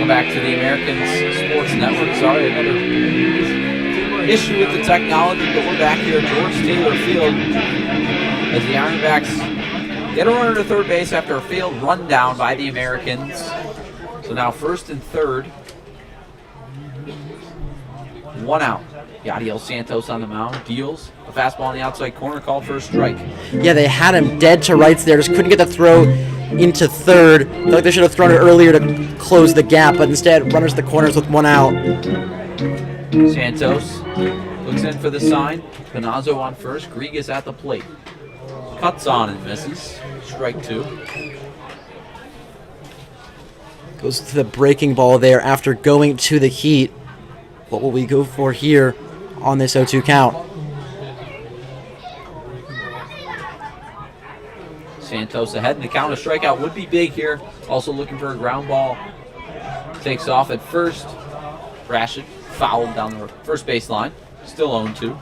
Welcome back to the Americans Sports Network. Sorry, another issue with the technology, but we're back here at George Taylor Field as the Ironbacks get a runner to third base after a failed run down by the Americans. So now first and third. One out. Yadiel Santos on the mound. Deals a fastball on the outside corner, called for a strike. Yeah, they had him dead to rights there. Just couldn't get the throw into third. I feel like they should have thrown it earlier to close the gap, but instead runners the corners with one out. Santos looks in for the sign. Panazzo on first. Grigas at the plate. Cuts on and misses. Strike two. Goes to the breaking ball there after going to the heat. What will we go for here on this 0-2 count? Santos ahead in the count. A strikeout would be big here. Also looking for a ground ball. Takes off at first. Rashid fouled down the first baseline. Still 0-2.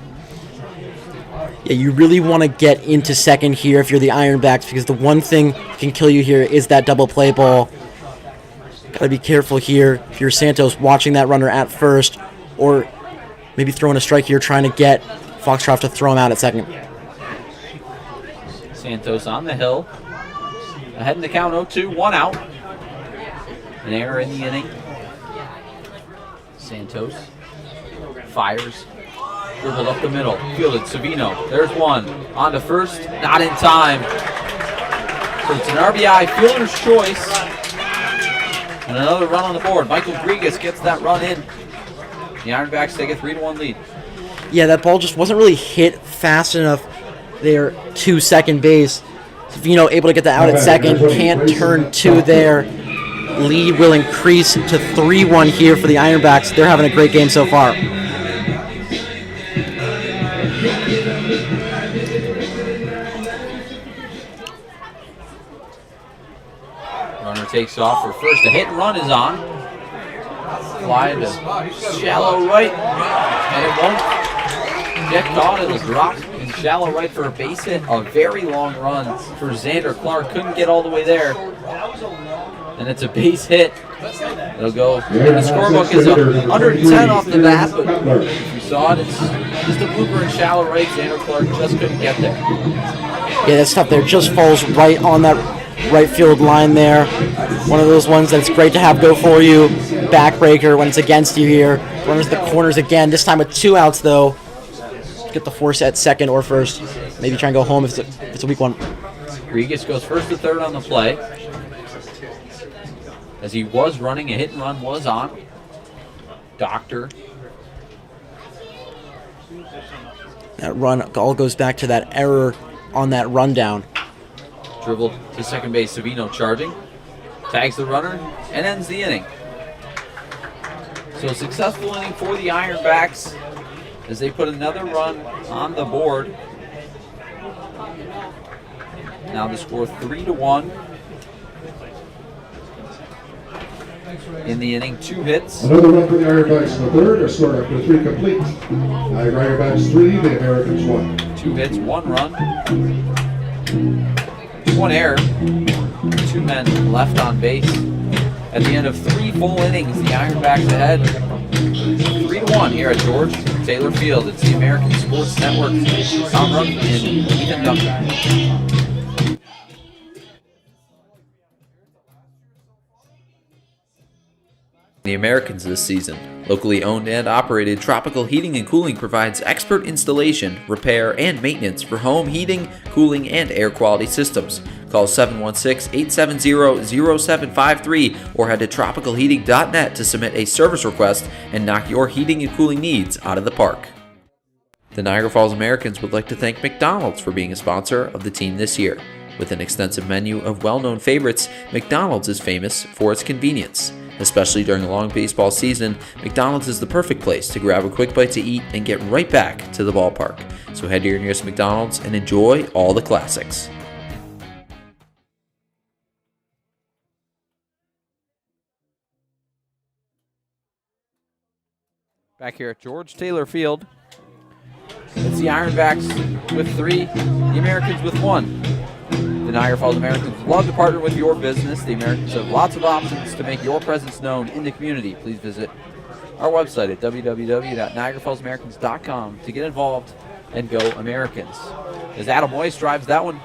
Yeah, you really want to get into second here if you're the Ironbacks, because the one thing that can kill you here is that double play ball. Got to be careful here if you're Santos watching that runner at first, or maybe throwing a strike here trying to get Foxcroft to throw him out at second. Santos on the hill. Ahead in the count, 0-2, one out. An error in the inning. Santos fires. Dribbled up the middle. Fielded Savino. There's one. On to first. Not in time. So it's an RBI fielder's choice. And another run on the board. Michael Grigas gets that run in. The Ironbacks take a 3-1 lead. Yeah, that ball just wasn't really hit fast enough there to second base. Savino able to get that out at second. Can't turn two there. Lead will increase to 3-1 here for the Ironbacks. They're having a great game so far. Runner takes off for first. A hit and run is on. Fly to shallow right. And it won't get caught. It'll drop in shallow right for a base hit. A very long run for Xander Clark. Couldn't get all the way there. And it's a base hit. It'll go. And the scorebook is 110 off the bat, but if you saw it, it's just a blooper in shallow right. Xander Clark just couldn't get there. Yeah, that stuff there just falls right on that right field line there. One of those ones that's great to have go for you. Backbreaker when it's against you here. Runners the corners again. This time with two outs though. Get the force at second or first. Maybe try and go home if it's a weak one. Grigas goes first to third on the play. As he was running, a hit and run was on. Doctor. That run all goes back to that error on that rundown. Dribbled to second base. Savino charging. Tags the runner and ends the inning. So a successful inning for the Ironbacks as they put another run on the board. Now the score 3-1. In the inning, 2 hits. Another run for the Ironbacks in the third. Our score after 3 complete. Niagara Ironbacks 3, the Americans 1. 2 hits, 1 run. 1 error. 2 men left on base. At the end of 3 full innings, the Ironbacks ahead 3-1 here at George Taylor Field. It's the American Sports Network. Tom Ruck and Ethan Duncan. The Americans this season. Locally owned and operated, Tropical Heating and Cooling provides expert installation, repair, and maintenance for home heating, cooling, and air quality systems. Call 716-870-0753 or head to tropicalheating.net to submit a service request and knock your heating and cooling needs out of the park. The Niagara Falls Americans would like to thank McDonald's for being a sponsor of the team this year. With an extensive menu of well-known favorites, McDonald's is famous for its convenience. Especially during a long baseball season, McDonald's is the perfect place to grab a quick bite to eat and get right back to the ballpark. So head to your nearest McDonald's and enjoy all the classics. Back here at George Taylor Field, it's the Ironbacks with 3, the Americans with 1. The The Niagara Falls Americans love to partner with your business. The Americans have lots of options to make your presence known in the community. Please visit our website at www.niagarafallsamericans.com to get involved and go Americans. As Adam Weiss drives that one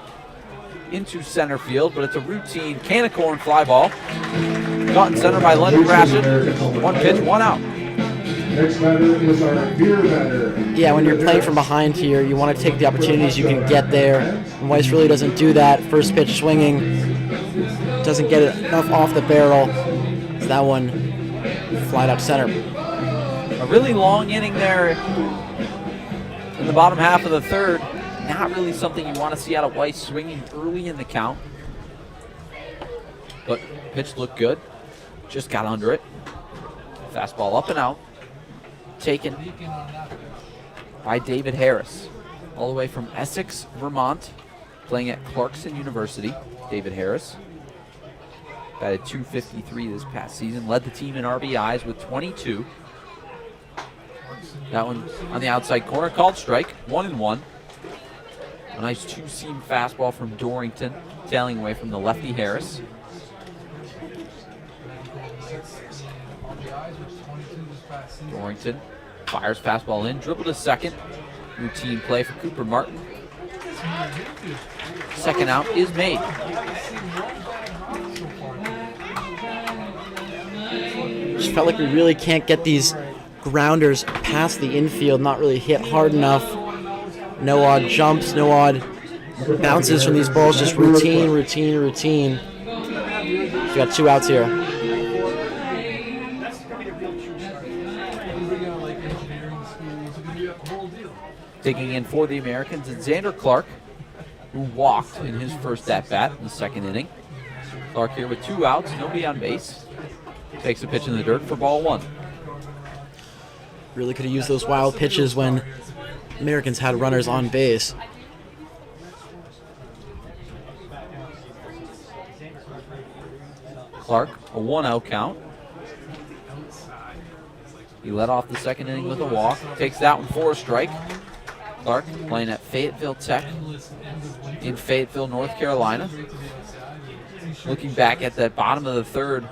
into center field, but it's a routine can of corn fly ball. Caught in center by Leonard Gratian. One pitch, one out. Next batter is our beer batter. Yeah, when you're playing from behind here, you want to take the opportunities you can get there. And Weiss really doesn't do that. First pitch swinging, doesn't get it enough off the barrel. So that one flied up center. A really long inning there in the bottom half of the third. Not really something you want to see out of Weiss, swinging early in the count. But pitch looked good. Just got under it. Fastball up and out. Taken by David Harris. All the way from Essex, Vermont. Playing at Clarkson University. David Harris. Batted .253 this past season. Led the team in RBIs with 22. That one on the outside corner. Called strike. 1-1. A nice two-seam fastball from Dorrington, tailing away from the lefty Harris. Dorrington fires fastball in, dribble to second. Routine play for Cooper Martin. Second out is made. Just felt like we really can't get these grounders past the infield, not really hit hard enough. No odd jumps, no odd bounces from these balls, just routine. So we got 2 outs here. Taking in for the Americans is Xander Clark, who walked in his first at-bat in the second inning. Clark here with 2 outs, nobody on base. Takes a pitch in the dirt for ball 1. Really could have used those wild pitches when Americans had runners on base. Clark, a 1-out count. He led off the second inning with a walk. Takes that one for a strike. Clark playing at Fayetteville Tech in Fayetteville, North Carolina. Looking back at that bottom of the third,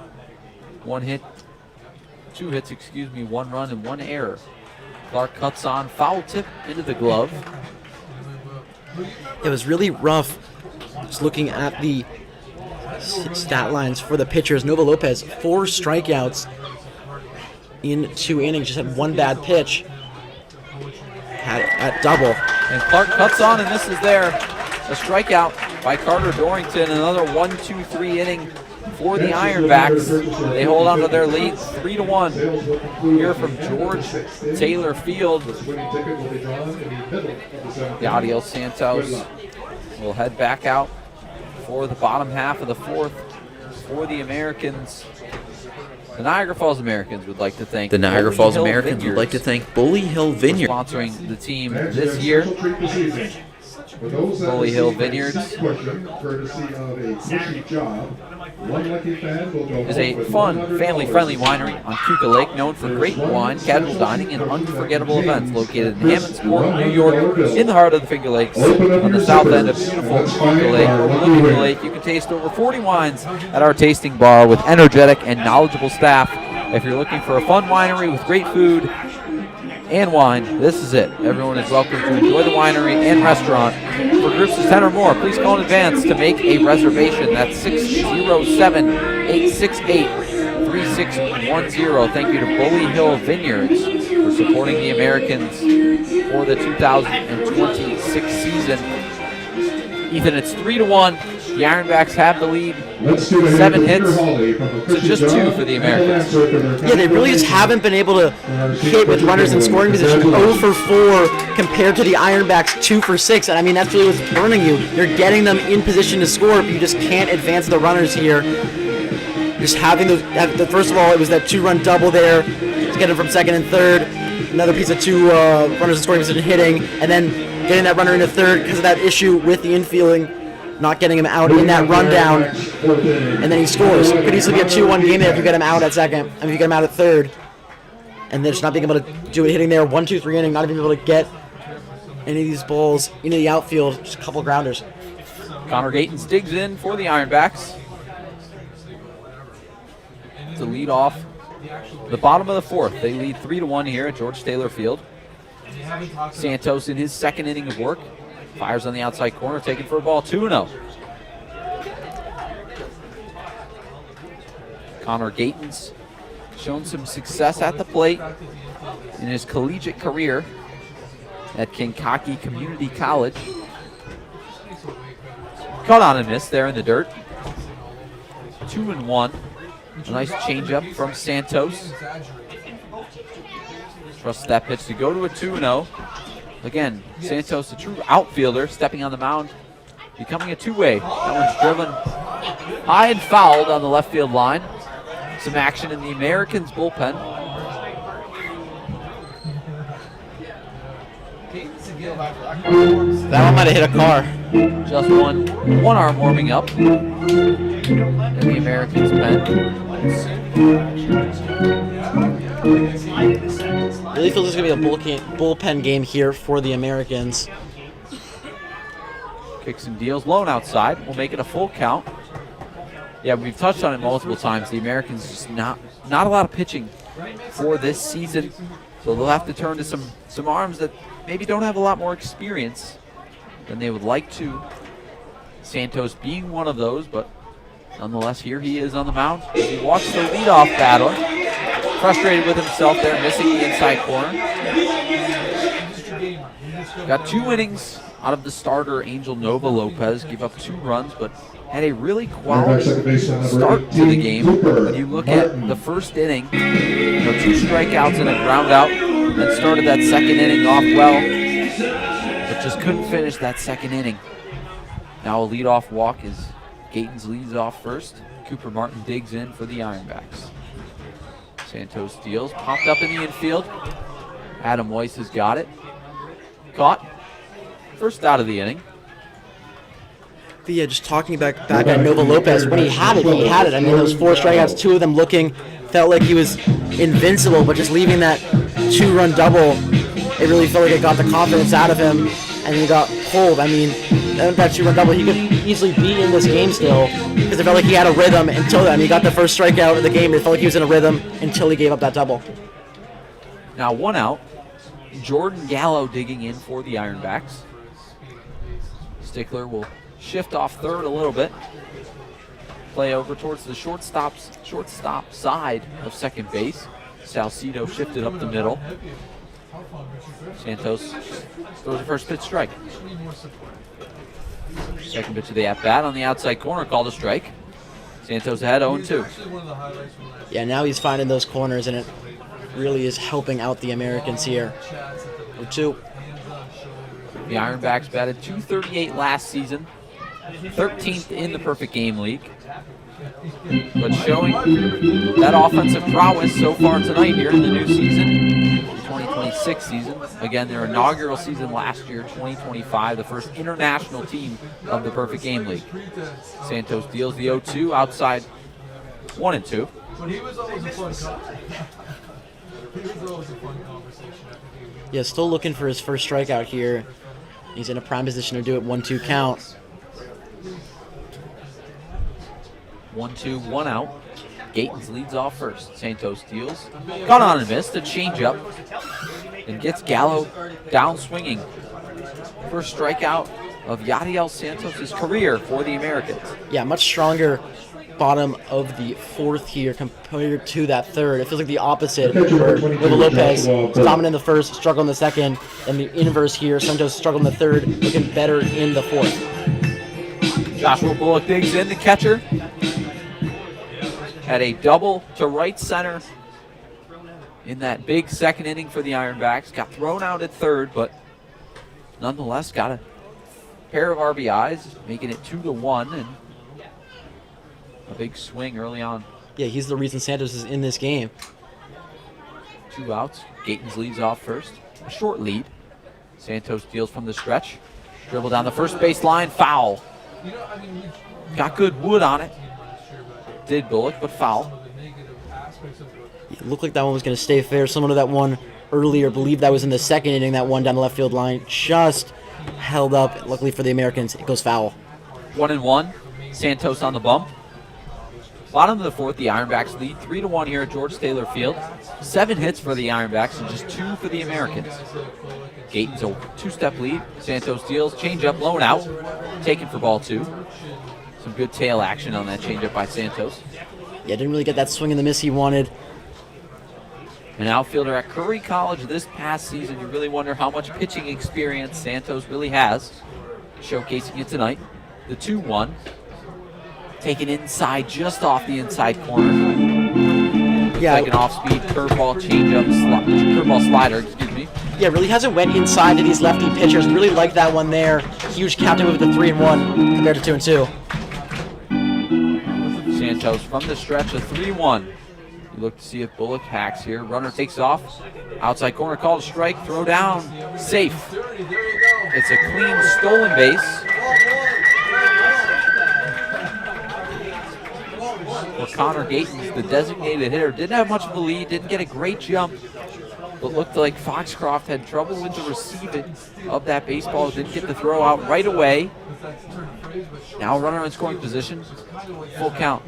1 run and 1 error. Clark cuts on, foul tip into the glove. It was really rough just looking at the stat lines for the pitchers. Nova Lopez, 4 strikeouts in 2 innings, just had 1 bad pitch at double. And Clark cuts on, and this is there. A strikeout by Carter Dorrington. Another 1-2-3 inning for the Ironbacks. They hold on to their lead 3-1. Here from George Taylor Field. Yadiel Santos will head back out for the bottom half of the fourth for the Americans. The Niagara Falls Americans would like to thank Bully Hill Vineyards sponsoring the team this year. Bully Hill Vineyards is a fun, family-friendly winery on Kuka Lake, known for great wine, casual dining, and unforgettable events. Located in Hammondsport, New York, in the heart of the Finger Lakes, on the south end of beautiful Kuka Lake. Overlooking the lake, you can taste over 40 wines at our tasting bar with energetic and knowledgeable staff. If you're looking for a fun winery with great food and wine, this is it. Everyone is welcome to enjoy the winery and restaurant. For groups of 10 or more, please call in advance to make a reservation. That's 607-868-3610. Thank you to Bully Hill Vineyards for supporting the Americans for the 2026 season. Ethan, it's 3-1. The Ironbacks have the lead. 7 hits to just 2 for the Americans. Yeah, they really just haven't been able to hit with runners in scoring position. 0 for 4 compared to the Ironbacks 2 for 6. And I mean, that's really what's burning you. You're getting them in position to score, but you just can't advance the runners here. Just having those, first of all, it was that 2-run double there to get them from second and third. Another piece of 2 runners in scoring position hitting, and then getting that runner into third because of that issue with the infielding. Not getting him out in that rundown, and then he scores. Could easily be a 2-1 game there if you get him out at second, and if you get him out at third. And then just not being able to do it, hitting there, 1-2-3 inning, not even able to get any of these balls into the outfield, just a couple of grounders. Connor Gatens digs in for the Ironbacks to lead off the bottom of the fourth. They lead 3-1 here at George Taylor Field. Santos in his second inning of work. Fires on the outside corner, taken for a ball, 2-0. Connor Gatens shown some success at the plate in his collegiate career at Kankakee Community College. Caught on and missed there in the dirt. 2-1. A nice changeup from Santos. Trusts that pitch to go to a 2-0. Again, Santos, a true outfielder, stepping on the mound, becoming a two-way. That one's driven high and fouled on the left field line. Some action in the Americans bullpen. That one might have hit a car. Just one arm warming up in the Americans pen. Really feels this is going to be a bullpen game here for the Americans. Kicks and deals, lone outside. We'll make it a full count. Yeah, we've touched on it multiple times. The Americans just not a lot of pitching for this season, so they'll have to turn to some arms that maybe don't have a lot more experience than they would like to. Santos being one of those, but nonetheless, here he is on the mound. He walks the leadoff battler, frustrated with himself there, missing the inside corner. Got 2 innings out of the starter, Angel Nova Lopez. Gave up 2 runs, but had a really quality start to the game. When you look at the first inning, 2 strikeouts and a ground out, and started that second inning off well, but just couldn't finish that second inning. Now a leadoff walk as Gatens leads off first. Cooper Martin digs in for the Ironbacks. Santos deals, popped up in the infield. Adam Weiss has got it. Caught. First out of the inning. But yeah, just talking back on Nova Lopez, when he had it, he had it. I mean, those 4 strikeouts, 2 of them looking, felt like he was invincible, but just leaving that 2-run double, it really felt like it got the confidence out of him, and he got pulled. I mean, that 2-run double, he could easily be in this game still, because it felt like he had a rhythm until then. He got the first strikeout of the game, and it felt like he was in a rhythm until he gave up that double. Now 1 out. Jordan Gallo digging in for the Ironbacks. Stickler will shift off third a little bit. Play over towards the shortstop side of second base. Salcido shifted up the middle. Santos throws the first pitch strike. Second pitch of the at-bat on the outside corner, called a strike. Santos ahead 0-2. Yeah, now he's finding those corners, and it really is helping out the Americans here. 0-2. The Ironbacks batted .238 last season, 13th in the Perfect Game League, but showing that offensive prowess so far tonight here in the new season, 2026 season. Again, their inaugural season last year, 2025, the first international team of the Perfect Game League. Santos deals the 0-2 outside 1-2. But he was always a fun conversation. Yeah, still looking for his first strikeout here. He's in a prime position to do it. 1-2 count. 1-2, 1 out. Gatens leads off first. Santos deals. Caught on and missed. A changeup. And gets Gallo down swinging. First strikeout of Yadiel Santos' career for the Americans. Yeah, much stronger bottom of the fourth here compared to that third. It feels like the opposite, where Nova Lopez dominant in the first, struggle in the second, and the inverse here. Santos struggled in the third, looking better in the fourth. Joshua Bullock digs in, the catcher. Had a double to right center in that big second inning for the Ironbacks. Got thrown out at third, but nonetheless got a pair of RBIs, making it 2-1, and a big swing early on. Yeah, he's the reason Santos is in this game. 2 outs. Gatens leads off first. A short lead. Santos deals from the stretch. Dribble down the first base line. Foul. Got good wood on it. Did Bullock, but foul. It looked like that one was going to stay fair. Similar to that one earlier. Believe that was in the second inning, that one down the left field line. Just held up. Luckily for the Americans, it goes foul. 1-1. Santos on the bump. Bottom of the fourth, the Ironbacks lead 3-1 here at George Taylor Field. 7 hits for the Ironbacks and just 2 for the Americans. Gayton's a 2-step lead. Santos deals, changeup, blown out, taken for ball 2. Some good tail action on that changeup by Santos. Yeah, didn't really get that swing and the miss he wanted. An outfielder at Curry College this past season. You really wonder how much pitching experience Santos really has. Showcasing it tonight. The 2-1. Taken inside, just off the inside corner. Yeah. Like an off-speed curveball, changeup, curveball slider, excuse me. Yeah, really hasn't went inside to these lefty pitchers. Really like that one there. Huge counter move to 3-1 compared to 2-2. Santos from the stretch, a 3-1. You look to see if Bullock hacks here. Runner takes off. Outside corner, called a strike. Throw down. Safe. It's a clean stolen base. For Connor Gayton, the designated hitter. Didn't have much of a lead. Didn't get a great jump. But looked like Foxcroft had trouble with the receiving of that baseball. Didn't get the throw out right away. Now runner in scoring position. Full count.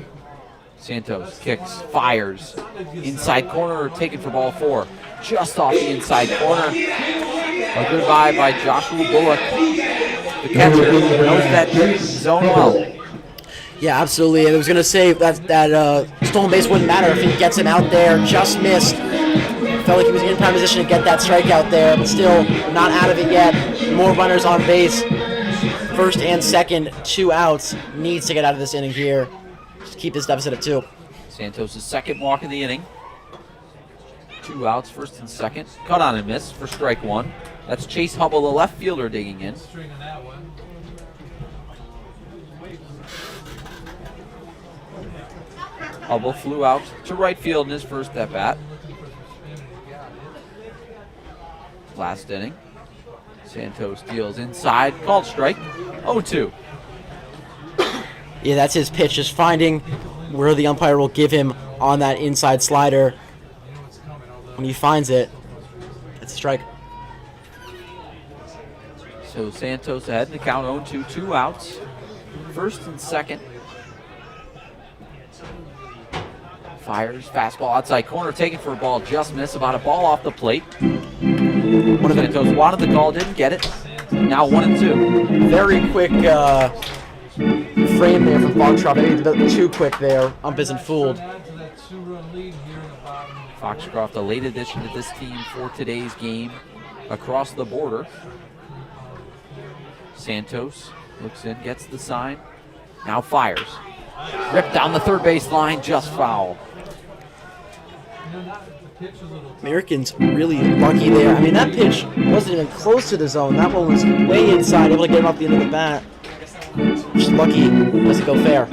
Santos kicks, fires. Inside corner, taken for ball 4. Just off the inside corner. A goodbye by Joshua Bullock. The catcher knows that zone well. Yeah, absolutely. I was going to say that stolen base wouldn't matter if he gets him out there. Just missed. Felt like he was in prime position to get that strikeout there, but still not out of it yet. More runners on base. First and second, 2 outs. Needs to get out of this inning here. Just keep this deficit at 2. Santos' second walk of the inning. 2 outs, first and second. Cut on and miss for strike 1. That's Chase Hubble, the left fielder, digging in. Hubble flew out to right field in his first at-bat. Last inning. Santos deals inside, called strike, 0-2. Yeah, that's his pitch, just finding where the umpire will give him on that inside slider. When he finds it, it's a strike. So Santos ahead in the count, 0-2, 2 outs. First and second. Fires, fastball outside corner, taken for a ball, just missed, about a ball off the plate. Santos wanted the call, didn't get it. Now 1-2. Very quick frame there from Foxcroft. Maybe too quick there. Ump isn't fooled. Foxcroft, a late addition to this team for today's game. Across the border. Santos looks in, gets the sign. Now fires. Ripped down the third base line, just foul. Americans really lucky there. I mean, that pitch wasn't even close to the zone. That one was way inside, able to get it off the end of the bat. Just lucky doesn't go fair.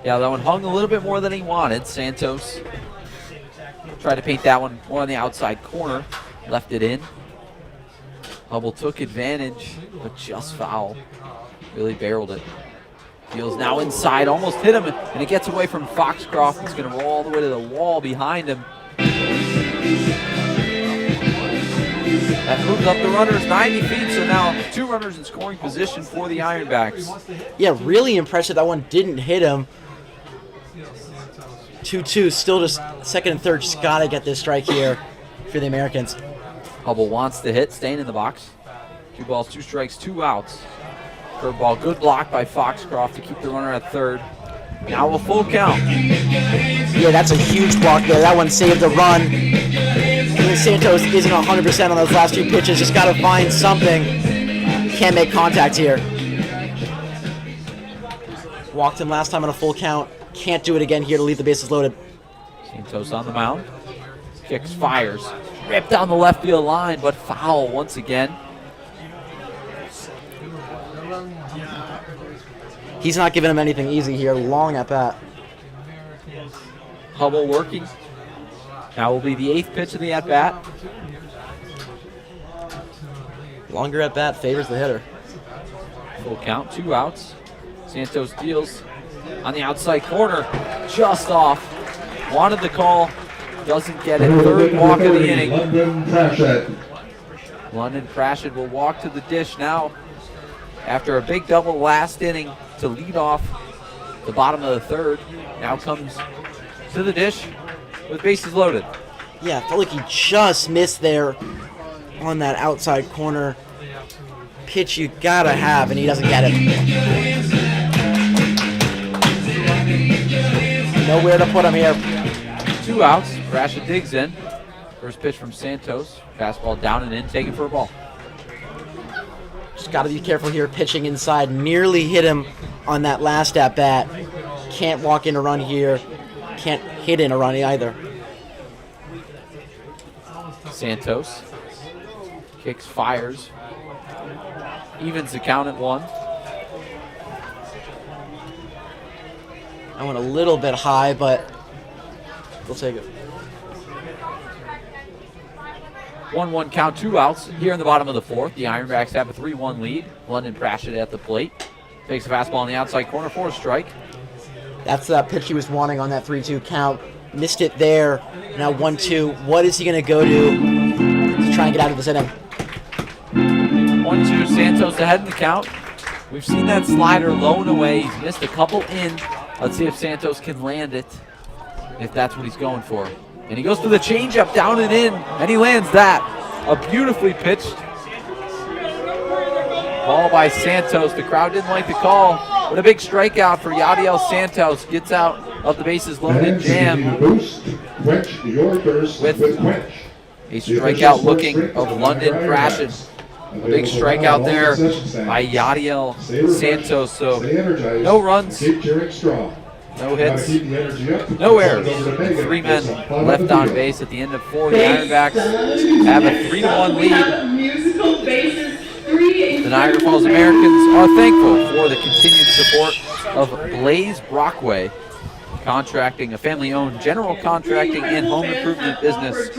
Yeah, that one hung a little bit more than he wanted. Santos tried to paint that one more on the outside corner. Left it in. Hubble took advantage, but just foul. Really barreled it. Deals now inside, almost hit him, and it gets away from Foxcroft. It's going to roll all the way to the wall behind him. That moves up the runners 90 feet, so now 2 runners in scoring position for the Ironbacks. Yeah, really impressive. That one didn't hit him. 2-2, still just second and third. Just got to get this strike here for the Americans. Hubble wants to hit, staying in the box. 2 balls, 2 strikes, 2 outs. Curveball, good block by Foxcroft to keep the runner at third. Now a full count. Yeah, that's a huge block there. That one saved the run. And Santos isn't 100% on those last 2 pitches. Just got to find something. Can't make contact here. Walked him last time on a full count. Can't do it again here to leave the bases loaded. Santos on the mound. Kicks, fires. Ripped down the left field line, but foul once again. He's not giving him anything easy here. Long at bat. Hubble working. Now will be the 8th pitch of the at bat. Longer at bat favors the hitter. Full count, 2 outs. Santos deals on the outside corner, just off. Wanted the call, doesn't get it. 3rd walk of the inning. London Prashad. London Prashad will walk to the dish now. after a big double last inning to lead off the bottom of the third, now comes to the dish with bases loaded. Yeah, felt like he just missed there on that outside corner pitch you gotta have, and he doesn't get it. Nowhere to put him here. 2 outs. Brasha digs in. First pitch from Santos. Fastball down and in, taken for a ball. Just got to be careful here, pitching inside. Nearly hit him on that last at-bat. Can't walk in a run here. Can't hit in a run either. Santos kicks, fires. Evens the count at 1. I went a little bit high, but we'll take it. 1-1 count, 2 outs here in the bottom of the fourth. The Ironbacks have a 3-1 lead. London Prashad at the plate. Takes a fastball on the outside corner for a strike. That's that pitch he was wanting on that 3-2 count. Missed it there. Now 1-2. What is he going to go to try and get out of this inning? 1-2, Santos ahead in the count. We've seen that slider low and away. He's missed a couple in. Let's see if Santos can land it, if that's what he's going for. And he goes for the changeup down and in, and he lands that. A beautifully pitched ball by Santos. The crowd didn't like the call, but a big strikeout for Yadiel Santos. Gets out of the bases loaded jam Boost, quench your thirst with with quench. a strikeout looking of London Prashad. A big strikeout there by Yadiel Santos. So no runs, no hits, no errors, and 3 men left on base at the end of 4. The Ironbacks have a 3-1 lead. The Niagara Falls Americans are thankful for the continued support of Blaze Brockway Contracting, a family-owned general contracting and home improvement business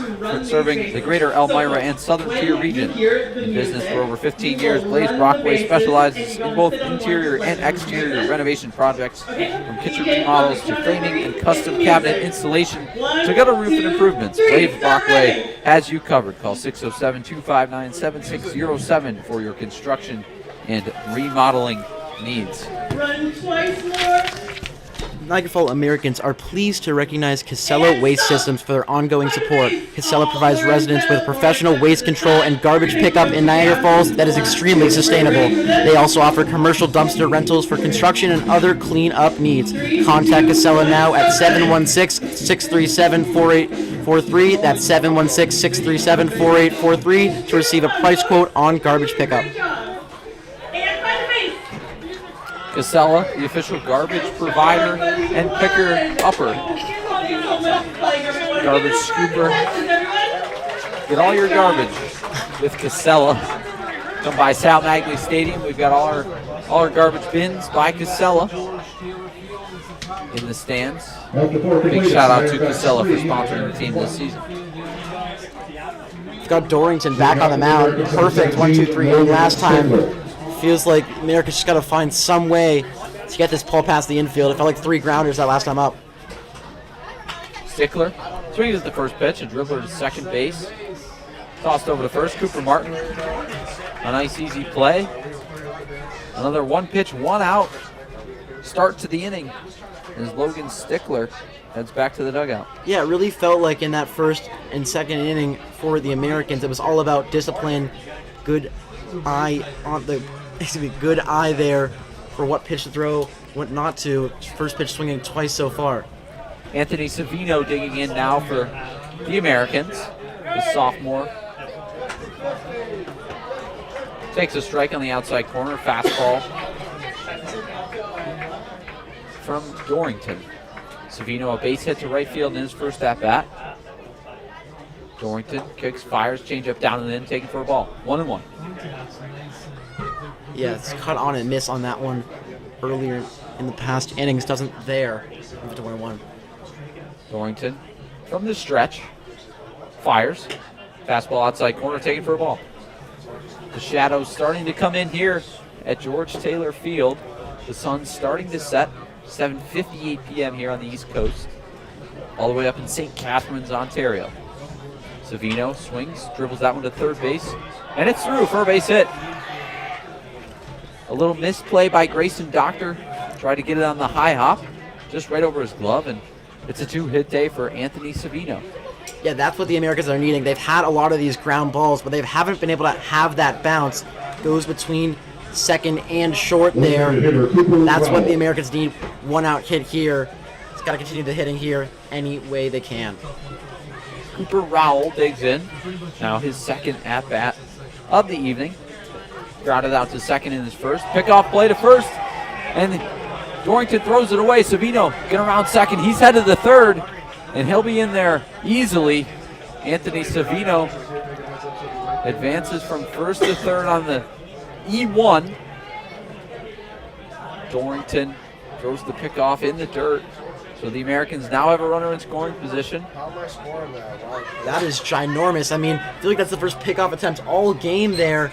serving the greater Elmira and Southern Tier region. In business for over 15 years, Blaze Brockway specializes in both interior and exterior renovation projects, from kitchen remodels to framing and custom cabinet installation to gutter roof and improvements. Blaze Brockway has you covered. Call 607-259-7607 for your construction and remodeling needs. Run twice more. Niagara Falls Americans are pleased to recognize Casella Waste Systems for their ongoing support. Casella provides residents with professional waste control and garbage pickup in Niagara Falls that is extremely sustainable. They also offer commercial dumpster rentals for construction and other clean-up needs. Contact Casella now at 716-637-4843. That's 716-637-4843 to receive a price quote on garbage pickup. Casella, the official garbage provider and picker upper. Garbage scooper. Get all your garbage with Casella. Come by Sal Magley Stadium. We've got all our garbage bins by Casella in the stands. Big shout out to Casella for sponsoring the team this season. We've got Dorrington back on the mound. Perfect 1-2-3 inning last time. Feels like America's just got to find some way to get this ball past the infield. It felt like 3 grounders that last time up. Stickler swings at the first pitch, a dribbler to second base. Tossed over to first. Cooper Martin. A nice easy play. Another 1 pitch, 1 out start to the inning as Logan Stickler heads back to the dugout. Yeah, it really felt like in that first and second inning for the Americans, it was all about discipline, good eye there for what pitch to throw, what not to. First pitch swinging twice so far. Anthony Savino digging in now for the Americans, the sophomore. Takes a strike on the outside corner, fastball from Dorrington. Savino, a base hit to right field in his first at-bat. Dorrington kicks, fires, changeup down and in, taken for a ball. 1-1. Yeah, it's cut on and miss on that one earlier in the past innings. Doesn't there. Move it to 1-1. Dorrington from the stretch, fires. Fastball outside corner, taken for a ball. The shadows starting to come in here at George Taylor Field. The sun's starting to set. 7:58 p.m. here on the East Coast, all the way up in St. Catharines, Ontario. Savino swings, dribbles that one to third base, and it's through for a base hit. A little misplay by Grayson Doctor. Tried to get it on the high hop, just right over his glove, and it's a 2-hit day for Anthony Savino. Yeah, that's what the Americans are needing. They've had a lot of these ground balls, but they haven't been able to have that bounce. Goes between second and short there. That's what the Americans need. 1-out hit here. It's got to continue the hitting here any way they can. Cooper Rowell digs in. Now his second at-bat of the evening. Grounded out to second in his first. Pickoff play to first. And Dorrington throws it away. Savino get around second. He's headed to third. And he'll be in there easily. Anthony Savino advances from first to third on the E1. Dorrington throws the pickoff in the dirt. So the Americans now have a runner in scoring position. That is ginormous. I mean, I feel like that's the first pickoff attempt all game there.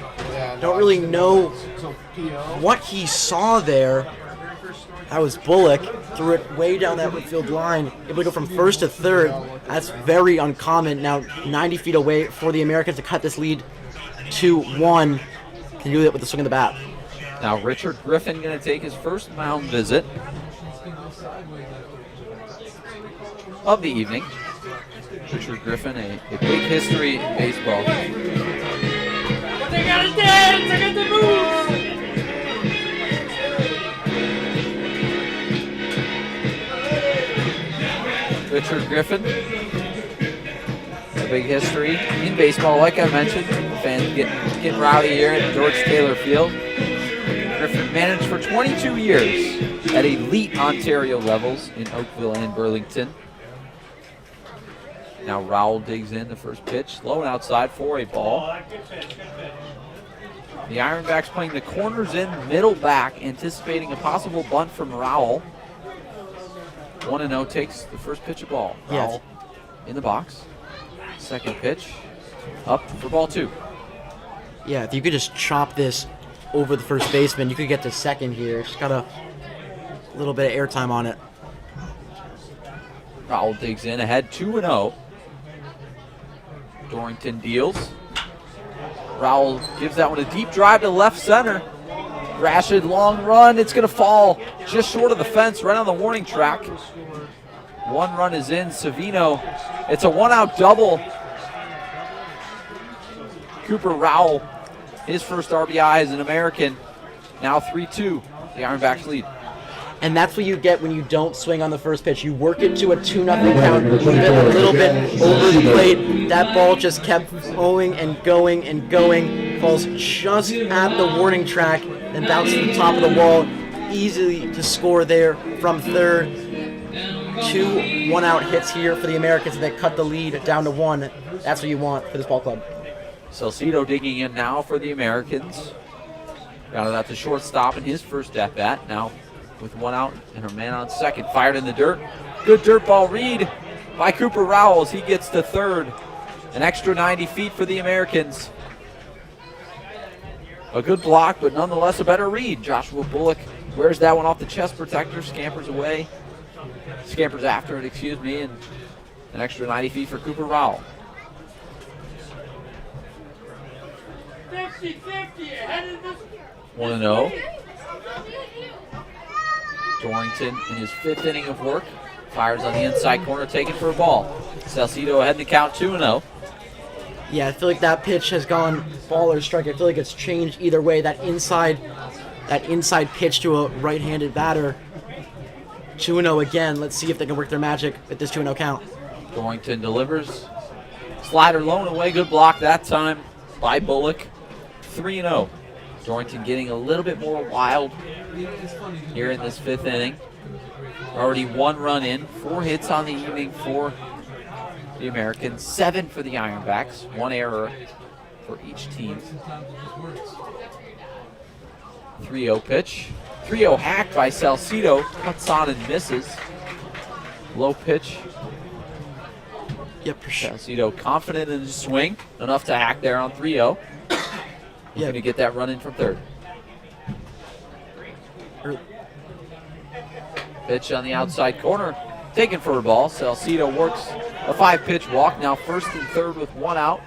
Don't really know what he saw there. That was Bullock. Threw it way down that field line. Able to go from first to third. That's very uncommon. Now 90 feet away for the Americans to cut this lead to 1. Can do that with the swing of the bat. Now Richard Griffin going to take his first mound visit of the evening. Richard Griffin, a big history in baseball. They gotta dance! I got the moves! Richard Griffin, a big history in baseball, like I mentioned. Fans getting rowdy here at George Taylor Field. Griffin managed for 22 years at elite Ontario levels in Oakville and Burlington. Now Rowell digs in the first pitch, low and outside for a ball. The Ironbacks playing the corners in, middle back, anticipating a possible bunt from Rowell. 1-0 takes the first pitch of ball. Yes. Rowell in the box. Second pitch, up for ball 2. Yeah, if you could just chop this over the first baseman, you could get to second here. Just got a little bit of airtime on it. Rowell digs in ahead 2-0. Dorrington deals. Rowell gives that one a deep drive to left center. Rashid, long run. It's going to fall just short of the fence, right on the warning track. 1 run is in. Savino. It's a 1-out double. Cooper Rowell, his first RBI as an American. Now 3-2. The Ironbacks lead. And that's what you get when you don't swing on the first pitch. You work it to a 2-0 count, leave it a little bit over the plate. That ball just kept going and going and going. Falls just at the warning track and bounces to the top of the wall. Easily to score there from third. 2 1-out hits here for the Americans, and they cut the lead down to 1. That's what you want for this ball club. Salcido digging in now for the Americans. Got it out to shortstop in his first at-bat. Now with 1 out and her man on second. Fired in the dirt. Good dirt ball read by Cooper Rowell as he gets to third. An extra 90 feet for the Americans. A good block, but nonetheless a better read. Joshua Bullock wears that one off the chest protector, scampers after it, and an extra 90 feet for Cooper Rowell. 50-50 ahead of this. 1-0. Dorrington in his 5th inning of work. Fires on the inside corner, taken for a ball. Salcido ahead in the count, 2-0. Yeah, I feel like that pitch has gone ball or strike. I feel like it's changed either way. That inside pitch to a right-handed batter. 2-0 again. Let's see if they can work their magic with this 2-0 count. Dorrington delivers. Slider low and away. Good block that time by Bullock. 3-0. Dorrington getting a little bit more wild here in this 5th inning. Already 1 run in. 4 hits on the evening for the Americans. 7 for the Ironbacks. 1 error for each team. 3-0 pitch. 3-0 hack by Salcido. Cuts on and misses. Low pitch. Yep, for sure. Salcido confident in his swing. Enough to hack there on 3-0. Looking to get that run in from third. Pitch on the outside corner. Taken for a ball. Salcido works a 5-pitch walk. Now first and third with 1 out.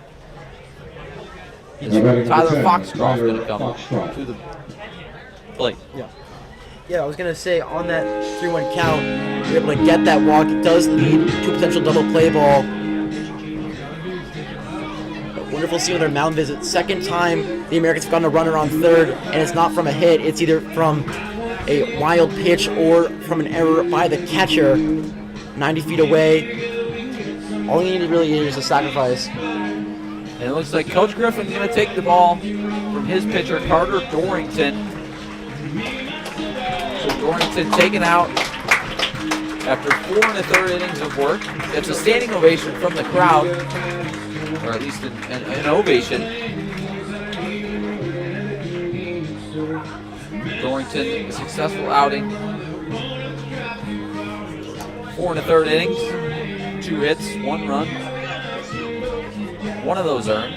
Tyler Foxcroft going to come to the plate. Yeah, I was going to say on that 3-1 count, you're able to get that walk. It does lead to a potential double play ball. A wonderful scene on their mound visit. Second time the Americans have gotten a runner on third, and it's not from a hit. It's either from a wild pitch or from an error by the catcher 90 feet away. All you need really is a sacrifice. And it looks like Coach Griffin's going to take the ball from his pitcher, Carter Dorrington. So Dorrington taken out after 4 1/3 innings of work. It's a standing ovation from the crowd, or at least an ovation. Dorrington, a successful outing. 4 1/3 innings, 2 hits, 1 run. One of those earned.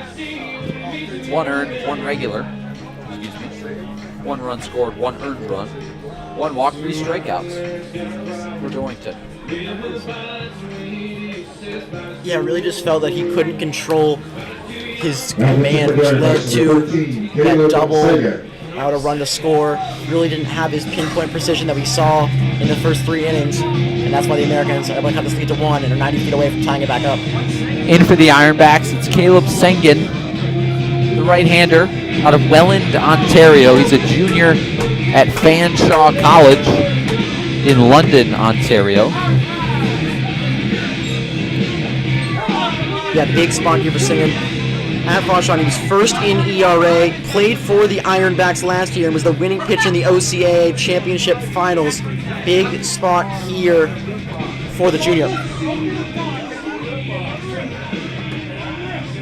1 earned, 1 regular. Excuse me. 1 run scored, 1 earned run. 1 walk, 3 strikeouts for Dorrington. Yeah, really just felt that he couldn't control his command, which led to that double, out a run to score. Really didn't have his pinpoint precision that we saw in the first 3 innings, and that's why the Americans are able to cut this lead to 1 and are 90 feet away from tying it back up. In for the Ironbacks, it's Caleb Sengen, the right-hander out of Welland, Ontario. He's a junior at Fanshawe College in London, Ontario. Yeah, big spot here for Sengen. At Fanshawe, he was first in ERA, played for the Ironbacks last year, and was the winning pitcher in the OCAA Championship Finals. Big spot here for the junior.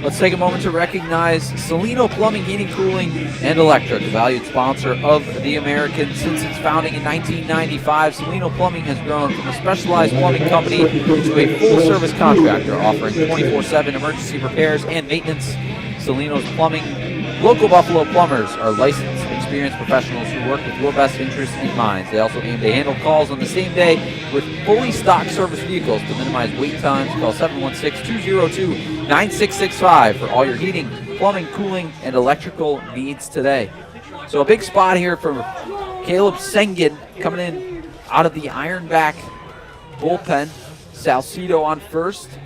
Let's take a moment to recognize Salino Plumbing, Heating, Cooling, and Electric, a valued sponsor of the Americans since its founding in 1995. Salino Plumbing has grown from a specialized plumbing company to a full-service contractor offering 24/7 emergency repairs and maintenance. Salino's Plumbing, local Buffalo plumbers are licensed, experienced professionals who work with your best interests in mind. They also aim to handle calls on the same day with fully stocked service vehicles to minimize wait times. Call 716-202-9665 for all your heating, plumbing, cooling, and electrical needs today. So a big spot here for Caleb Sengen coming in out of the Ironback bullpen. Salcido on first.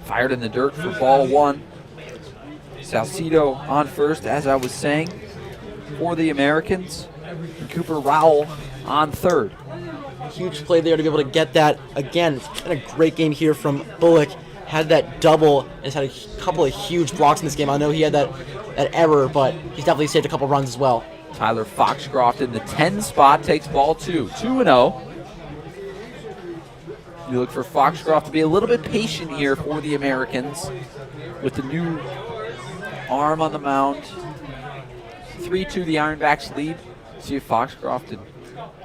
Fired in the dirt for ball 1. Salcido on first, as I was saying, for the Americans. And Cooper Rowell on third. Huge play there to be able to get that. Again, it's been a great game here from Bullock. Had that double and has had a couple of huge blocks in this game. I know he had that error, but he's definitely saved a couple runs as well. Tyler Foxcroft in the 10 spot takes ball 2. 2-0. You look for Foxcroft to be a little bit patient here for the Americans with the new arm on the mound. 3-2 the Ironbacks lead. See if Foxcroft can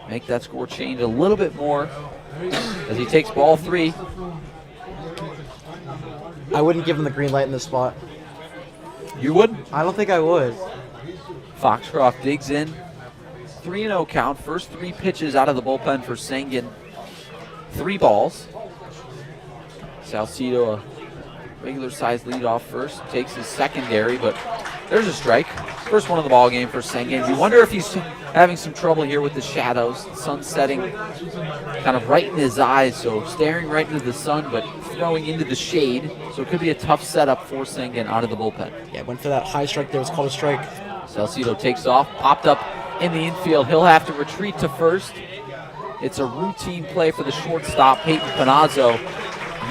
make that score change a little bit more as he takes ball 3. I wouldn't give him the green light in this spot. You would? I don't think I would. Foxcroft digs in. 3-0 count. First 3 pitches out of the bullpen for Sengen. 3 balls. Salcido, a regular-sized leadoff first, takes his secondary, but there's a strike. First one of the ball game for Sengen. You wonder if he's having some trouble here with the shadows. The sun setting kind of right in his eyes, so staring right into the sun, but throwing into the shade. So it could be a tough setup for Sengen out of the bullpen. Yeah, went for that high strike there. It was called a strike. Salcido takes off, popped up in the infield. He'll have to retreat to first. It's a routine play for the shortstop, Peyton Panazzo.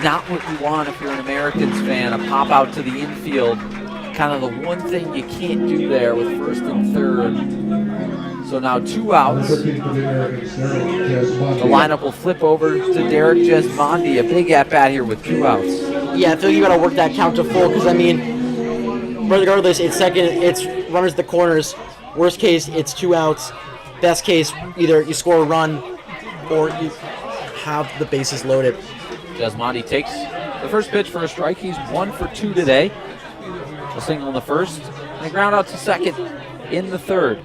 Not what you want if you're an Americans fan, a pop out to the infield. Kind of the one thing you can't do there with first and third. So now 2 outs. The lineup will flip over to Derek Jesmondi. A big at-bat here with 2 outs. Yeah, I feel you got to work that count to full because, I mean, regardless, it's second, it's runners at the corners. Worst case, it's 2 outs. Best case, either you score a run or you have the bases loaded. Jesmondi takes the first pitch for a strike. He's 1 for 2 today. A single in the first, and a ground out to second in the third.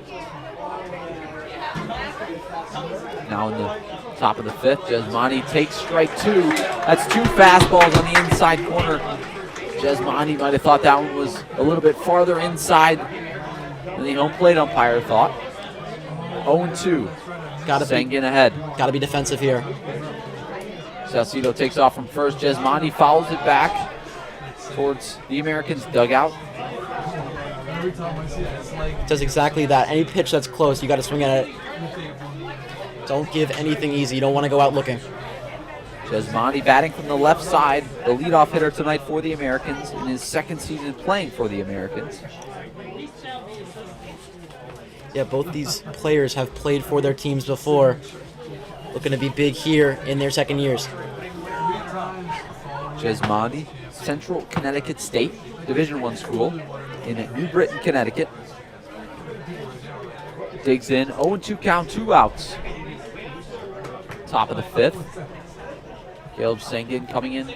Now in the top of the 5th, Jesmondi takes strike 2. That's 2 fastballs on the inside corner. Jesmondi might have thought that one was a little bit farther inside And the home plate umpire thought 0-2. Sengen ahead. Gotta be defensive here. Salcido takes off from first. Jesmani fouls it back towards the Americans' dugout. Every time I see it, it's like Does exactly that. Any pitch that's close, you gotta swing at it. Don't give anything easy. You don't want to go out looking. Jesmani batting from the left side, the leadoff hitter tonight for the Americans in his second season playing for the Americans. Yeah, both these players have played for their teams before. Looking to be big here in their second years. Jesmani, Central Connecticut State Division I school in New Britain, Connecticut. Digs in, 0-2 count, 2 outs. Top of the 5th. Caleb Sengen coming in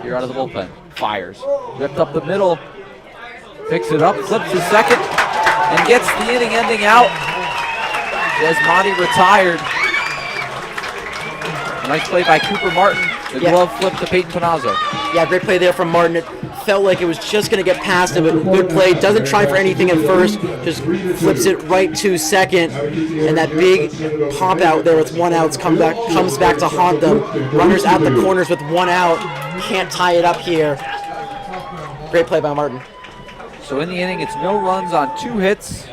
here out of the bullpen. Fires. Ripped up the middle. Picks it up, flips to second, and gets the inning-ending out. Jesmani retired. Nice play by Cooper Martin. The glove flip to Peyton Panazzo. Yeah, great play there from Martin. It felt like it was just going to get past him, but good play. Doesn't try for anything at first. Just flips it right to second. And that big pop out there with 1 out comes back to haunt them. Runners at the corners with 1 out. Can't tie it up here. Great play by Martin. So in the inning, it's no runs on 2 hits,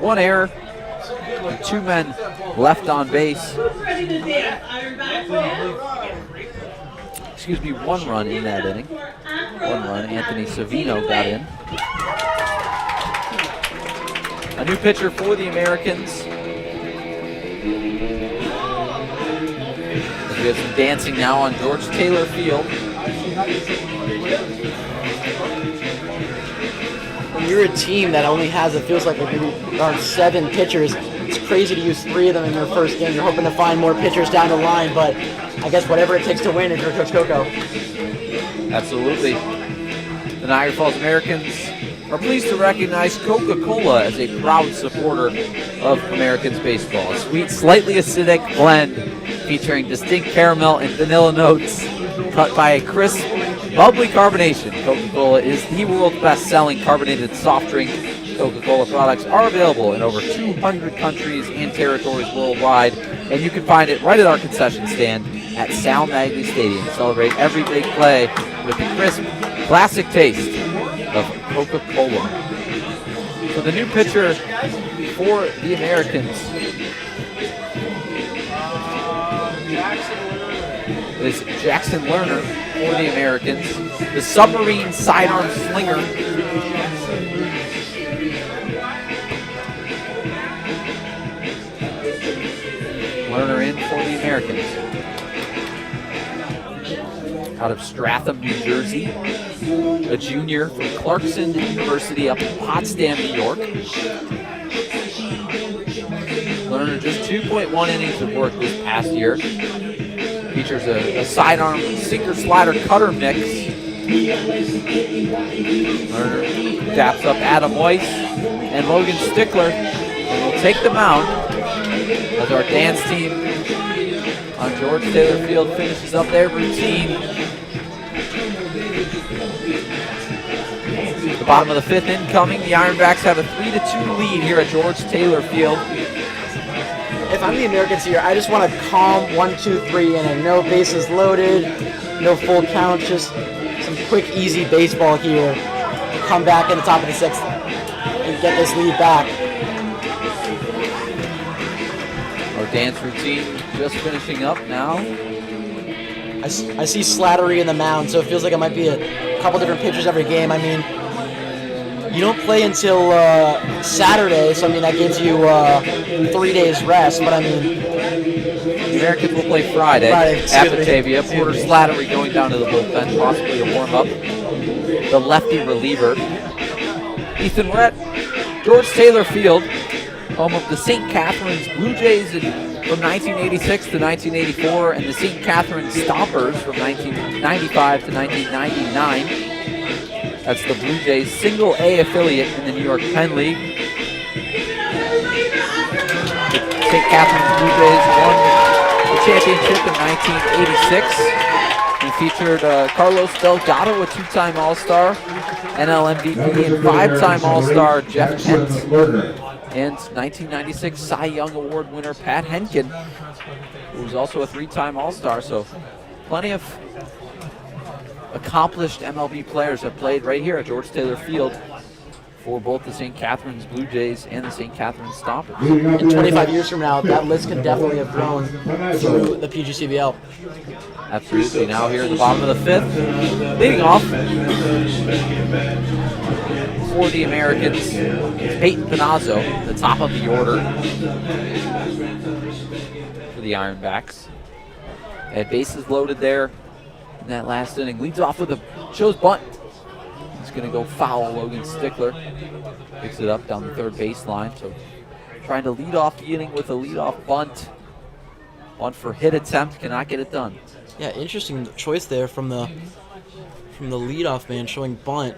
1 error, and 2 men left on base. Excuse me, 1 run in that inning. 1 run, Anthony Savino got in. A new pitcher for the Americans. We have some dancing now on George Taylor Field. When you're a team that only has, it feels like maybe around 7 pitchers, it's crazy to use 3 of them in your first game. You're hoping to find more pitchers down the line, but I guess whatever it takes to win if you're Coach Coco. Absolutely. The Niagara Falls Americans are pleased to recognize Coca-Cola as a proud supporter of Americans baseball. A sweet, slightly acidic blend featuring distinct caramel and vanilla notes cut by a crisp, bubbly carbonation. Coca-Cola is the world's best-selling carbonated soft drink. Coca-Cola products are available in over 200 countries and territories worldwide, and you can find it right at our concession stand at Sal Magny Stadium. Celebrate every big play with the crisp, classic taste of Coca-Cola. So the new pitcher for the Americans is Jackson Lerner for the Americans, the submarine sidearm slinger. Lerner in for the Americans. Out of Stratham, New Jersey, a junior from Clarkson University up in Potsdam, New York. Lerner just 2.1 innings of work this past year. Features a sidearm sinker slider cutter mix. Lerner taps up Adam Weiss and Logan Stickler, and will take the mound as our dance team on George Taylor Field finishes up their routine. The bottom of the 5th incoming. The Ironbacks have a 3-2 lead here at George Taylor Field. If I'm the Americans here, I just want a calm 1-2-3 inning. No bases loaded, no full count, just some quick, easy baseball here. Come back in the top of the 6th and get this lead back. Our dance routine just finishing up now. I see Slattery in the mound, so it feels like it might be a couple different pitchers every game. I mean, you don't play until Saturday, so I mean that gives you 3 days rest. But I mean, the Americans will play Friday at Batavia. Porter Slattery going down to the bullpen, possibly to warm up the lefty reliever. Ethan, we're at George Taylor Field, home of the St. Catharines Blue Jays from 1986 to 1984, and the St. Catharines Stompers from 1995 to 1999. That's the Blue Jays' single A affiliate in the New York Penn League. The St. Catharines Blue Jays won the championship in 1986. We featured Carlos Delgado, a 2-time All-Star, NL MVP, and 5-time All-Star Jeff Kent, and 1996 Cy Young Award winner Pat Henkin, who was also a 3-time All-Star. So plenty of accomplished MLB players have played right here at George Taylor Field for both the St. Catharines Blue Jays and the St. Catharines Stompers. And 25 years from now, that list can definitely have grown through the PGCBL. Absolutely. Now here at the bottom of the 5th, leading off for the Americans, it's Peyton Panazzo, the top of the order for the Ironbacks. Had bases loaded there in that last inning. Leads off with a shows bunt. He's going to go foul. Logan Stickler picks it up down the third baseline. So trying to lead off the inning with a leadoff bunt. Bunt for hit attempt, cannot get it done. Yeah, interesting choice there from the leadoff man showing bunt.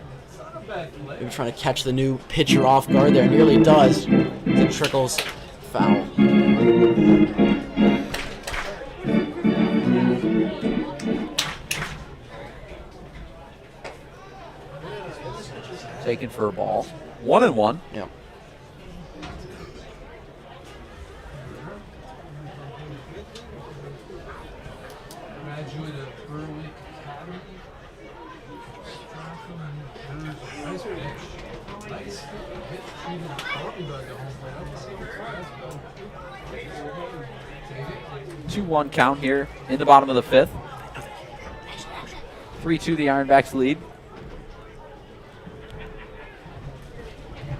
Maybe trying to catch the new pitcher off guard there. Nearly does. It trickles foul. Taken for a ball. 1-1. Yeah. Two 2-1 count here in the bottom of the 5th. 3-2 the Ironbacks lead.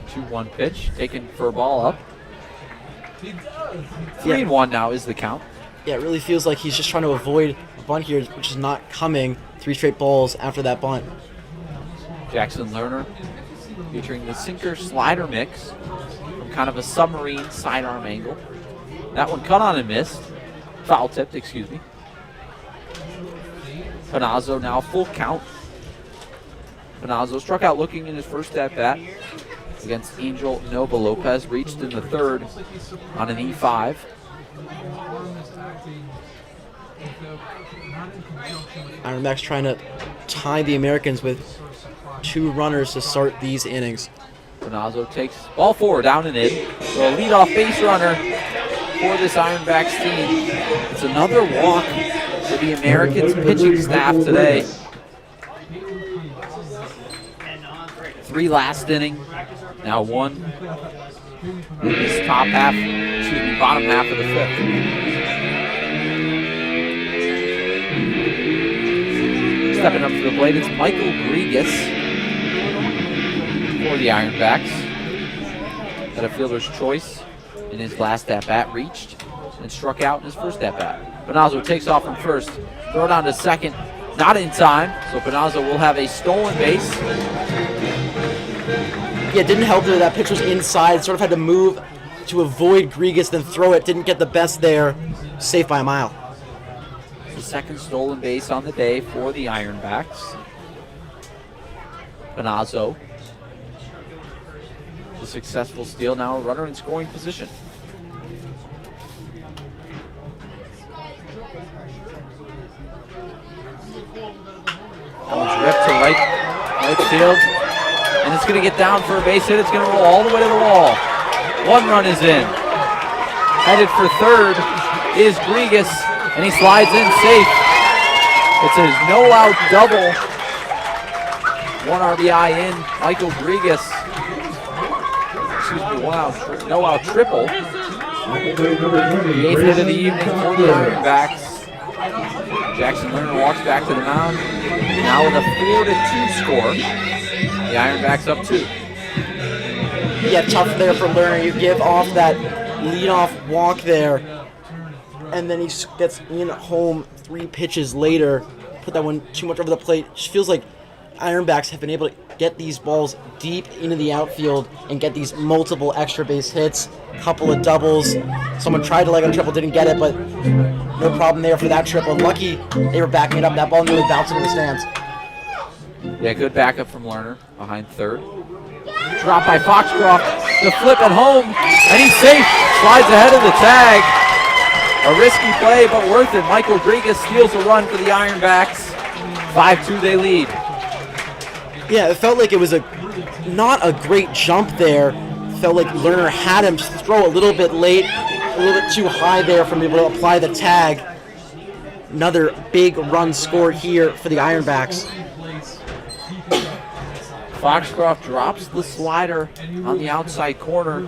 2-1 pitch taken for a ball up. 3-1 now is the count. Yeah, it really feels like he's just trying to avoid a bunt here, which is not coming. 3 straight balls after that bunt. Jackson Lerner featuring the sinker slider mix from kind of a submarine sidearm angle. That one cut on and missed. Foul tipped, excuse me. Panazzo now full count. Panazzo struck out looking in his first at bat against Angel Nova Lopez. Reached in the 3rd on an E5. Ironbacks trying to tie the Americans with 2 runners to start these innings. Panazzo takes ball 4 down and in. So a leadoff base runner for this Ironbacks team. It's another walk for the Americans pitching staff today. 3 last inning. Now 1 in this bottom half of the 5th. Stepping up to the plate, it's Michael Grigas for the Ironbacks. Had a fielder's choice in his last at-bat, reached and struck out in his first at-bat. Panazzo takes off from first, throw down to second, not in time, so Panazzo will have a stolen base. Yeah, it didn't help that that pitch was inside, sort of had to move to avoid Grigas, then throw it, didn't get the best there, safe by a mile. The second stolen base on the day for the Ironbacks. Panazzo, the successful steal, now a runner in scoring position. That one's ripped to right field, and it's going to get down for a base hit. It's going to roll all the way to the wall. 1 run is in. Headed for 3rd is Grigas, and he slides in safe. It's a no-out double. 1 RBI in. Michael Grigas. Excuse me, no-out triple. The 8th hit of the evening for the Ironbacks. Jackson Lerner walks back to the mound. Now with a 4-2 score. The Ironbacks up 2. Yeah, tough there for Lerner. You give off that leadoff walk there, and then he gets in home 3 pitches later. Put that one too much over the plate. Just feels like Ironbacks have been able to get these balls deep into the outfield and get these multiple extra base hits, couple of doubles. Someone tried to leg on a triple, didn't get it, but no problem there for that triple. Lucky they were backing it up. That ball nearly bounced into the stands. Yeah, good backup from Lerner behind 3rd. Drop by Foxcroft, the flip at home, and he's safe. Slides ahead of the tag, A risky play, but worth it. Michael Grigas steals a run for the Ironbacks. 5-2 they lead. Yeah, it felt like it was not a great jump there. Felt like Lerner had him just throw a little bit late, a little bit too high there for him to be able to apply the tag. Another big run scored here for the Ironbacks. Foxcroft drops the slider on the outside corner.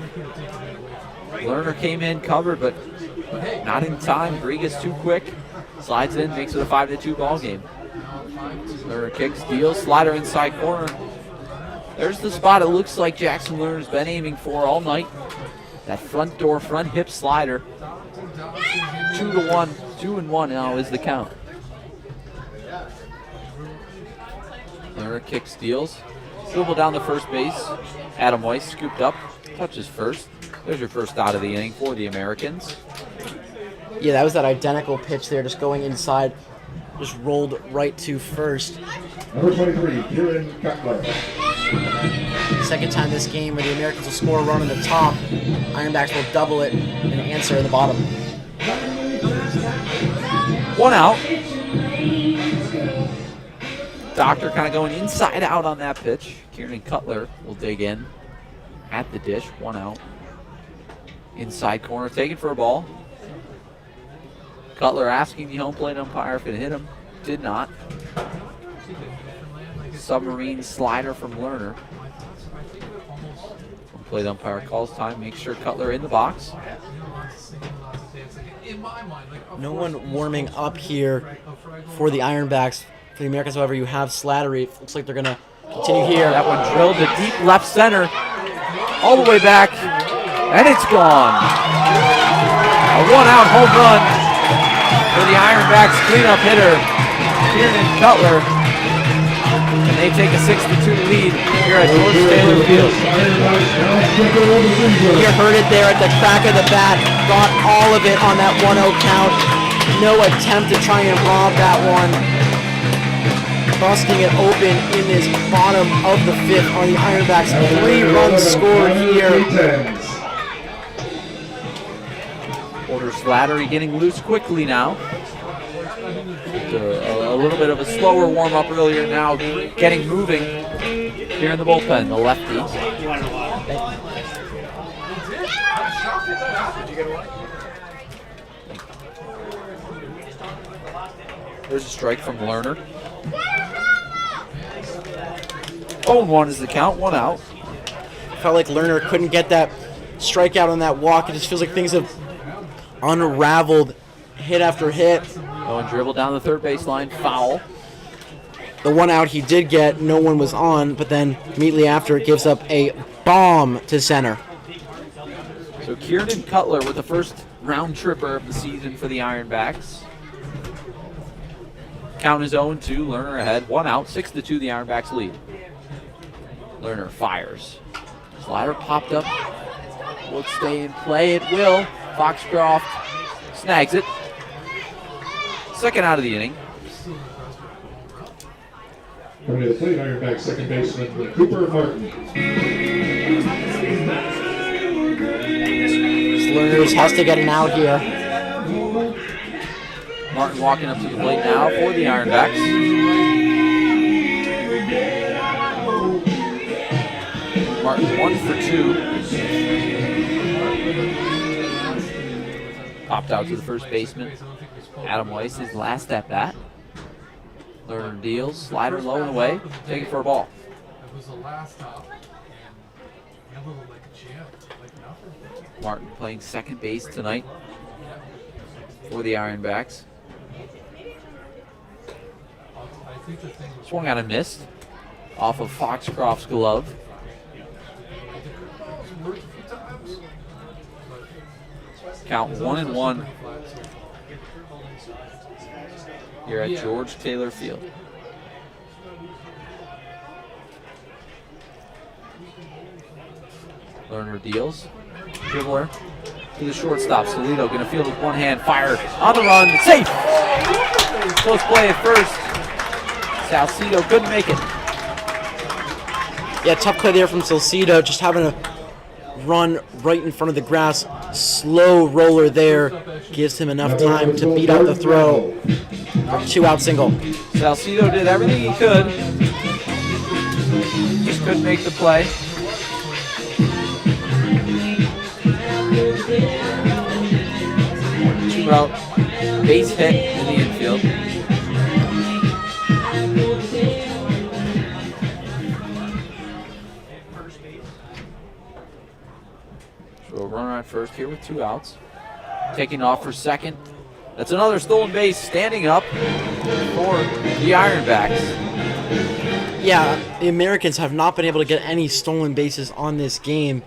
Lerner came in covered, but not in time. Grigas too quick. Slides in, makes it a 5-2 ball game. Lerner kicks, deals, slider inside corner. There's the spot it looks like Jackson Lerner's been aiming for all night. That front door, front hip slider. 2-1, 2-1 now is the count. Lerner kicks, deals. Dribble down the first base. Adam Weiss scooped up, touches first. There's your first out of the inning for the Americans. Yeah, that was that identical pitch there, just going inside, just rolled right to first. Number 23, Kieran Cutler. Second time this game where the Americans will score a run on the top. Ironbacks will double it and answer in the bottom. 1 out. Doctor kind of going inside out on that pitch. Kieran Cutler will dig in at the dish. 1 out. Inside corner, taken for a ball. Cutler asking the home plate umpire if it hit him. Did not. Submarine slider from Lerner. Home plate umpire calls time, makes sure Cutler in the box. No one warming up here for the Ironbacks. For the Americans, however, you have Slattery. It looks like they're going to continue here. That one drilled to deep left center. All the way back. And it's gone. A 1-out home run for the Ironbacks cleanup hitter, Kieran Cutler. And they take a 6-2 lead here at George Taylor Field. You heard it there at the crack of the bat. Got all of it on that 1-0 count. No attempt to try and rob that one. Busting it open in this bottom of the fifth on the Ironbacks. 3 runs scored here. Porter Slattery getting loose quickly now. A little bit of a slower warm-up earlier, now getting moving here in the bullpen, the lefty. There's a strike from Lerner. 0-1 is the count, 1 out. Felt like Lerner couldn't get that strikeout on that walk. It just feels like things have unraveled hit after hit. Going dribble down the third baseline, foul. The 1 out he did get, no one was on, but then immediately after it gives up a bomb to center. So Kieran Cutler with the first round tripper of the season for the Ironbacks. Count is 0-2, Lerner ahead, 1 out, 6-2 the Ironbacks lead. Lerner fires. Slider popped up. Will it stay in play? It will. Foxcroft snags it. Second out of the inning. Coming to the plate, Ironback second baseman Cooper Martin. Lerner has to get an out here. Martin walking up to the plate now for the Ironbacks. Martin 1 for 2. Popped out to the first baseman. Adam Weiss, his last at bat. Lerner deals, slider low and away, take it for a ball. Martin playing second base tonight for the Ironbacks. Swung out and missed off of Foxcroft's glove. Count 1-1 here at George Taylor Field. Lerner deals. Dribbler to the shortstop. Salido going to field with one hand. Fire on the run. Safe! Close play at first. Salcido couldn't make it. Yeah, tough play there from Salcido, just having to run right in front of the grass. slow roller there gives him enough time to beat out the throw. 2-out single. Salcido did everything he could. Just couldn't make the play. Two-out base hit in the infield. So a runner at first here with 2 outs. Taking off for second. That's another stolen base, standing up for the Ironbacks. Yeah, the Americans have not been able to get any stolen bases on this game.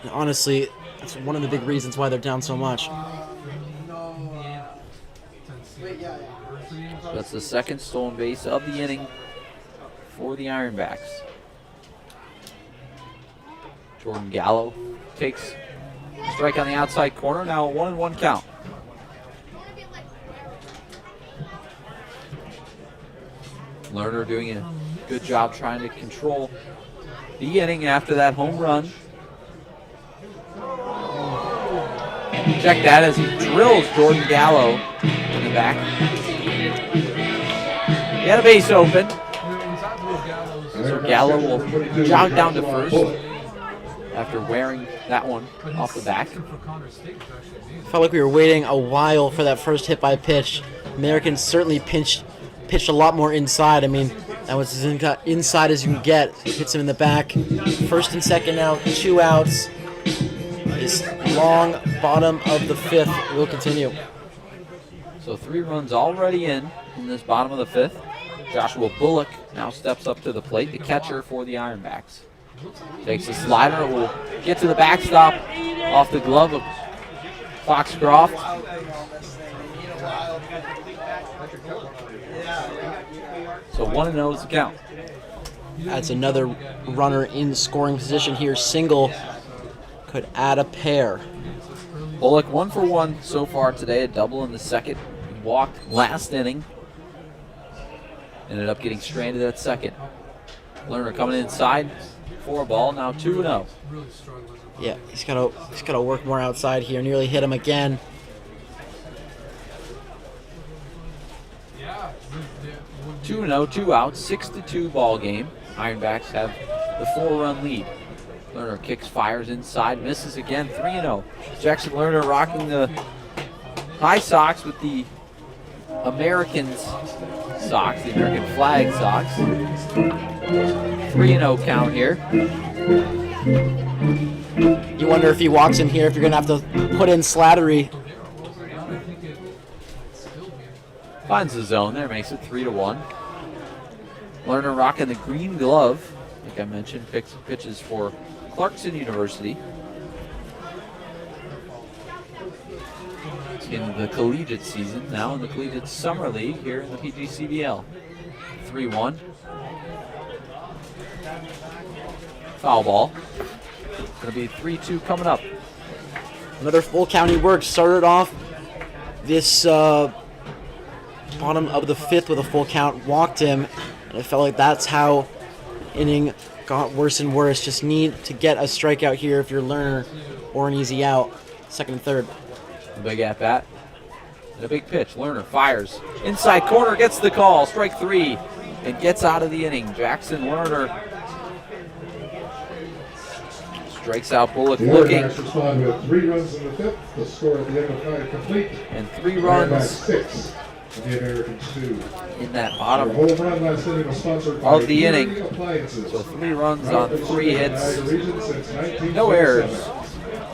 And honestly, that's one of the big reasons why they're down so much. So that's the second stolen base of the inning for the Ironbacks. Jordan Gallo takes a strike on the outside corner. Now a 1-1 count. Lerner doing a good job trying to control the inning after that home run. Check that as he drills Jordan Gallo in the back. He had a base open. So Gallo will jog down to first after wearing that one off the back. Felt like we were waiting a while for that first hit by pitch. Americans certainly pitched a lot more inside. I mean, that was as inside as you can get. Hits him in the back. First and second out, 2 outs. This long bottom of the 5th will continue. So 3 runs already in this bottom of the 5th. Joshua Bullock now steps up to the plate, the catcher for the Ironbacks. Takes a slider, will get to the backstop off the glove of Foxcroft. So 1-0 is the count. That's another runner in scoring position here. Single could add a pair. Bullock 1 for 1 so far today, a double in the second. He walked last inning. Ended up getting stranded at second. Lerner coming inside for a ball, now 2-0. Yeah, he's gotta work more outside here. Nearly hit him again. Yeah. 2-0, 2 outs, 6-2 ball game. Ironbacks have the 4-run lead. Lerner kicks, fires inside, misses again, 3-0. Jackson Lerner rocking the high socks with the Americans socks, the American flag socks. 3-0 count here. You wonder if he walks in here if you're gonna have to put in Slattery. Finds the zone there, makes it 3-1. Lerner rocking the green glove. Like I mentioned, pitches for Clarkson University in the collegiate season, now in the collegiate summer league here in the PGCBL. 3-1. Foul ball. It's going to be 3-2 coming up. Another full count he worked. Started off this bottom of the 5th with a full count, walked him, and it felt like that's how inning got worse and worse. Just need to get a strikeout here if you're Lerner, or an easy out. Second and third. A big at bat. And a big pitch. Lerner fires. Inside corner, gets the call. Strike 3. And gets out of the inning. Jackson Lerner strikes out Bullock looking. Respond with 3 runs in the 5th. The score at the end of 5 complete. And 3 runs. 6. The Americans 2. In that bottom home run last inning was sponsored by of the inning. Appliances. So 3 runs on 3 hits. No 1947. errors.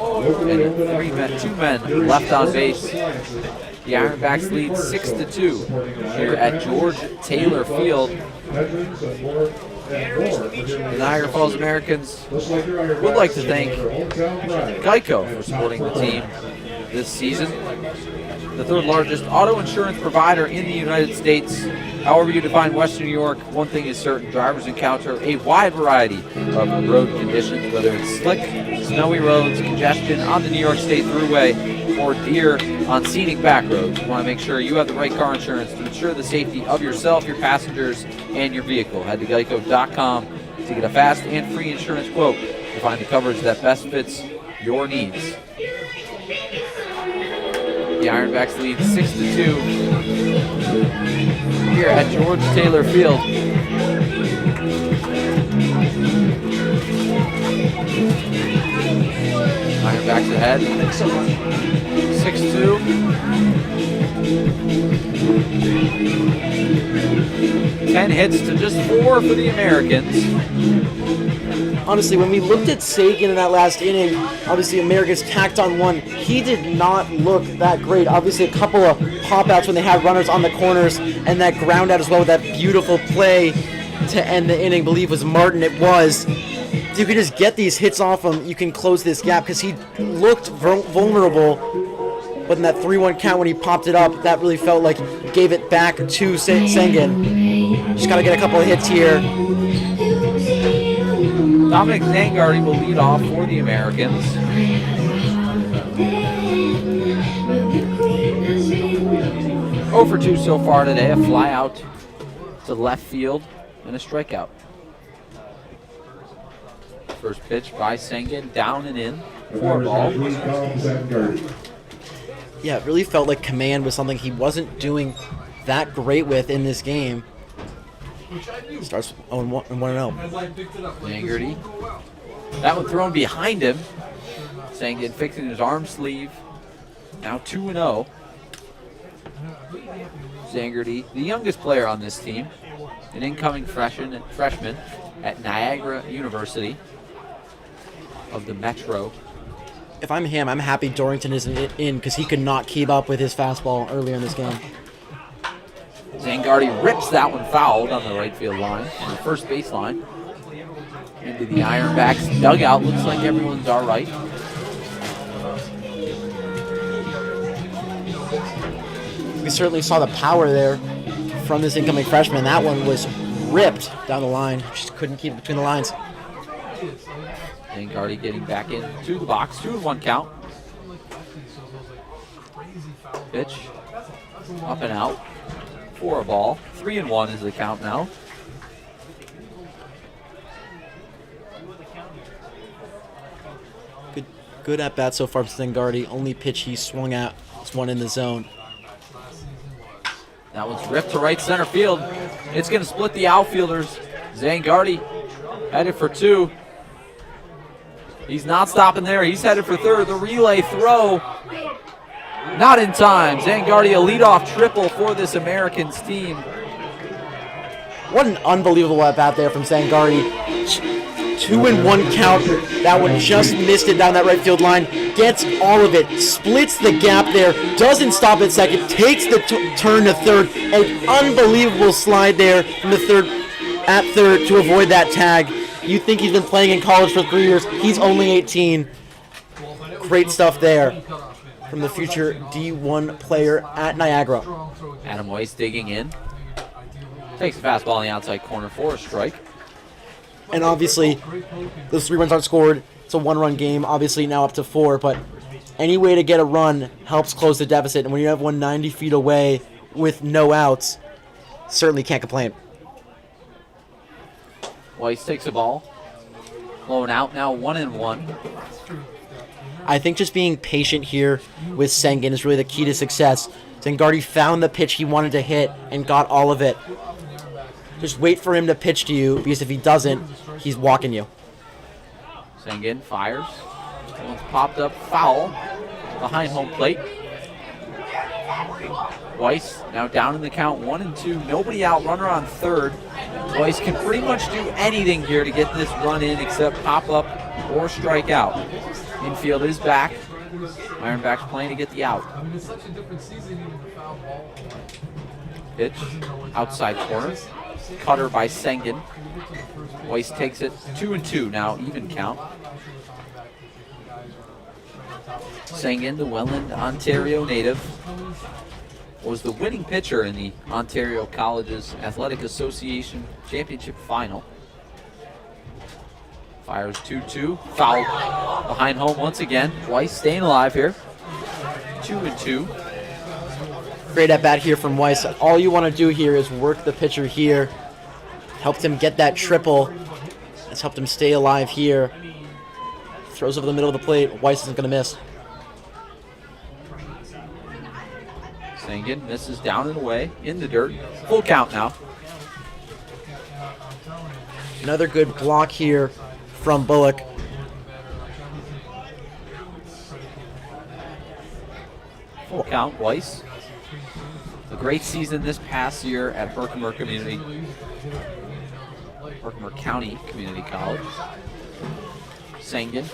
And 2 men left on base. The Ironbacks lead 6-2 here at George Taylor Field. The Niagara Falls Americans would like to thank Geico for supporting the team this season. The 3rd largest auto insurance provider in the United States. However you define Western New York, one thing is certain: drivers encounter a wide variety of road conditions, whether it's slick, snowy roads, congestion on the New York State Thruway, or deer on scenic back roads. You want to make sure you have the right car insurance to ensure the safety of yourself, your passengers, and your vehicle. Head to geico.com to get a fast and free insurance quote to find the coverage that best fits your needs. The Ironbacks lead 6-2 here at George Taylor Field. Ironbacks ahead, 6-2. 10 hits to just 4 for the Americans. Honestly, when we looked at Sagan in that last inning, obviously Americans tacked on one. He did not look that great. Obviously, a couple of pop-outs when they had runners on the corners, and that ground out as well with that beautiful play to end the inning. I believe was Martin. It was. If you could just get these hits off him, you can close this gap because he looked vulnerable. But in that 3-1 count when he popped it up, that really felt like gave it back to Sengen. Just got to get a couple of hits here. Dominic Zangardi will lead off for the Americans. Over 2 so far today, a fly out to left field and a strikeout. First pitch by Sengen, down and in, 4 ball. Yeah, it really felt like command was something he wasn't doing that great with in this game. Starts 0-1-0. Zangardi. That one thrown behind him. Sengen fixing his arm sleeve. Now 2-0. Zangardi, the youngest player on this team, an incoming freshman at Niagara University of the Metro. If I'm him, I'm happy Dorrington isn't in because he could not keep up with his fastball earlier in this game. Zangardi rips that one fouled on the right field line, on the first base line. Into the Ironbacks dugout. Looks like everyone's all right. We certainly saw the power there from this incoming freshman. That one was ripped down the line. Just couldn't keep it between the lines. Zangardi getting back into the box. 2-1 count. Pitch. Up and out. For a ball. 3-1 is the count now. Good at bat so far from Zangardi. Only pitch he swung at was one in the zone. That one's ripped to right center field. It's going to split the outfielders. Zangardi headed for 2. He's not stopping there. He's headed for 3rd. The relay throw. Not in time. Zangardi, a leadoff triple for this Americans team. What an unbelievable at bat there from Zangardi. 2-1 count. That one just missed it down that right field line. Gets all of it. Splits the gap there. Doesn't stop at second. Takes the turn to 3rd. An unbelievable slide there from the 3rd at 3rd to avoid that tag. You think he's been playing in college for 3 years. He's only 18. Great stuff there from the future D1 player at Niagara. Adam Weiss digging in. Takes a fastball on the outside corner for a strike. And obviously, those 3 runs aren't scored. It's a 1-run game, obviously now up to 4. But any way to get a run helps close the deficit. And when you have one 90 feet away with no outs, certainly can't complain. Weiss takes a ball. Blown out now, 1-1. I think just being patient here with Sengen is really the key to success. Zangardi found the pitch he wanted to hit and got all of it. Just wait for him to pitch to you, because if he doesn't, he's walking you. Sengen fires. One's popped up foul behind home plate. Weiss now down in the count, 1-2. Nobody out, runner on 3rd. Weiss can pretty much do anything here to get this run in except pop up or strike out. Infield is back. Ironbacks playing to get the out. Pitch, outside corner. Cutter by Sengen. Weiss takes it 2-2 now, even count. Sengen, the Welland, Ontario native, was the winning pitcher in the Ontario Colleges Athletic Association Championship Final. Fires 2-2, foul behind home once again. Weiss staying alive here. 2-2. Great at bat here from Weiss. All you want to do here is work the pitcher here. Helped him get that triple. It's helped him stay alive here. Throws over the middle of the plate. Weiss isn't going to miss. Sangan misses down and away in the dirt. Full count now. Another good block here from Bullock. Full count, Weiss. A great season this past year at Herkimer County Community College. Sangan.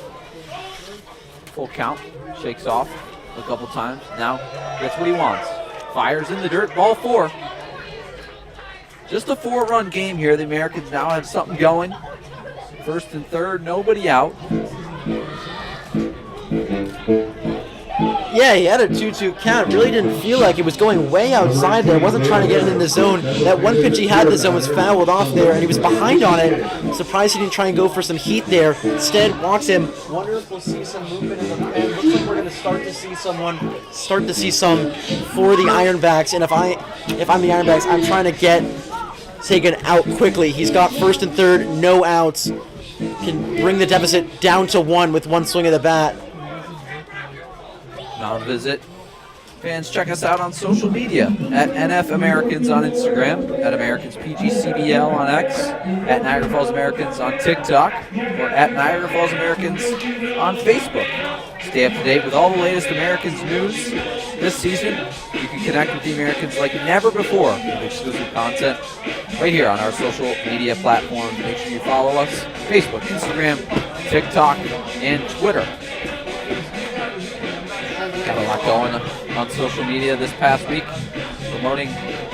Full count, shakes off a couple times. Now gets what he wants. Fires in the dirt, ball 4. Just a 4-run game here. The Americans now have something going. First and third, nobody out. Yeah, he had a 2-2 count. Really didn't feel like it was going way outside there. Wasn't trying to get it in the zone. That one pitch he had in the zone was fouled off there, and he was behind on it. Surprised he didn't try and go for some heat there. Instead, walks him. Wonder if we'll see some movement in the pen. Looks like we're going to start to see some for the Ironbacks. And if I'm the Ironbacks, I'm trying to get Sagan out quickly. He's got first and third, no outs. Can bring the deficit down to 1 with one swing of the bat. Now visit. Fans, check us out on social media at NF Americans on Instagram, at Americans PGCBL on X, at Niagara Falls Americans on TikTok, or at Niagara Falls Americans on Facebook. Stay up to date with all the latest Americans news this season. You can connect with the Americans like never before with exclusive content right here on our social media platforms. Make sure you follow us: Facebook, Instagram, TikTok, and Twitter. Got a lot going on social media this past week, promoting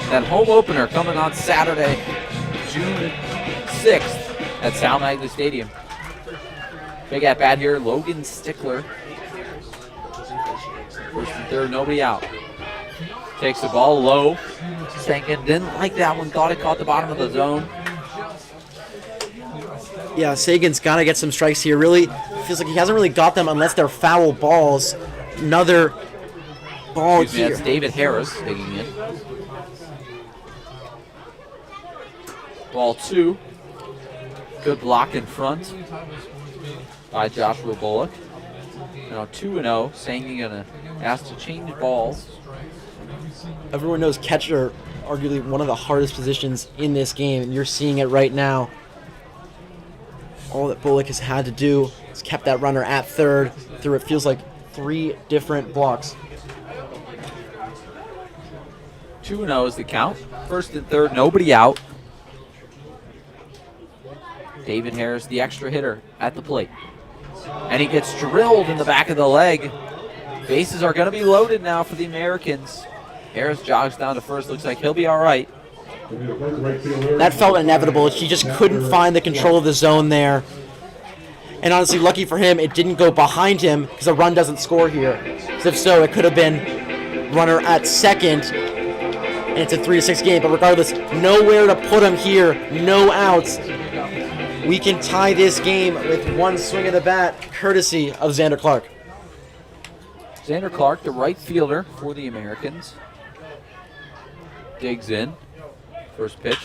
that home opener coming on Saturday, June 6th at Sal Magley Stadium. Big at bat here, Logan Stickler. First and third, nobody out. Takes the ball low. Sangan didn't like that one, thought it caught the bottom of the zone. Yeah, Sagan's got to get some strikes here. Really feels like he hasn't really got them unless they're foul balls. Another ball here. That's David Harris digging in. Ball 2. Good block in front by Joshua Bullock. Now 2-0. Sangan gonna ask to change balls. Everyone knows catcher, arguably one of the hardest positions in this game, and you're seeing it right now. All that Bullock has had to do is kept that runner at third through it feels like 3 different blocks. 2-0 is the count. First and third, nobody out. David Harris, the extra hitter, at the plate. And he gets drilled in the back of the leg. Bases are going to be loaded now for the Americans. Harris jogs down to first. Looks like he'll be all right. That felt inevitable. He just couldn't find the control of the zone there. And honestly, lucky for him, it didn't go behind him because a run doesn't score here. Because if so, it could have been runner at second. And it's a 3-6 game. But regardless, nowhere to put him here. No outs. We can tie this game with one swing of the bat, courtesy of Xander Clark. Xander Clark, the right fielder for the Americans. Digs in. First pitch.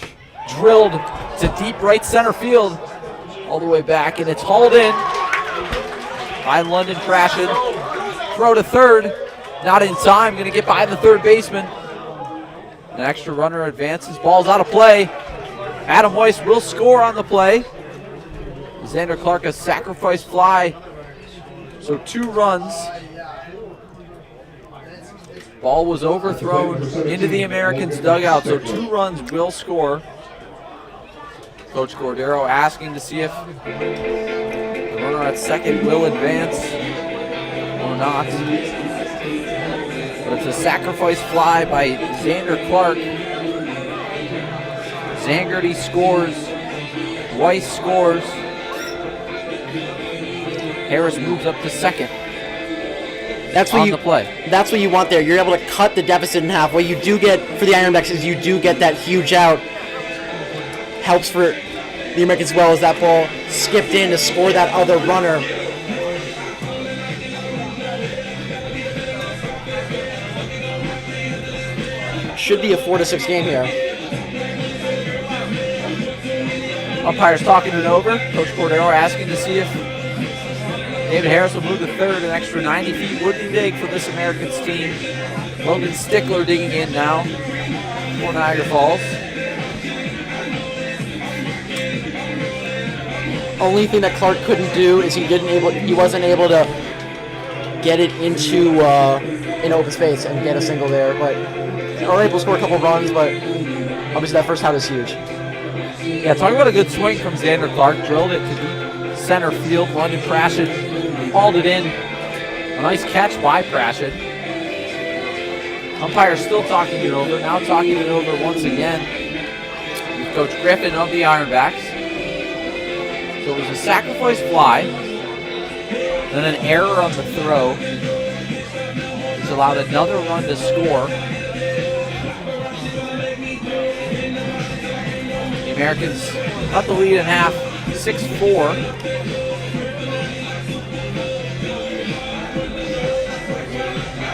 Drilled to deep right center field. All the way back, and it's hauled in by London Crashing. Throw to third. Not in time. Going to get by the third baseman. An extra runner advances. Ball's out of play. Adam Weiss will score on the play. Xander Clark, a sacrifice fly. So 2 runs. Ball was overthrown into the Americans' dugout, so 2 runs will score. Coach Cordero asking to see if the runner at second will advance or not. But it's a sacrifice fly by Xander Clark. Zangerty scores. Weiss scores. Harris moves up to second. That's what on the play. That's what you want there. You're able to cut the deficit in half. What you do get for the Ironbacks is you do get that huge out. Helps for the Americans as well as that ball skipped in to score that other runner. Should be a 4-6 game here. Umpires talking it over. Coach Cordero asking to see if David Harris will move to third. An extra 90 feet would be big for this Americans team. Logan Stickler digging in now for Niagara Falls. Only thing that Clark couldn't do is he wasn't able to get it into in open space and get a single there. But are able to score a couple runs, but obviously that first out is huge. Yeah, talk about a good swing from Xander Clark. Drilled it to deep center field. London Prashid hauled it in. A nice catch by Prashid. Umpire still talking it over. Now talking it over once again with Coach Griffin of the Ironbacks. So it was a sacrifice fly. Then an error on the throw. He's allowed another run to score. The Americans cut the lead in half, 6-4.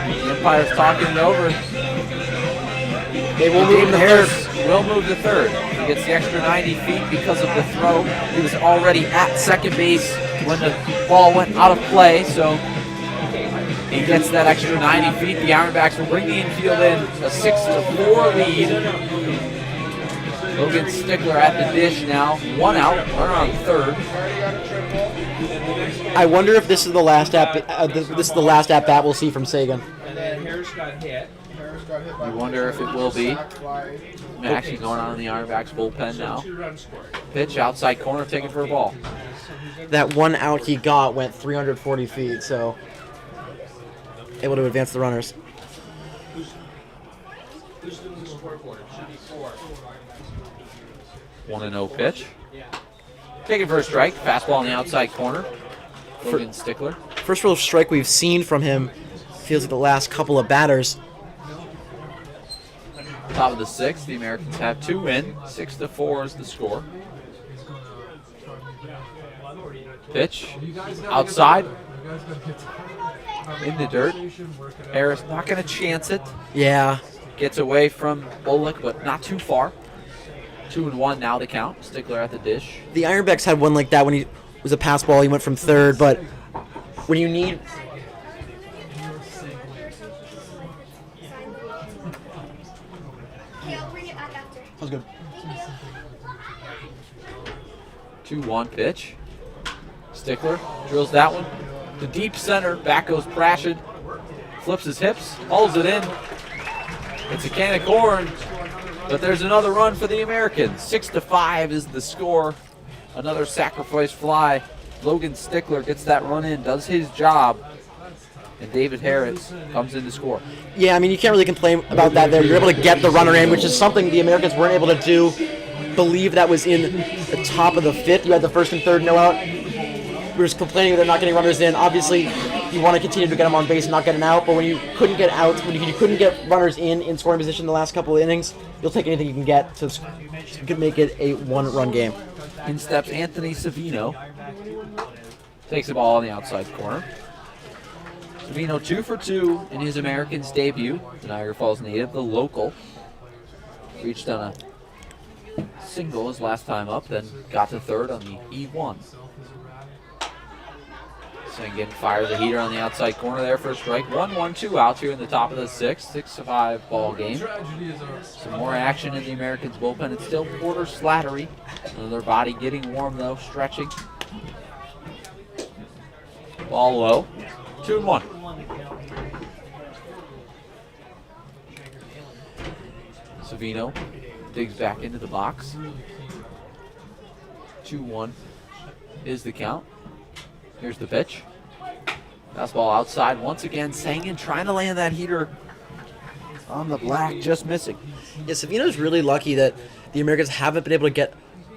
The Empire's talking it over. They will move to Harris third. will move to third. He gets the extra 90 feet because of the throw. He was already at second base when the ball went out of play, so he gets that extra 90 feet. The Ironbacks will bring the infield in, a 6-4 lead. Logan Stickler at the dish now. One out, runner on third. I wonder if this is the last at bat we'll see from Sagan. And then Harris got hit. We wonder if it will be. Actually going on in the Ironbacks bullpen now. 2-run score. Pitch outside corner, taken for a ball. That one out he got went 340 feet, so able to advance the runners. Who's doing the scoreboard? It should be 4. 1-0 pitch. Taken for a strike. Fastball on the outside corner. Logan Stickler. First real strike we've seen from him feels like the last couple of batters. Top of the sixth. The Americans have 2 in. 6-4 is the score. Pitch outside in the dirt. Harris not going to chance it. Yeah. Gets away from Bullock, but not too far. 2-1 now to count. Stickler at the dish. The Ironbacks had one like that when he was a pass ball. He went from third, but when you need... That was good. 2-1 pitch. Stickler drills that one to deep center. Back goes Prashid. Flips his hips, hauls it in. It's a can of corn, but there's another run for the Americans. 6-5 is the score. Another sacrifice fly. Logan Stickler gets that run in, does his job, and David Harris comes in to score. Yeah, I mean, you can't really complain about that there. You're able to get the runner in, which is something the Americans weren't able to do. Believe that was in the top of the fifth. You had the first and third no out. We were just complaining they're not getting runners in. Obviously, you want to continue to get them on base and not get an out, but when you couldn't get out, when you couldn't get runners in scoring position the last couple of innings, you'll take anything you can get to make it a one-run game. In steps Anthony Savino. Takes the ball on the outside corner. Savino 2 for 2 in his Americans debut. The Niagara Falls native, the local. Reached on a single his last time up, then got to third on the E1. Again, fires a heater on the outside corner there for a strike. 1-1, 2 outs here in the top of the sixth. 6-5 ball game. Some more action in the Americans bullpen. It's still Porter Slattery. Their body getting warm though, stretching. Ball low. 2-1. Savino digs back into the box. 2-1 is the count. Here's the pitch. Fastball outside once again. Sangan trying to land that heater on the black, just missing. Yeah, Savino's really lucky that the Americans haven't been able to get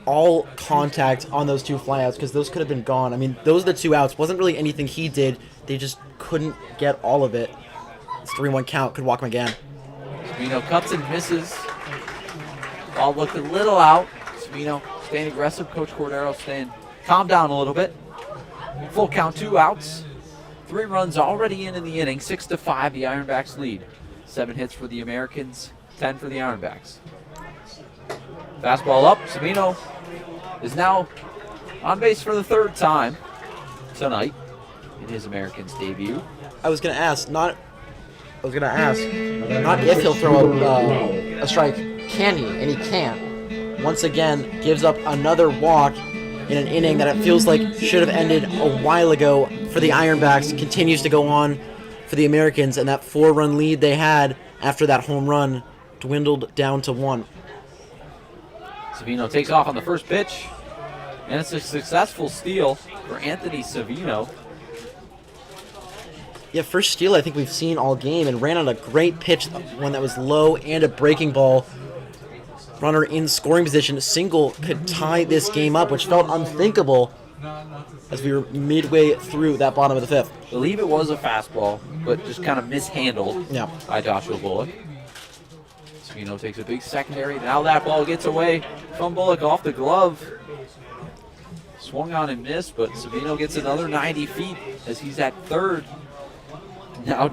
all contact on those 2 flyouts because those could have been gone. I mean, those are the 2 outs. Wasn't really anything he did. They just couldn't get all of it. It's 3-1 count. Could walk him again. Savino cuts and misses. Ball looked a little out. Savino staying aggressive. Coach Cordero staying calm down a little bit. Full count, 2 outs. 3 runs already in the inning. 6-5, the Ironbacks lead. 7 hits for the Americans, 10 for the Ironbacks. Fastball up. Savino is now on base for the 3rd time tonight. in his Americans debut. I was gonna ask, not if he'll throw a strike. Can he? And he can. Once again, gives up another walk in an inning that it feels like should have ended a while ago for the Ironbacks. Continues to go on for the Americans, and that 4-run lead they had after that home run dwindled down to 1. Savino takes off on the first pitch, and it's a successful steal for Anthony Savino. Yeah, first steal I think we've seen all game, and ran on a great pitch, one that was low and a breaking ball. Runner in scoring position. A single could tie this game up, which felt unthinkable as we were midway through that bottom of the 5th. I believe it was a fastball, but just kind of mishandled Yeah. by Joshua Bullock. Savino takes a big secondary. Now that ball gets away from Bullock off the glove. Swung on and missed, but Savino gets another 90 feet as he's at third. Now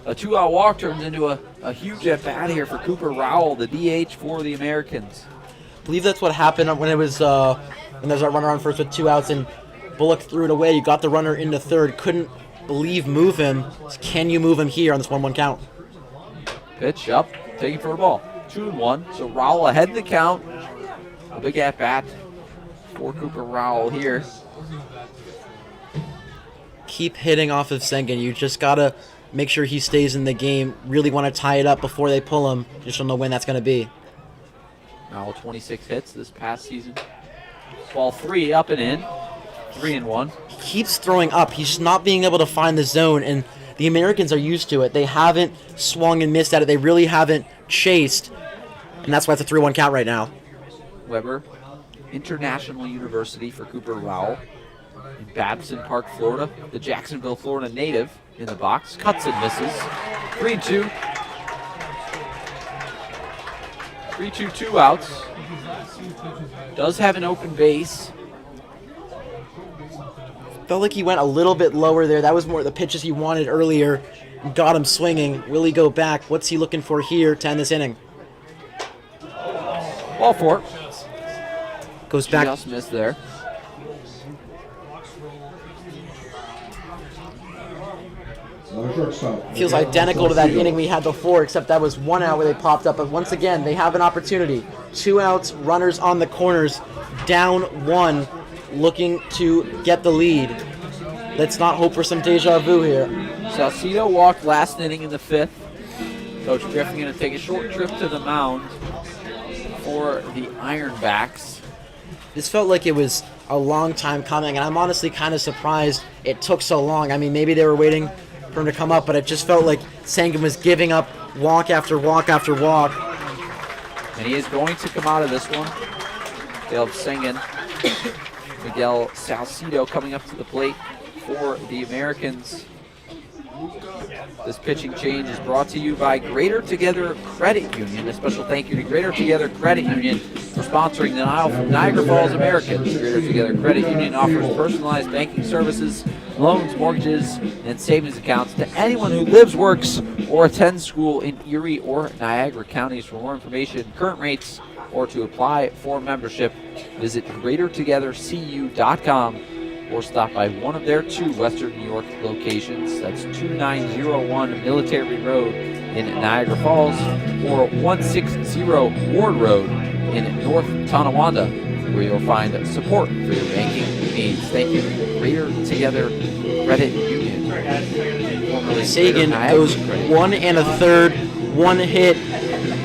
a 2-out walk turns into a huge at-bat here for Cooper Rowell, the DH for the Americans. I believe that's what happened when it was when there was a runner on first with 2 outs and Bullock threw it away. You got the runner into third. Couldn't move him. Can you move him here on this 1-1 count? Pitch up, taking for a ball. 2-1, so Rowell ahead in the count. A big at-bat for Cooper Rowell here. Keep hitting off of Sengen. You just got to make sure he stays in the game. Really want to tie it up before they pull him. Just don't know when that's going to be. Rowell 26 hits this past season. Ball 3 up and in. 3-1. He keeps throwing up. He's just not being able to find the zone, and the Americans are used to it. They haven't swung and missed at it. They really haven't chased, and that's why it's a 3-1 count right now. Weber International University for Cooper Rowell in Babson Park, Florida. The Jacksonville, Florida native in the box. Cuts and misses. 3-2. 3-2, 2 outs. Does have an open base. Felt like he went a little bit lower there. That was more the pitches he wanted earlier. Got him swinging. Will he go back? What's he looking for here to end this inning? Ball 4. Goes back. Just missed there. Feels identical to that inning we had before, except that was 1 out where they popped up. But once again, they have an opportunity. 2 outs, runners on the corners, down 1, looking to get the lead. Let's not hope for some deja vu here. Salcido walked last inning in the 5th. Coach Griffin going to take a short trip to the mound for the Ironbacks. This felt like it was a long time coming, and I'm honestly kind of surprised it took so long. I mean, maybe they were waiting for him to come up, but it just felt like Sengen was giving up walk after walk after walk. And he is going to come out of this one. Caleb Sengen, Miguel Salcido coming up to the plate for the Americans. This pitching change is brought to you by Greater Together Credit Union. A special thank you to Greater Together Credit Union for sponsoring the Niagara Falls Americans. Greater Together Credit Union offers personalized banking services, loans, mortgages, and savings accounts to anyone who lives, works, or attends school in Erie or Niagara counties. For more information, current rates, or to apply for membership, visit greatertogethercu.com or stop by one of their 2 Western New York locations. That's 2901 Military Road in Niagara Falls or 160 Ward Road in North Tonawanda, where you'll find support for your banking needs. Thank you, Greater Together Credit Union. Sagan goes 1 1/3, 1 hit,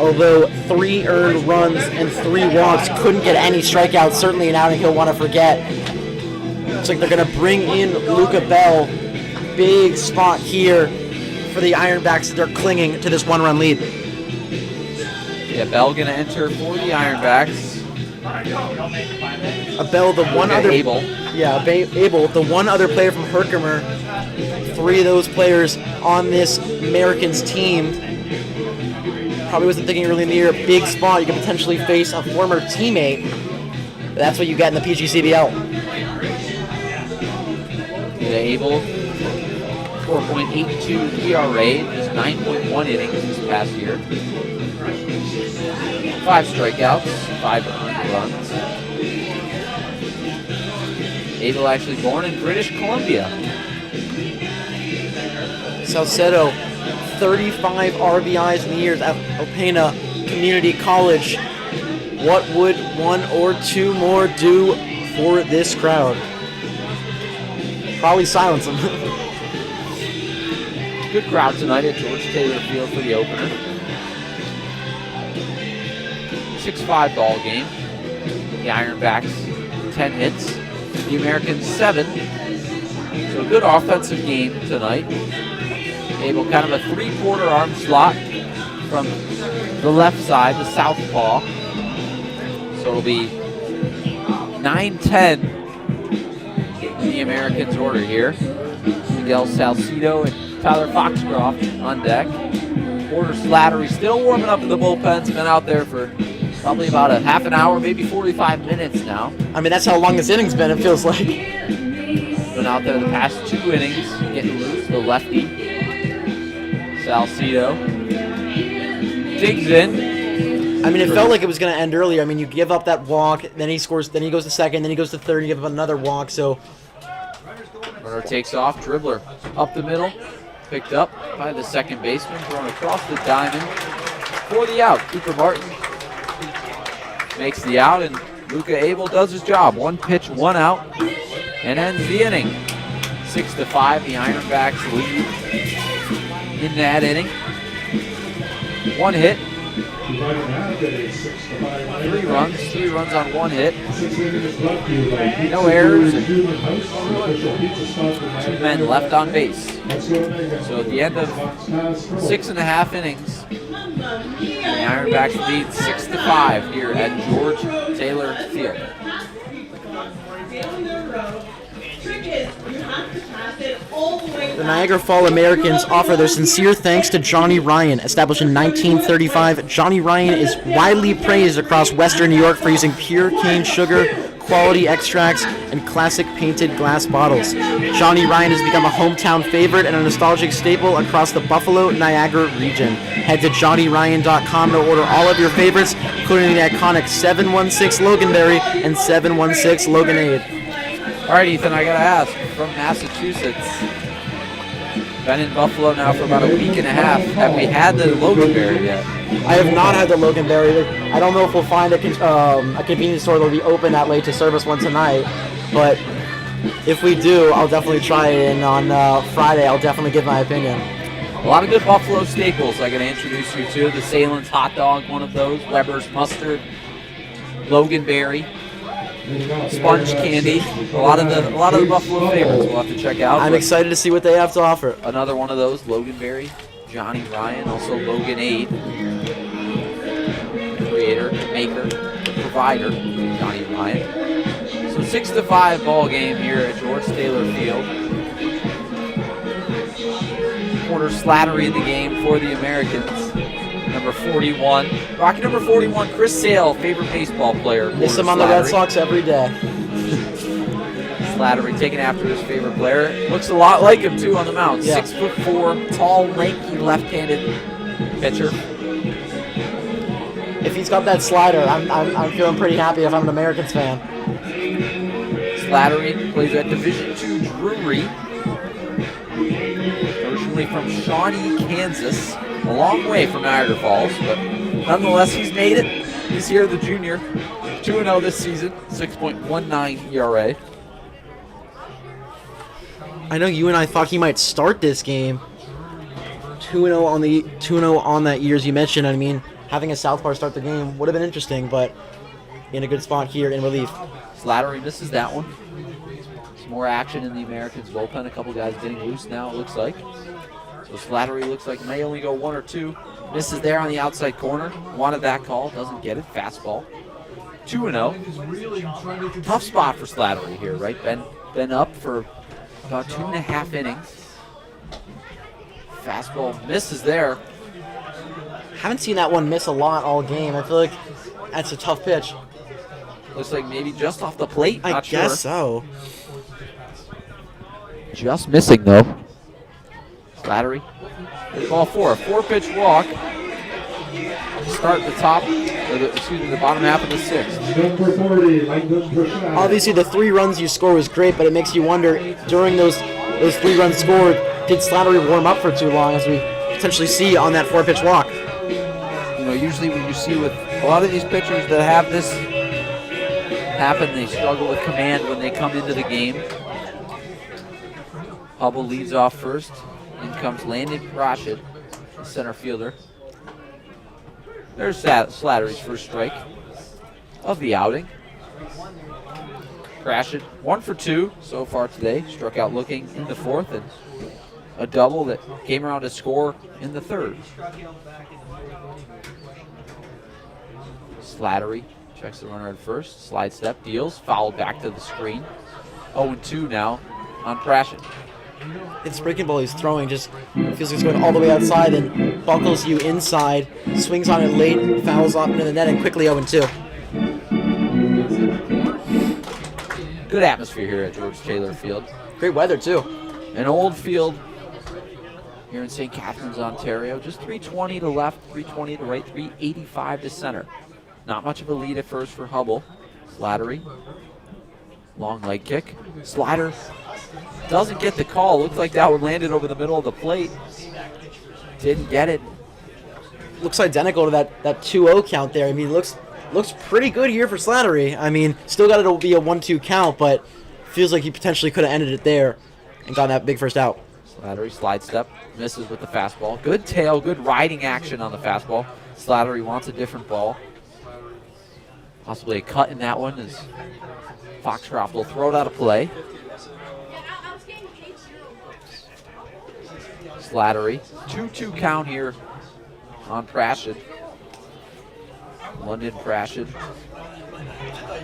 although 3 earned runs and 3 walks. Couldn't get any strikeouts, certainly an outing he'll want to forget. Looks like they're going to bring in Luca Bell. Big spot here for the Ironbacks. They're clinging to this 1-run lead. Yeah, Bell going to enter for the Ironbacks. Bell, the one other Abel. Yeah, Abel, the one other player from Herkimer. 3 of those players on this Americans team. Probably wasn't thinking early in the year, big spot. You could potentially face a former teammate. But that's what you get in the PGCBL. Abel, 4.82 ERA, just 9.1 innings this past year. 5 strikeouts, 5 earned runs. Abel actually born in British Columbia. Salcedo, 35 RBIs in the years at Opena Community College. What would one or two more do for this crowd? Probably silence them. Good crowd tonight at George Taylor Field for the opener. 6-5 ball game. The Ironbacks 10 hits. The Americans 7. So a good offensive game tonight. Able kind of a 3/4 arm slot from the left side, the southpaw. So it'll be 9-10 in the Americans' order here. Miguel Salcedo and Tyler Foxcroft on deck. Porter Slattery still warming up in the bullpens. Been out there for probably about a half an hour, maybe 45 minutes now. I mean, that's how long this inning's been, it feels like. Been out there the past 2 innings, getting loose. The lefty, Salcedo, digs in. I mean, it felt like it was going to end earlier. I mean, you give up that walk, then he scores, then he goes to second, then he goes to third, and you give up another walk, so... Runner takes off, dribbler up the middle, picked up by the second baseman, thrown across the diamond for the out. Cooper Martin makes the out, and Luca Abel does his job. 1 pitch, 1 out, and ends the inning. 6-5, the Ironbacks lead in that inning. 1 hit. 3 runs on 1 hit. No errors, and 2 men left on base. So at the end of 6.5 innings, the Ironbacks lead 6-5 here at George Taylor Field. The Niagara Fall Americans offer their sincere thanks to Johnny Ryan. Established in 1935, Johnny Ryan is widely praised across Western New York for using pure cane sugar, quality extracts, and classic painted glass bottles. Johnny Ryan has become a hometown favorite and a nostalgic staple across the Buffalo, Niagara region. Head to JohnnyRyan.com to order all of your favorites, including the iconic 716 Loganberry and 716 Loganade. All right, Ethan, I got to ask, from Massachusetts, been in Buffalo now for about a week and a half. Have we had the Loganberry yet? I have not had the Loganberry. I don't know if we'll find a convenience store that will be open that late to serve us one tonight, but if we do, I'll definitely try it, and on Friday, I'll definitely give my opinion. A lot of good Buffalo staples I'm going to introduce you to. The Salem's hot dog, one of those. Weber's mustard, Loganberry, sponge candy. A lot of the Buffalo favorites we'll have to check out. I'm excited to see what they have to offer. Another one of those, Loganberry, Johnny Ryan, also Loganade. Creator, maker, provider, Johnny Ryan. So 6-5 ball game here at George Taylor Field. Porter Slattery in the game for the Americans. Number 41. Rocky number 41, Chris Sale, favorite baseball player. Miss him on the Red Sox every day. Slattery taking after his favorite player. Looks a lot like him, too, on the mound. Yeah. 6'4", tall, lanky, left-handed pitcher. If he's got that slider, I'm feeling pretty happy if I'm an Americans fan. Slattery plays at Division II Drury. Originally from Shawnee, Kansas. A long way from Niagara Falls, but nonetheless, he's made it. He's here, the junior. 2-0 this season, 6.19 ERA. I know you and I thought he might start this game. 2-0 on that year, as you mentioned. I mean, having a Southpaw start the game would have been interesting, but in a good spot here in relief. Slattery misses that one. Some more action in the Americans bullpen. A couple guys getting loose now, it looks like. So Slattery looks like may only go 1 or 2. Misses there on the outside corner. Wanted that call, doesn't get it. Fastball. 2-0. Tough spot for Slattery here, right? Been up for about 2.5 innings. Fastball misses there. Haven't seen that one miss a lot all game. I feel like that's a tough pitch. Looks like maybe just off the plate. I Not guess sure. so. Just missing though. Slattery. Good ball 4. A 4-pitch walk. Start the bottom half of the 6th. Number 40, Langdon Prashad. Obviously, the 3 runs you score was great, but it makes you wonder, during those 3 runs scored, did Slattery warm up for too long, as we potentially see on that 4-pitch walk? You know, usually what you see with a lot of these pitchers that have this happen, they struggle with command when they come into the game. Hubble leads off first. In comes Landon Rashid, the center fielder. There's Slattery's first strike of the outing. Rashid, 1 for 2 so far today. Struck out looking in the 4th, and a double that came around to score in the 3rd. Slattery checks the runner at first. Slide step, deals, fouled back to the screen. 0-2 now on Rashid. It's breaking ball he's throwing, just feels like it's going all the way outside and buckles you inside, swings on it late, fouls off into the net, and quickly 0-2. Good atmosphere here at George Taylor Field. Great weather, too. An old field here in St. Catharines, Ontario. Just 320 to left, 320 to right, 385 to center. Not much of a lead at first for Hubble. Slattery, long leg kick. Slider doesn't get the call. Looks like that one landed over the middle of the plate. Didn't get it. Looks identical to that 2-0 count there. I mean, looks pretty good here for Slattery. I mean, still got it to be a 1-2 count, but feels like he potentially could have ended it there and gotten that big first out. Slattery slide step, misses with the fastball. Good tail, good riding action on the fastball. Slattery wants a different ball. Possibly a cut in that one as Foxcroft will throw it out of play. Slattery, 2-2 count here on Rashid. London Rashid.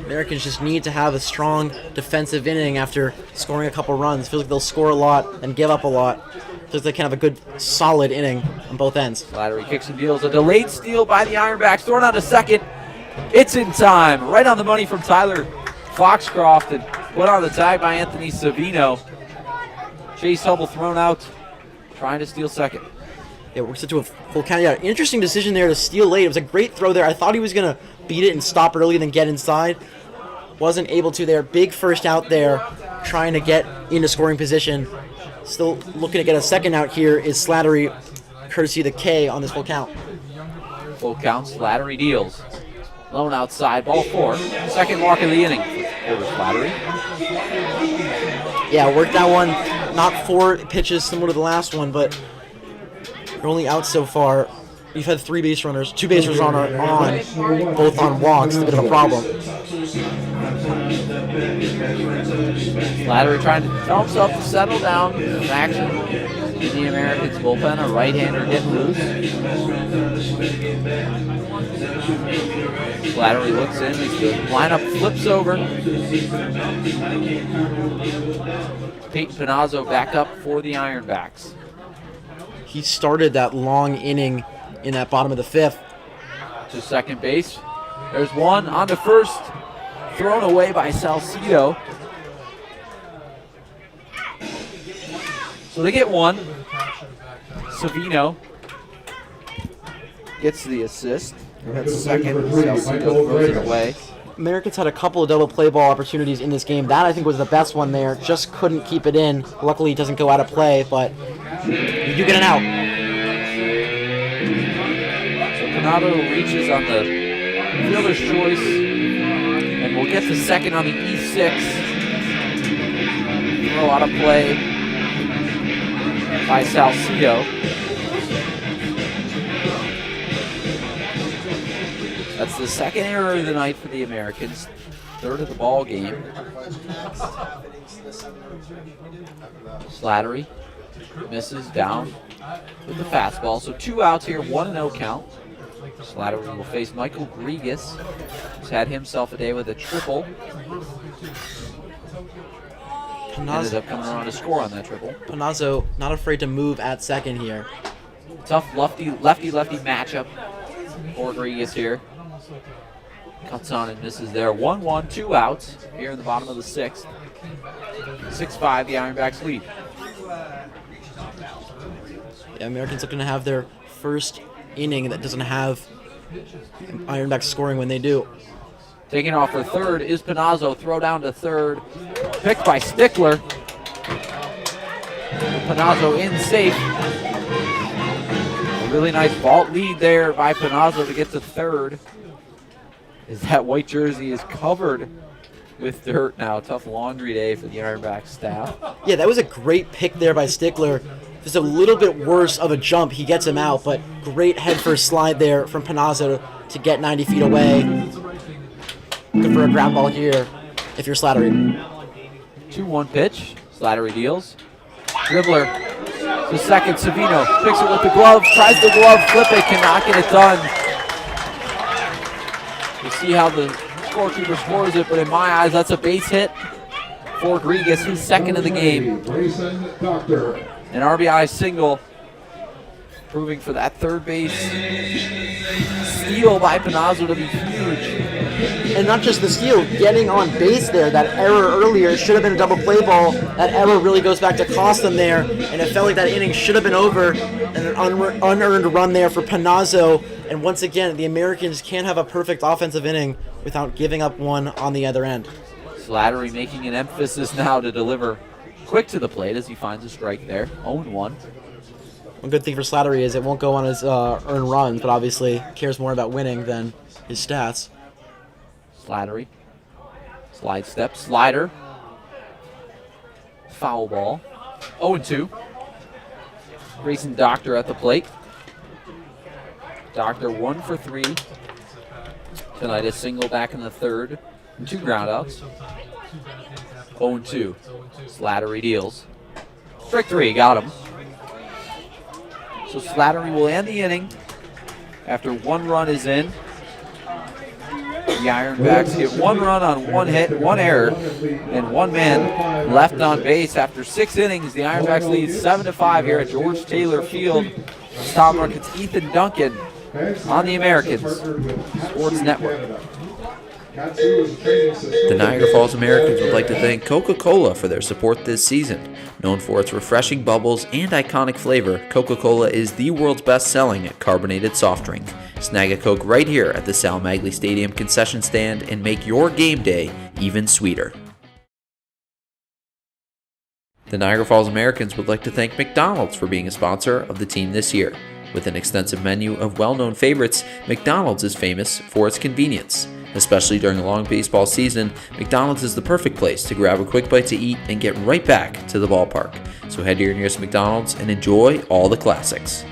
Americans just need to have a strong defensive inning after scoring a couple runs. Feels like they'll score a lot and give up a lot. Feels like they can have a good, solid inning on both ends. Slattery kicks and deals. A delayed steal by the Ironbacks. Thrown out to second. It's in time. Right on the money from Tyler Foxcroft and put on the tag by Anthony Savino. Chase Hubble thrown out, trying to steal second. Yeah, works it to a full count. Yeah, interesting decision there to steal late. It was a great throw there. I thought he was going to beat it and stop early and then get inside. Wasn't able to there. Big first out there, trying to get into scoring position. Still looking to get a second out here is Slattery, courtesy of the K on this full count. Full count, Slattery deals. Lone outside, ball 4. Second mark of the inning for Slattery. Yeah, worked that one. Not 4 pitches similar to the last one, but you're only out so far. You've had 3 base runners. 2 base runners on, both on walks. It's a bit of a problem. Slattery trying to tell himself to settle down. Some action in the Americans bullpen. A right-hander getting loose. Slattery looks in as the lineup flips over. Peyton Panazzo back up for the Ironbacks. He started that long inning in that bottom of the 5th. To second base. There's one on to first. Thrown away by Salcido. So they get one. Savino gets the assist. That's second. Salcido throws it away. Americans had a couple of double play ball opportunities in this game. That, I think, was the best one there. Just couldn't keep it in. Luckily, it doesn't go out of play, but you do get an out. So Panado reaches on the fielder's choice, and we'll get to second on the E6. Throw out of play by Salcido. That's the second error of the night for the Americans. 3rd of the ball game. Slattery misses down with the fastball. So 2 outs here, 1-0 count. Slattery will face Michael Grigas, who's had himself a day with a triple. Ended up coming around to score on that triple. Panazzo not afraid to move at second here. Tough lefty-lefty matchup for Grigas here. Cuts on and misses there. 1-1, 2 outs here in the bottom of the 6th. 6-5, the Ironbacks lead. Yeah, Americans looking to have their first inning that doesn't have Ironbacks scoring when they do. Taking off for third is Panazzo. Throw down to third. Picked by Stickler. Panazzo in safe. A really nice vault lead there by Panazzo to get to third. As that white jersey is covered with dirt now. Tough laundry day for the Ironbacks staff. Yeah, that was a great pick there by Stickler. Just a little bit worse of a jump. He gets him out, but great head first slide there from Panazzo to get 90 feet away. Good for a ground ball here if you're Slattery. 2-1 pitch. Slattery deals. Dribbler to second. Savino picks it with the glove. Tries the glove. Flip it. Cannot get it done. You see how the scorekeeper scores it, but in my eyes, that's a base hit for Grigas, his second of the game. An RBI single, proving for that third base steal by Panazzo to be huge. And not just the steal, getting on base there. That error earlier should have been a double play ball. That error really goes back to cost them there, and it felt like that inning should have been over. And an unearned run there for Panazzo. And once again, the Americans can't have a perfect offensive inning without giving up one on the other end. Slattery making an emphasis now to deliver quick to the plate as he finds a strike there. 0-1. One good thing for Slattery is it won't go on his earned runs, but obviously cares more about winning than his stats. Slattery. Slide step. Slider. Foul ball. 0-2. Grayson Doctor at the plate. Doctor 1 for 3. Tonight a single back in the third. And 2 groundouts. 0-2. Slattery deals. Strike 3. Got him. So Slattery will end the inning after 1 run is in. The Ironbacks get 1 run on 1 hit, 1 error, and 1 man left on base. After 6 innings, the Ironbacks lead 7-5 here at George Taylor Field. Tom Markets, Ethan Duncan on the Americans Sports Network. The Niagara Falls Americans would like to thank Coca-Cola for their support this season. Known for its refreshing bubbles and iconic flavor, Coca-Cola is the world's best-selling carbonated soft drink. Snag a Coke right here at the Sal Magley Stadium concession stand and make your game day even sweeter. The Niagara Falls Americans would like to thank McDonald's for being a sponsor of the team this year. With an extensive menu of well-known favorites, McDonald's is famous for its convenience. Especially during a long baseball season, McDonald's is the perfect place to grab a quick bite to eat and get right back to the ballpark. So head to your nearest McDonald's and enjoy all the classics.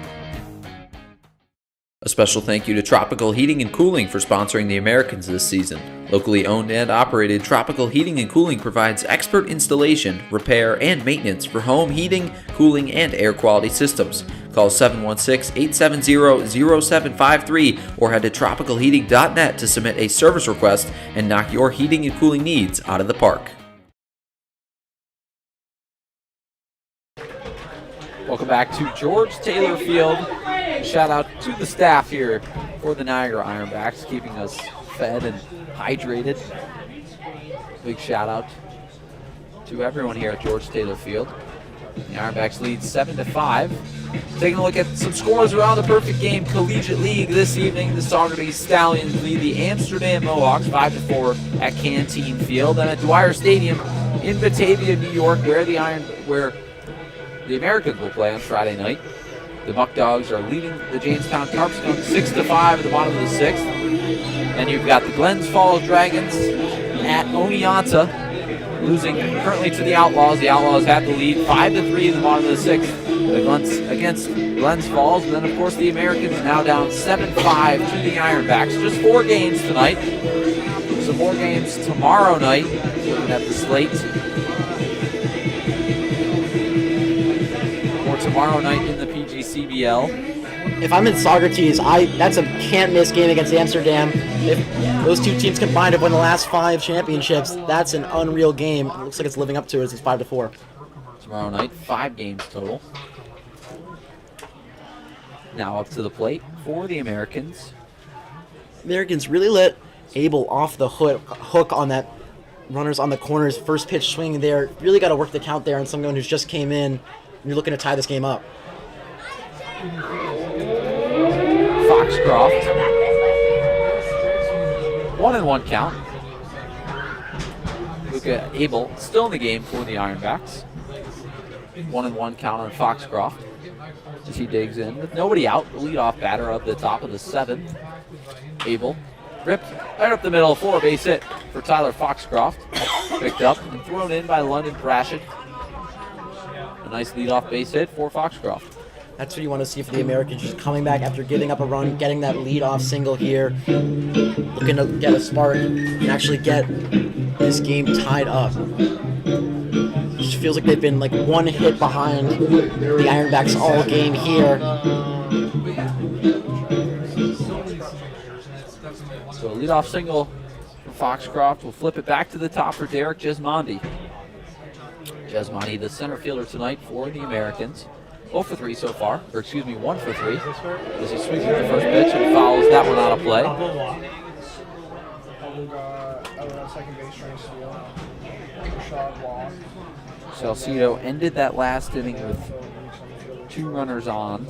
A special thank you to Tropical Heating and Cooling for sponsoring the Americans this season. Locally owned and operated, Tropical Heating and Cooling provides expert installation, repair, and maintenance for home heating, cooling, and air quality systems. Call 716-870-0753 or head to tropicalheating.net to submit a service request and knock your heating and cooling needs out of the park. Welcome back to George Taylor Field. Shout out to the staff here for the Niagara Ironbacks, keeping us fed and hydrated. Big shout out to everyone here at George Taylor Field. The Ironbacks lead 7-5. Taking a look at some scores around the perfect game collegiate league this evening. The Saugerty Stallions lead the Amsterdam Mohawks 5-4 at Canteen Field, and at Dwyer Stadium in Batavia, New York, where the Americans will play on Friday night. The Muck Dogs are leading the Jamestown Tarpscoons 6-5 at the bottom of the 6th. And you've got the Glens Falls Dragons at Oneonta, losing currently to the Outlaws. The Outlaws have the lead 5-3 at the bottom of the 6th against Glens Falls. And then, of course, the Americans now down 7-5 to the Ironbacks. Just 4 games tonight. Some more games tomorrow night. Looking at the slate. Tomorrow night in the PGCBL. If I'm in Saugerties, that's a can't-miss game against Amsterdam. If those two teams combined have won the last 5 championships, that's an unreal game. It looks like it's living up to it as it's 5-4. Tomorrow night, 5 games total. Now up to the plate for the Americans. Americans really let Abel off the hook on that runners on the corners. First pitch swing there. Really got to work the count there on someone who's just came in. You're looking to tie this game up. Foxcroft. 1-1 count. Luca Abel still in the game for the Ironbacks. 1-1 count on Foxcroft as he digs in with nobody out. The leadoff batter up the top of the 7th. Abel ripped right up the middle for a base hit for Tyler Foxcroft. Picked up and thrown in by London Brashid. A nice leadoff base hit for Foxcroft. That's what you want to see for the Americans, just coming back after giving up a run, getting that lead-off single here, looking to get a spark and actually get this game tied up. It just feels like they've been like one hit behind the Ironbacks all game here. So a leadoff single for Foxcroft will flip it back to the top for Derek Jesmondi. Jesmondi, the center fielder tonight for the Americans. 0 for 3 so far, or excuse me, 1 for 3. As he swings at the first pitch and fouls that one out of play. Salcedo ended that last inning with 2 runners on.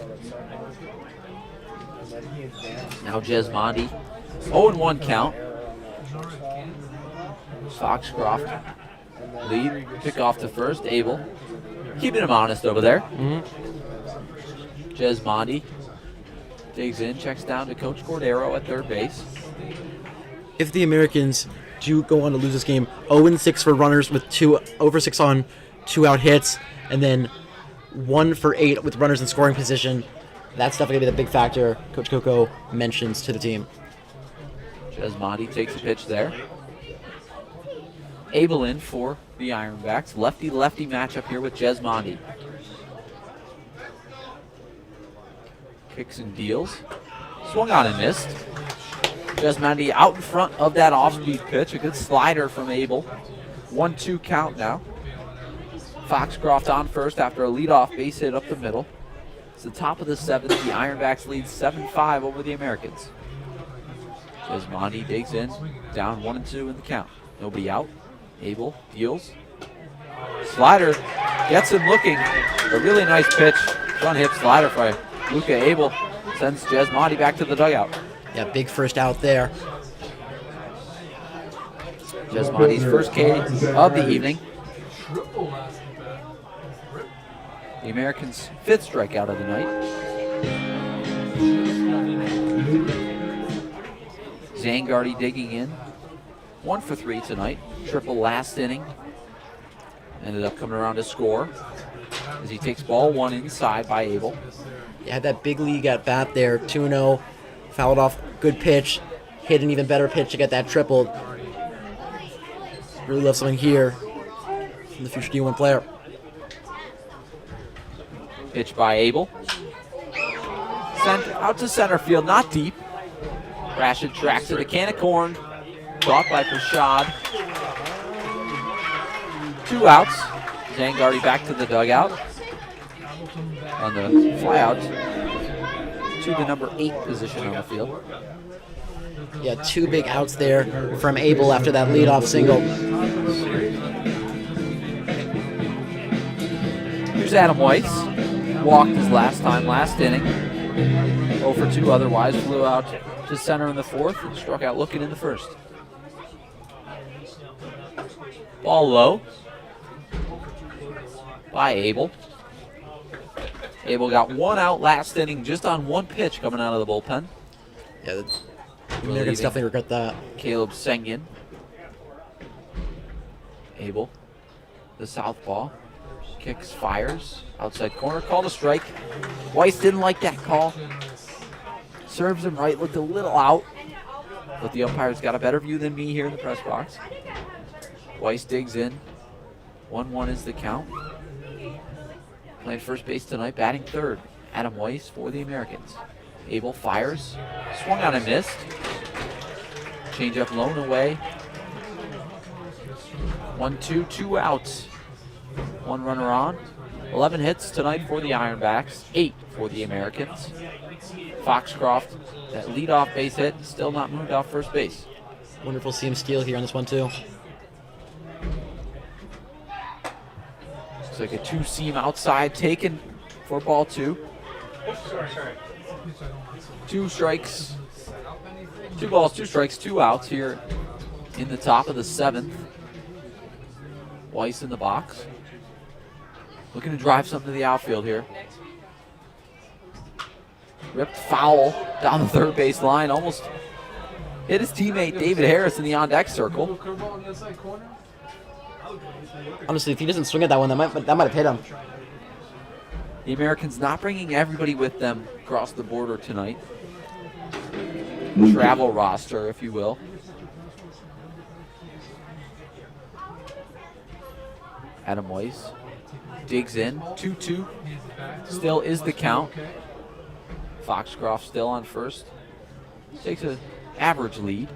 Now Jesmondi, 0-1 count. Foxcroft lead, pick off to first, Abel. Keeping him honest over there. Jesmondi digs in, checks down to Coach Cordero at third base. If the Americans do go on to lose this game, 0-6 for runners with 0 for 6 on 2 out hits, and then 1 for 8 with runners in scoring position, that's definitely going to be the big factor Coach Coco mentions to the team. Jesmondi takes a pitch there. Abel in for the Ironbacks. Lefty-lefty matchup here with Jesmondi. Kicks and deals. Swung on and missed. Jesmondi out in front of that off-speed pitch. A good slider from Abel. 1-2 count now. Foxcroft on first after a leadoff base hit up the middle. It's the top of the 7th. The Ironbacks lead 7-5 over the Americans. Jesmondi digs in. Down 1-2 in the count. Nobody out. Abel deals. Slider gets him looking. A really nice pitch. Front hip slider by Luca Abel. Sends Jesmondi back to the dugout. Yeah, big first out there. Jesmondi's first K of the evening. The Americans' 5th strikeout of the night. Zangardi digging in. 1 for 3 tonight. Triple last inning. Ended up coming around to score as he takes ball 1 inside by Abel. You had that big league at bat there, 2-0, fouled off, good pitch, hit an even better pitch to get that triple. Really love something here from the future D1 player. Pitch by Abel. Sent out to center field, not deep. Rashid tracks it, a can of corn. Caught by Prashad. 2 outs. Zangardi back to the dugout. On the flyout to the number 8 position on the field. Yeah, 2 big outs there from Abel after that leadoff single. Here's Adam Weiss. Walked his last time last inning. 0 for 2 otherwise. Flew out to center in the 4th and struck out looking in the 1st. Ball low by Abel. Abel got 1 out last inning just on 1 pitch coming out of the bullpen. Yeah, the Americans definitely regret that. Caleb Sengen. Abel, the southpaw, kicks, fires, outside corner, called a strike. Weiss didn't like that call. Serves him right, looked a little out, but the umpire's got a better view than me here in the press box. Weiss digs in. 1-1 is the count. Playing first base tonight, batting third. Adam Weiss for the Americans. Abel fires. Swung on and missed. Changeup low and away. 1-2, 2 outs. 1 runner on. 11 hits tonight for the Ironbacks. 8 for the Americans. Foxcroft, that leadoff base hit, still not moved off first base. Wonderful to see him steal here on this one too. Looks like a 2-seam outside taken for ball 2. 2 strikes, 2 balls, 2 strikes, 2 outs here in the top of the 7th. Weiss in the box. Looking to drive something to the outfield here. Ripped foul down the third base line. Almost hit his teammate David Harris in the on-deck circle. Honestly, if he doesn't swing at that one, that might have hit him. The Americans not bringing everybody with them across the border tonight. Travel roster, if you will. Adam Weiss digs in. 2-2. Still is the count. Foxcroft still on first. Takes an average lead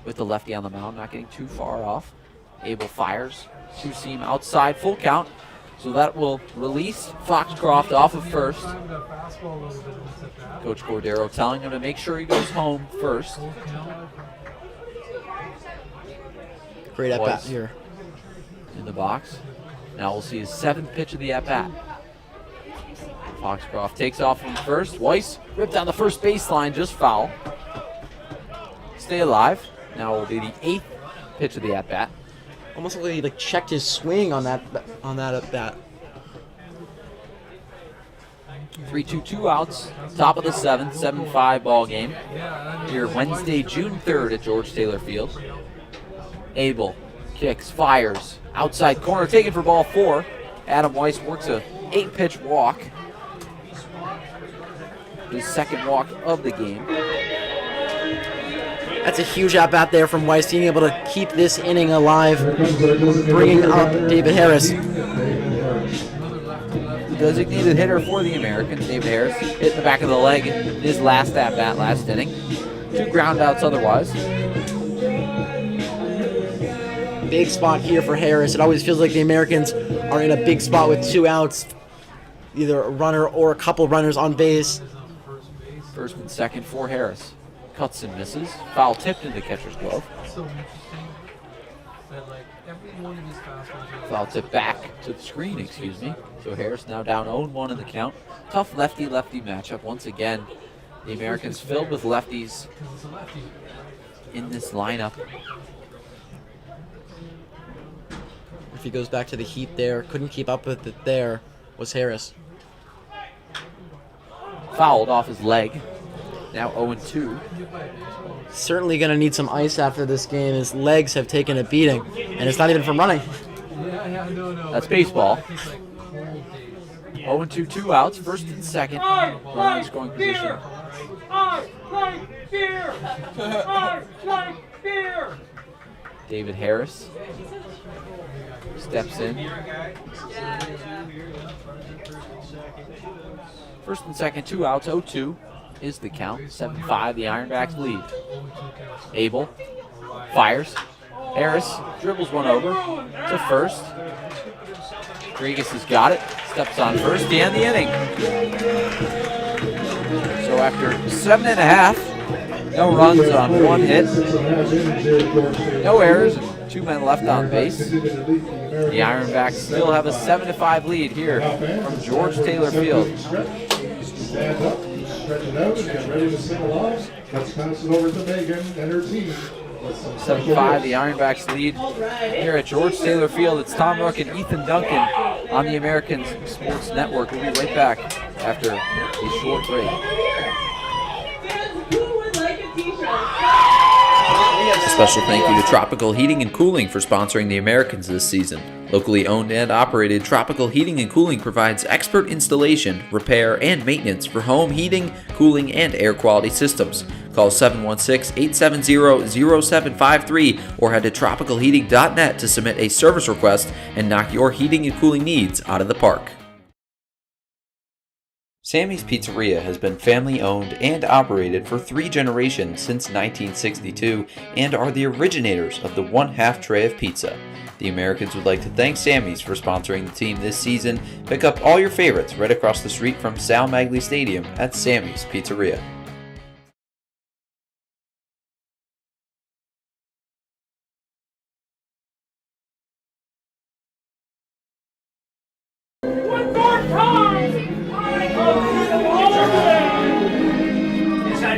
with the lefty on the mound, not getting too far off. Abel fires. Two-seam outside, full count. So that will release Foxcroft off of first. Coach Cordero telling him to make sure he goes home first. Great at-bat here. In the box. Now we'll see his 7th pitch of the at-bat. Foxcroft takes off from first. Weiss ripped down the first baseline, just foul. Stay alive. Now will be the 8th pitch of the at-bat. Almost like he checked his swing on that at-bat. 3-2, 2 outs. Top of the 7th, 7-5 ball game. Here Wednesday, June 3rd at George Taylor Field. Abel kicks, fires. Outside corner, taken for ball 4. Adam Weiss works a 8-pitch walk. His 2nd walk of the game. That's a huge at-bat there from Weiss, being able to keep this inning alive, bringing up David Harris. The designated hitter for the Americans, David Harris, hit in the back of the leg in his last at-bat last inning. 2 ground outs otherwise. Big spot here for Harris. It always feels like the Americans are in a big spot with 2 outs, either a runner or a couple runners on base. First and second for Harris. Cuts and misses. Foul tipped into the catcher's glove. Foul tip back to the screen, excuse me. So Harris now down 0-1 in the count. Tough lefty-lefty matchup once again. The Americans filled with lefties in this lineup. If he goes back to the heat there, couldn't keep up with it there, was Harris. Fouled off his leg. Now 0-2. Certainly going to need some ice after this game. His legs have taken a beating, and it's not even from running. That's baseball. 0-2, 2 outs. First and second. Runner in scoring position. I like beer! I like beer! David Harris steps in. First and second, 2 outs, 0-2 is the count. 7-5, the Ironbacks lead. Abel fires. Harris dribbles one over to first. Rodriguez has got it. Steps on first to end the inning. So after 7.5, no runs on 1 hit, no errors, and 2 men left on base. The Ironbacks still have a 7-5 lead here from George Taylor Field. Stand up, stretch it out, and get ready to sing along. Let's pass it over to Megan and her team. 7-5, the Ironbacks lead here at George Taylor Field. It's Tom Rook and Ethan Duncan on the American Sports Network. We'll be right back after a short break. A special thank you to Tropical Heating and Cooling for sponsoring the Americans this season. Locally owned and operated, Tropical Heating and Cooling provides expert installation, repair, and maintenance for home heating, cooling, and air quality systems. Call 716-870-0753 or head to tropicalheating.net to submit a service request and knock your heating and cooling needs out of the park. Sammy's Pizzeria has been family owned and operated for 3 generations since 1962 and are the originators of the 1/2 tray of pizza. The Americans would like to thank Sammy's for sponsoring the team this season. Pick up all your favorites right across the street from Sal Magley Stadium at Sammy's Pizzeria. One more time! I go to the wall.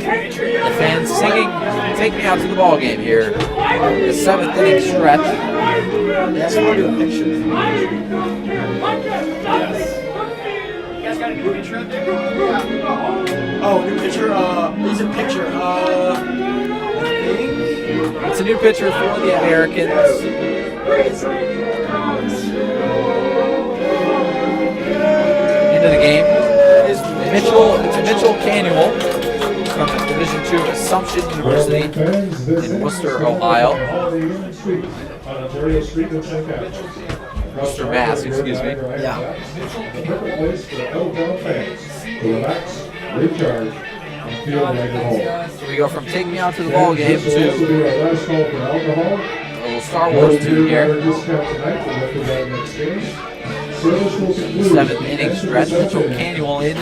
The fans singing "Take Me Out to the Ball Game" here. The 7th inning stretch. Yes, we'll do a picture. You guys got a new picture up there? Oh, new picture. Is a picture. It's a new pitcher for the Americans. Into the game is Mitchell Canuel from Division II Assumption University in Worcester, Ohio. Worcester, Mass, excuse me. Yeah. Perfect place for L-Town fans to relax, recharge, and feel like at home. So we go from "Take Me Out to the Ball Game" This will also to be our last call for alcohol. a little Star Wars tune here. Discount tonight for look at that next game. Service will conclude. 7th inning stretch. Mitchell Canuel in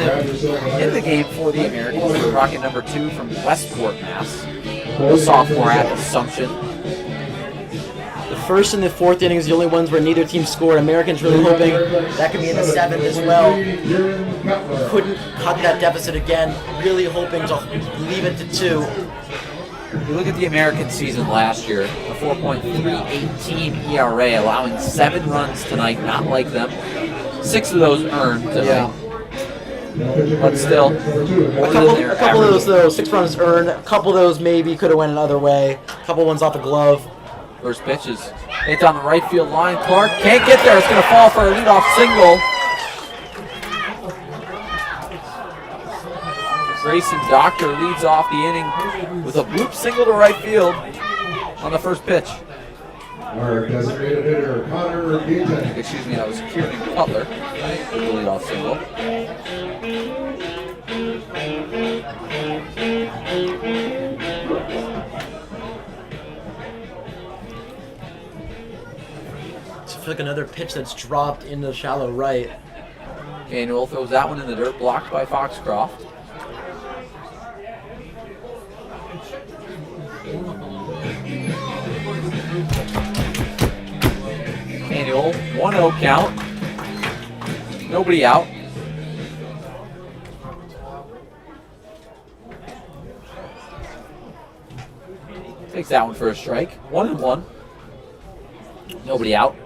the game for the Americans. Rocket number 2 from Westport, Mass. A sophomore at Assumption. The first and the 4th innings, the only ones where neither team scored. Americans really hoping that could be in the 7th as well. Couldn't cut that deficit again. Really hoping to leave it to 2. You look at the American season last year, a 4.38 team ERA, allowing 7 runs tonight, not like them. 6 of those earned tonight. But still, A couple of those 6 runs earned. A couple of those maybe could have went another way. A couple ones off the glove. First pitch is hit on the right field line. Clark can't get there. It's going to fall for a leadoff single. Grayson Doctor leads off the inning with a bloop single to right field on the first pitch. Our designated hitter, Connor Gaten. Excuse me, that was Kieran Cutler with the leadoff single. It's like another pitch that's dropped into the shallow right. Canuel throws that one in the dirt, blocked by Foxcroft. Canuel, 1-0 count. Nobody out. Takes that one for a strike. 1-1. Nobody out.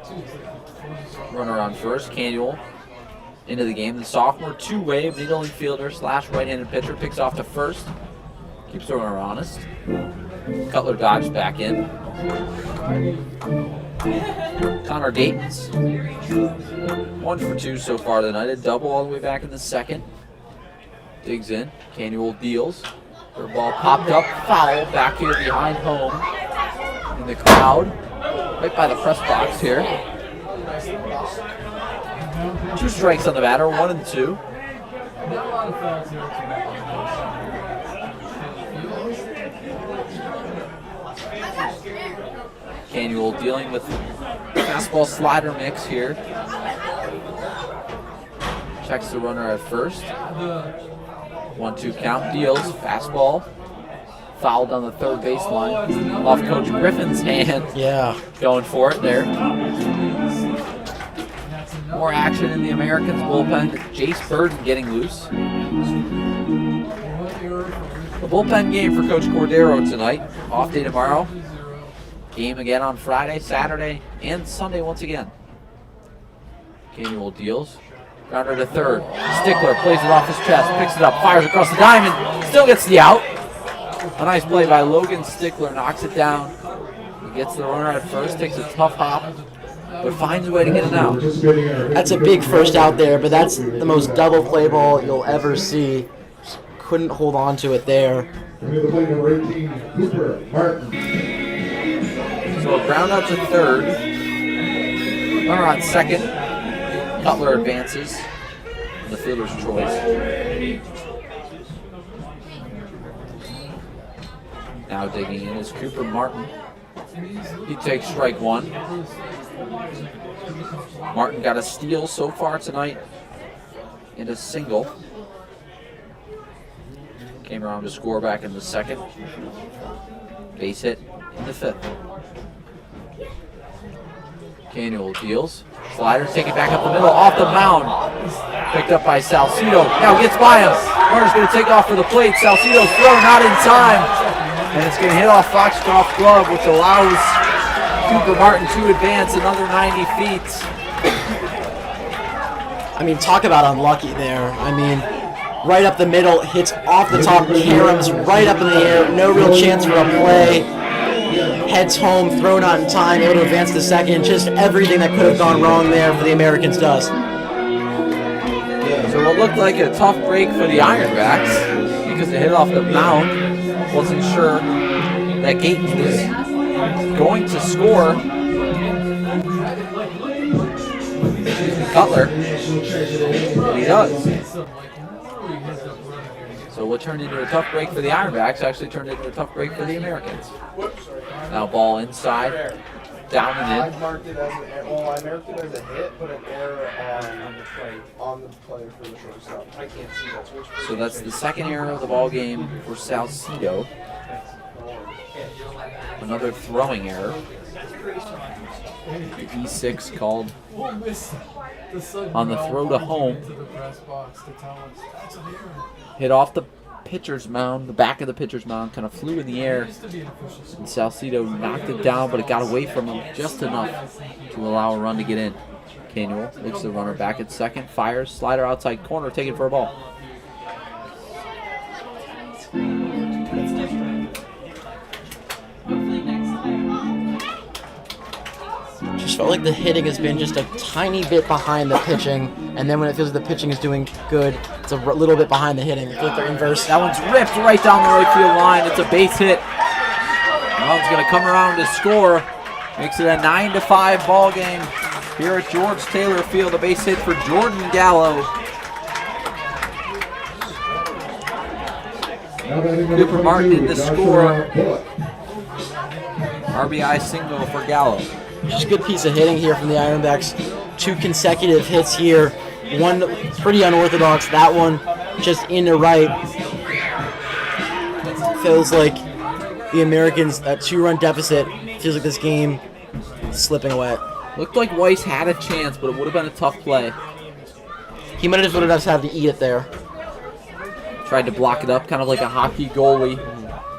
Runner on first. Canuel into the game. The sophomore two-way middle infielder / right-handed pitcher picks off to first. Keeps the runner honest. Cutler dodges back in. Connor Gatens, 1 for 2 so far tonight. A double all the way back in the second. Digs in. Canuel deals. Their ball popped up. Foul back here behind home. In the crowd. Right by the press box here. 2 strikes on the batter. 1 and 2. Canuel dealing with fastball slider mix here. Checks the runner at first. 1-2 count, deals, fastball. Fouled on the third baseline. Off Coach Griffin's hand. Yeah. Going for it there. More action in the Americans bullpen. Jace Burden getting loose. The bullpen game for Coach Cordero tonight. Off day tomorrow. Game again on Friday, Saturday, and Sunday once again. Canuel deals. Grounder to third. Stickler plays it off his chest, picks it up, fires across the diamond, still gets the out. A nice play by Logan Stickler, knocks it down. He gets the runner at first, takes a tough hop, but finds a way to get it out. That's a big first out there, but that's the most double play ball you'll ever see. Just couldn't hold on to it there. Play number 18, Cooper Martin. So a ground out to third. Runner on second. Cutler advances. The fielder's choice. Now digging in is Cooper Martin. He takes strike 1. Martin got a steal so far tonight and a single. Came around to score back in the second. Base hit in the 5th. Canuel deals. Slider take it back up the middle, off the mound. Picked up by Salcido. Now gets by him. Runner's going to take off for the plate. Salcido's throw not in time. And it's going to hit off Foxcroft's glove, which allows Cooper Martin to advance another 90 feet. I mean, talk about unlucky there. I mean, right up the middle, hits off the top, caroms right up in the air, no real chance for a play. Heads home, throw not in time, able to advance to second. Just everything that could have gone wrong there for the Americans does. So what looked like a tough break for the Ironbacks because it hit off the mound. Wasn't sure that Gates was going to score. Cutler, but he does. So what turned into a tough break for the Ironbacks actually turned into a tough break for the Americans. Now ball inside, down and I in. marked it as I marked it as a hit, but an error on the play for the shortstop. I can't see that. So that's the second error of the ball game for Salcido. Another throwing error. The E6 called on the throw to home. Hit off the pitcher's mound, the back of the pitcher's mound, kind of flew in the air. And Salcido knocked it down, but it got away from him just enough to allow a run to get in. Canuel looks the runner back at second, fires, slider outside corner, taken for a ball. Just felt like the hitting has been just a tiny bit behind the pitching, and then when it feels like the pitching is doing good, it's a little bit behind the hitting. I feel like they're inverse. That one's ripped right down the right field line. It's a base hit. Mullins going to come around to score. Makes it a 9-5 ball game here at George Taylor Field. A base hit for Jordan Gallo. Cooper Martin in the score. RBI single for Gallo. Just a good piece of hitting here from the Ironbacks. 2 consecutive hits here. One pretty unorthodox. That one just into right. Feels like the Americans, that 2-run deficit, feels like this game is slipping away. Looked like Weiss had a chance, but it would have been a tough play. He might have just would have had to eat it there. Tried to block it up, kind of like a hockey goalie.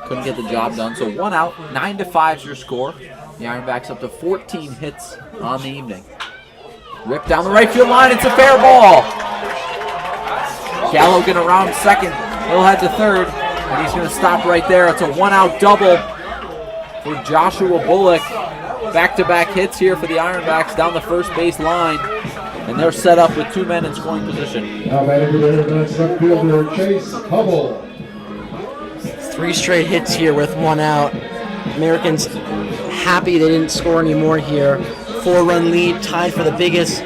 Couldn't get the job done. So 1 out, 9-5 is your score. The Ironbacks up to 14 hits on the evening. Ripped down the right field line. It's a fair ball. Gallo going to round second. He'll head to third, and he's going to stop right there. It's a 1-out double for Joshua Bullock. Back-to-back hits here for the Ironbacks down the first base line, and they're set up with 2 men in scoring position. Now batting to the Ironbacks left fielder Chase Hubble. 3 straight hits here with 1 out. Americans happy they didn't score any more here. 4-run lead, tied for the biggest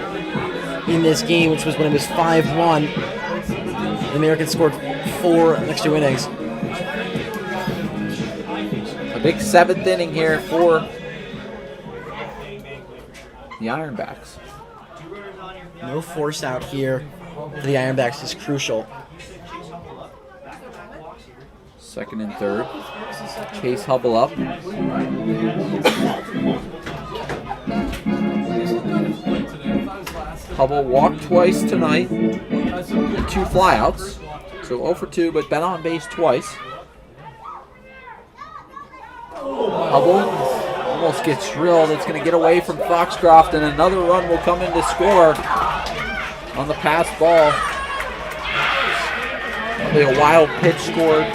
in this game, which was when it was 5-1. The Americans scored 4 next 2 innings. A big 7th inning here for the Ironbacks. No force out here for the Ironbacks is crucial. Second and third. Chase Hubble up. Hubble walked twice tonight. 2 flyouts. So 0 for 2, but been on base twice. Hubble almost gets drilled. It's going to get away from Foxcroft, and another run will come in to score on the pass ball. Probably a wild pitch scored.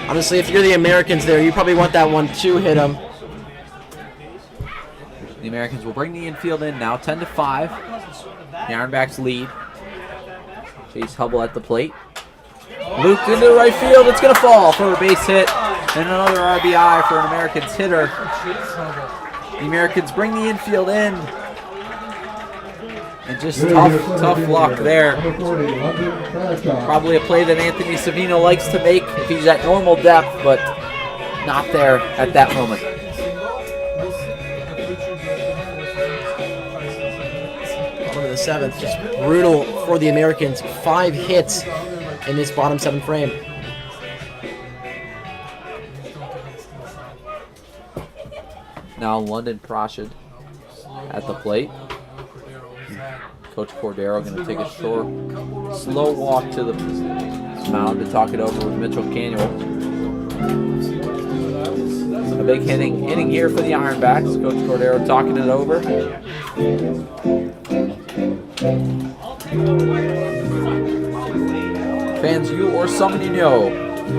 Honestly, if you're the Americans there, you probably want that one to hit them. The Americans will bring the infield in now, 10-5. The Ironbacks lead. Chase Hubble at the plate. Looped into the right field. It's going to fall for a base hit. And another RBI for an Americans hitter. The Americans bring the infield in. And just tough luck there. Probably a play that Anthony Savino likes to make if he's at normal depth, but not there at that moment. Bottom of the 7th, just brutal for the Americans. 5 hits in this bottom 7 frame. Now London Prashad at the plate. Coach Cordero going to take a short, slow walk to the mound to talk it over with Mitchell Canuel. A big inning here for the Ironbacks. Coach Cordero talking it over. Fans, you or someone you know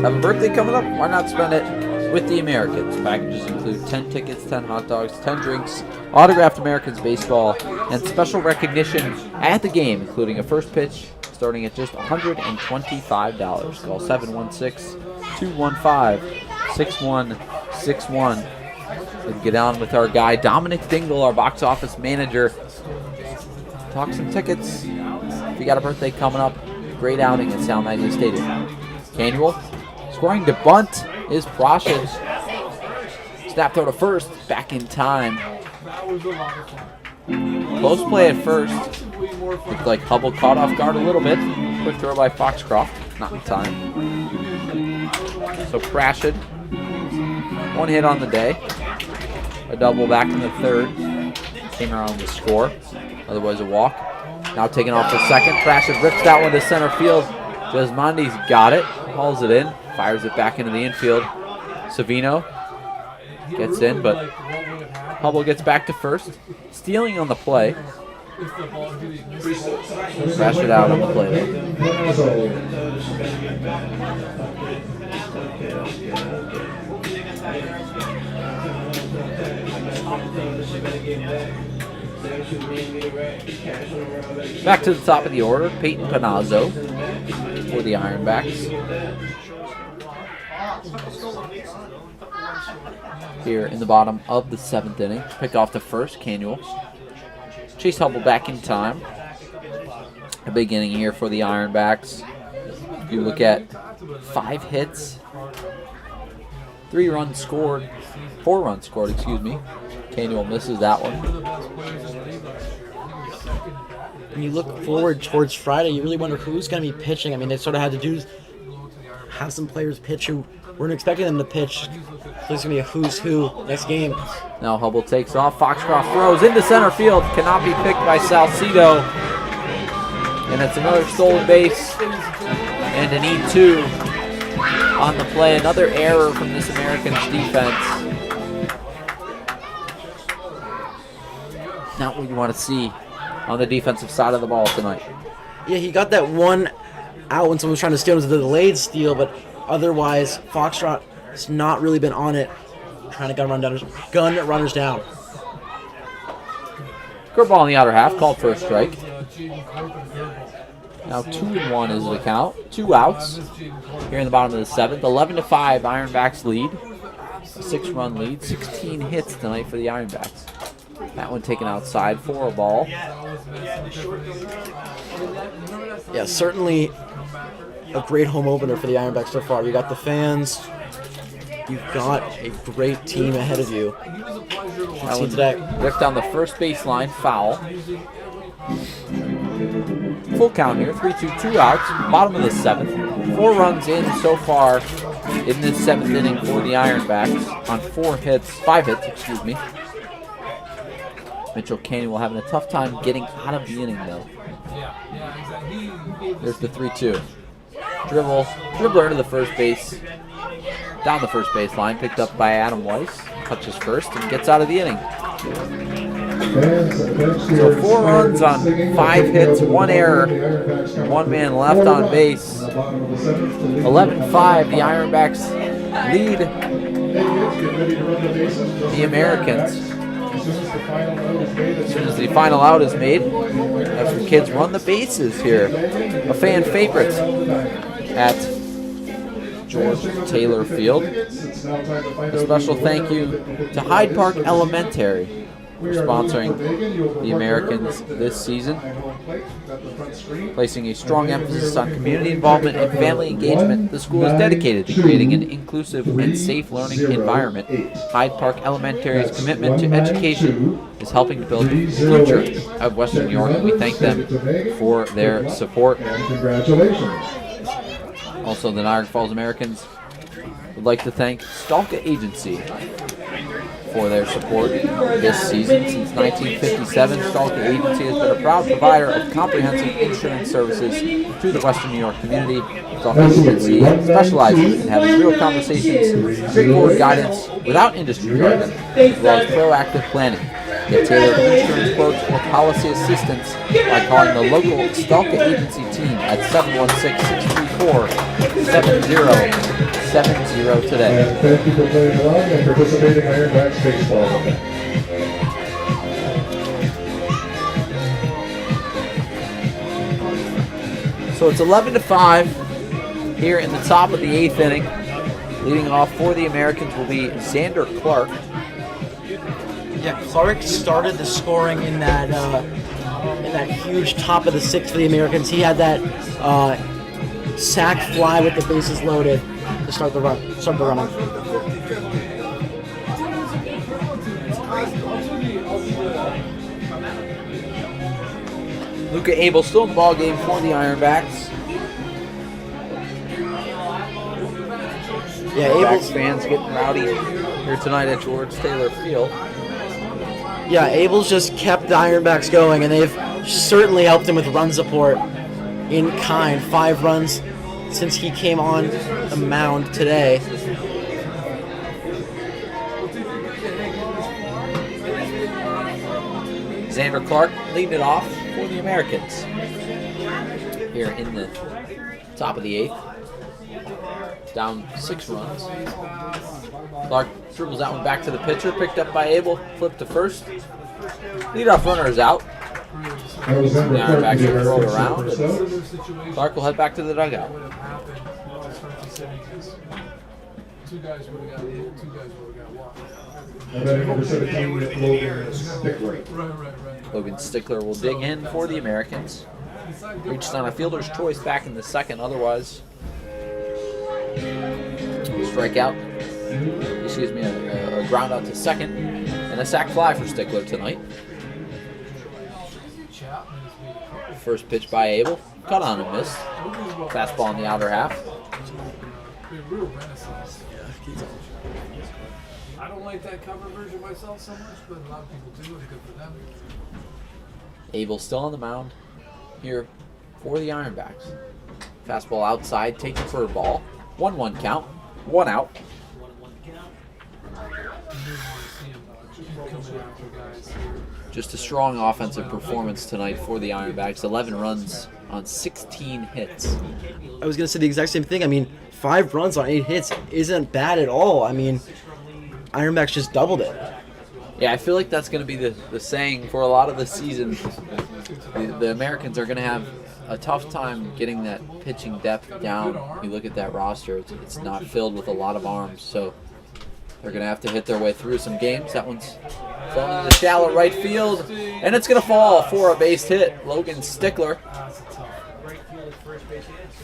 have a birthday coming up? Why not spend it with the Americans? Packages include 10 tickets, 10 hot dogs, 10 drinks, autographed Americans baseball, and special recognition at the game, including a first pitch starting at just $125. Call 716-215-6161. And get on with our guy, Dominic Dingle, our box office manager. Talk some tickets. If you got a birthday coming up, great outing at Sound Magazine Stadium. Canuel scoring to bunt is Prashid. Snap throw to first, back in time. Close play at first. Looked like Hubble caught off guard a little bit. Quick throw by Foxcroft, not in time. So Prashid, one hit on the day. A double back in the third. Came around to score. Otherwise a walk. Now taking off the second. Prashid rips that one to center field. Jesmondi's got it. Hauls it in. Fires it back into the infield. Savino gets in, but Hubble gets back to first. Stealing on the play. Crash it out on the play though. Back to the top of the order, Peyton Panazzo for the Ironbacks. Here in the bottom of the 7th inning. Pick off the first, Canuel. Chase Hubble back in time. A big inning here for the Ironbacks. If you look at 5 hits, 4 runs scored, excuse me. Canuel misses that one. When you look forward towards Friday, you really wonder who's going to be pitching. I mean, they sort of had to have some players pitch who weren't expecting them to pitch. There's going to be a who's who next game. Now Hubble takes off. Foxcroft throws into center field. Cannot be picked by Salcido. And it's another stolen base. And an E2 on the play. Another error from this Americans defense. Not what you want to see on the defensive side of the ball tonight. Yeah, he got that one out when someone was trying to steal. It was the delayed steal, but otherwise, Foxtrot has not really been on it, trying to gun runners down. Curveball in the outer half, called for a strike. Now 2-1 is the count. 2 outs here in the bottom of the 7th. 11-5, Ironbacks lead. A 6-run lead. 16 hits tonight for the Ironbacks. That one taken outside for a ball. Yeah, certainly a great home opener for the Ironbacks so far. You got the fans. You've got a great team ahead of you. That one today. Ripped down the first baseline, foul. Full count here, 3-2, 2 outs, bottom of the 7th. 4 runs in so far in this 7th inning for the Ironbacks on 5 hits, excuse me. Mitchell Canuel having a tough time getting out of the inning though. There's the 3-2. Dribbler to the first base, down the first baseline, picked up by Adam Weiss, touches first and gets out of the inning. So 4 runs on 5 hits, 1 error, 1 man left on base. 11-5, the Ironbacks lead the Americans. As soon as the final out is made, have some kids run the bases here. A fan favorite at George Taylor Field. A special thank you to Hyde Park Elementary for sponsoring the Americans this season, placing a strong emphasis on community involvement and family engagement. The school is dedicated to creating an inclusive and safe learning environment. Hyde Park Elementary's commitment to education is helping to build the future of Western New York, and we thank them for their support. Also, the Niagara Falls Americans would like to thank Stalka Agency for their support this season. Since 1957, Stalker Agency has been a proud provider of comprehensive insurance services to the Western New York community. Stalker Agency specializes in having real conversations, straightforward guidance without industry jargon, as well as proactive planning. Get tailored insurance quotes or policy assistance by calling the local Stalker Agency team at 716-634-7070 today. And thank you for playing along and participating in Ironbacks baseball. So it's 11-5 here in the top of the 8th inning. Leading off for the Americans will be Xander Clark. Yeah, Clark started the scoring in that huge top of the 6th for the Americans. He had that sac fly with the bases loaded to start the running. Luca Abel still in the ball game for the Ironbacks. Yeah, Ironbacks fans getting rowdy here tonight at George Taylor Field. Yeah, Abel's just kept the Ironbacks going, and they've certainly helped him with run support in kind. 5 runs since he came on the mound today. Xander Clark leading it off for the Americans here in the top of the 8th. Down 6 runs. Clark dribbles that one back to the pitcher, picked up by Abel, flipped to first. Leadoff runner is out. The Ironbacks will throw it around, and Clark will head back to the dugout. Two guys would have got one. And then number 17, Logan Stickler. Right. Logan Stickler will dig in for the Americans. Reached on a fielder's choice back in the 2nd, otherwise strikeout. Excuse me, a ground out to 2nd, and a sac fly for Stickler tonight. First pitch by Abel, cut on and missed. Fastball in the outer half. Real renaissance. I don't like that cover version myself so much, but a lot of people do, and good for them. Abel still on the mound here for the Ironbacks. Fastball outside, taken for a ball. 1-1 count, 1 out. Just a strong offensive performance tonight for the Ironbacks. 11 runs on 16 hits. I was going to say the exact same thing. I mean, 5 runs on 8 hits isn't bad at all. I mean, Ironbacks just doubled it. Yeah, I feel like that's going to be the saying for a lot of the season. The Americans are going to have a tough time getting that pitching depth down. You look at that roster, it's not filled with a lot of arms, so they're going to have to hit their way through some games. That one's falling into shallow right field, and it's going to fall for a base hit. Logan Stickler.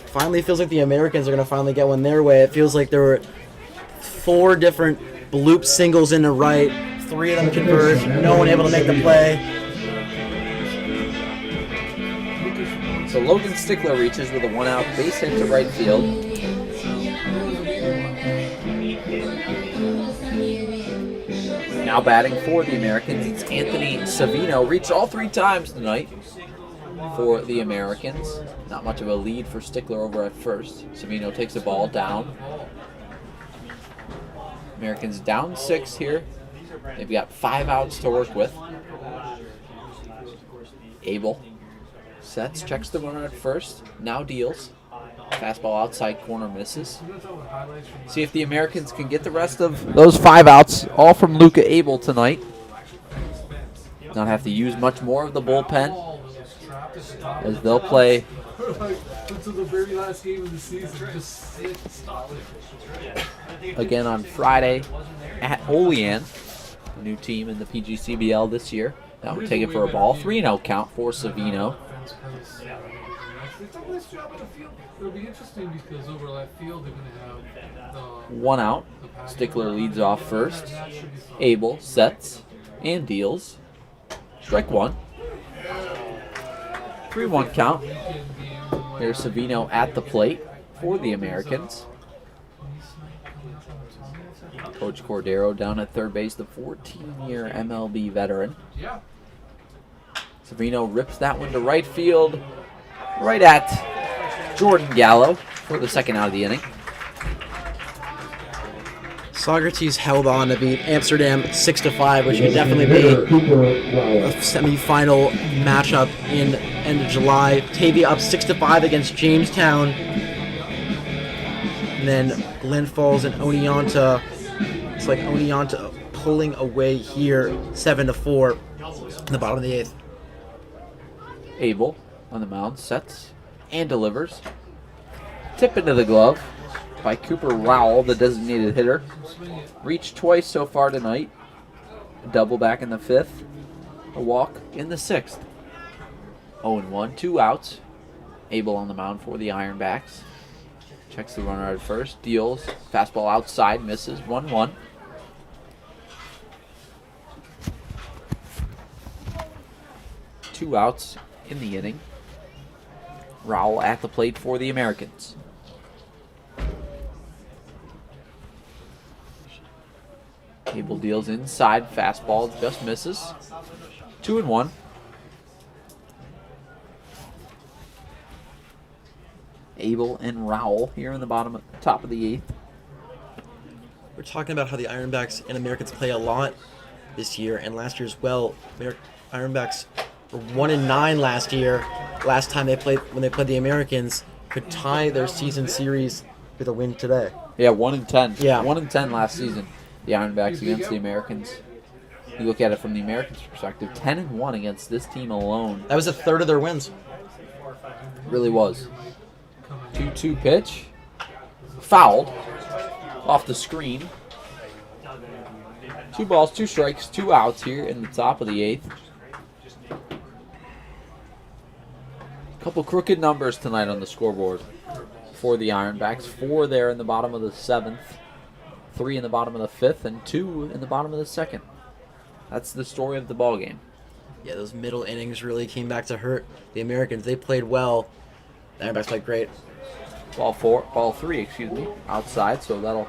Finally feels like the Americans are going to finally get one their way. It feels like there were 4 different bloop singles in the right. 3 of them converged. No one able to make the play. So Logan Stickler reaches with a 1-out base hit to right field. Now batting for the Americans, it's Anthony Savino. Reached all 3 times tonight for the Americans. Not much of a lead for Stickler over at first. Savino takes the ball down. Americans down 6 here. They've got 5 outs to work with. Abel sets, checks the runner at first, now deals. Fastball outside corner misses. See if the Americans can get the rest of those 5 outs, all from Luca Abel tonight. Not have to use much more of the bullpen, as they'll play Until the very last game of the season, just sit, stop it. again on Friday at Olean, a new team in the PGCBL this year. That would take it for a ball. 3-0 count for Savino. They've done a nice job in the field. It'll be interesting because over left field they're going to have the 1 out. Stickler leads off first. Abel sets and deals. Strike 1. 3-1 count. There's Savino at the plate for the Americans. Coach Cordero down at third base, the 14-year MLB veteran. Yeah. Savino rips that one to right field, right at Jordan Gallo for the second out of the inning. Socrates held on to beat Amsterdam 6-5, which could definitely be a semifinal matchup in end of July. Tavia up 6-5 against Jamestown. And then Glen Falls and Oneonta. It's like Oneonta pulling away here 7-4 in the bottom of the 8th. Abel on the mound, sets and delivers. Tip into the glove by Cooper Rowell, the designated hitter. Reached twice so far tonight. A double back in the 5th. A walk in the 6th. 0-1, 2 outs. Abel on the mound for the Ironbacks. Checks the runner at first. Deals. Fastball outside. Misses. 1-1. Two outs in the inning. Rowell at the plate for the Americans. Abel deals inside. Fastball just misses. 2-1. Abel and Rowell here in the top of the 8th. We're talking about how the Ironbacks and Americans play a lot this year and last year as well. Ironbacks were 1-9 last year. Last time when they played the Americans, could tie their season series with a win today. Yeah, 1-10. Yeah. 1-10 last season. The Ironbacks against the Americans. You look at it from the Americans' perspective, 10-1 against this team alone. That was a third of their wins. Really was. 2-2 pitch. Fouled. Off the screen. 2 balls, 2 strikes, 2 outs here in the top of the 8th. Couple crooked numbers tonight on the scoreboard for the Ironbacks. 4 there in the bottom of the 7th. 3 in the bottom of the 5th, and 2 in the bottom of the 2nd. That's the story of the ball game. Yeah, those middle innings really came back to hurt the Americans. They played well. The Ironbacks played great. Ball 3, outside, so that'll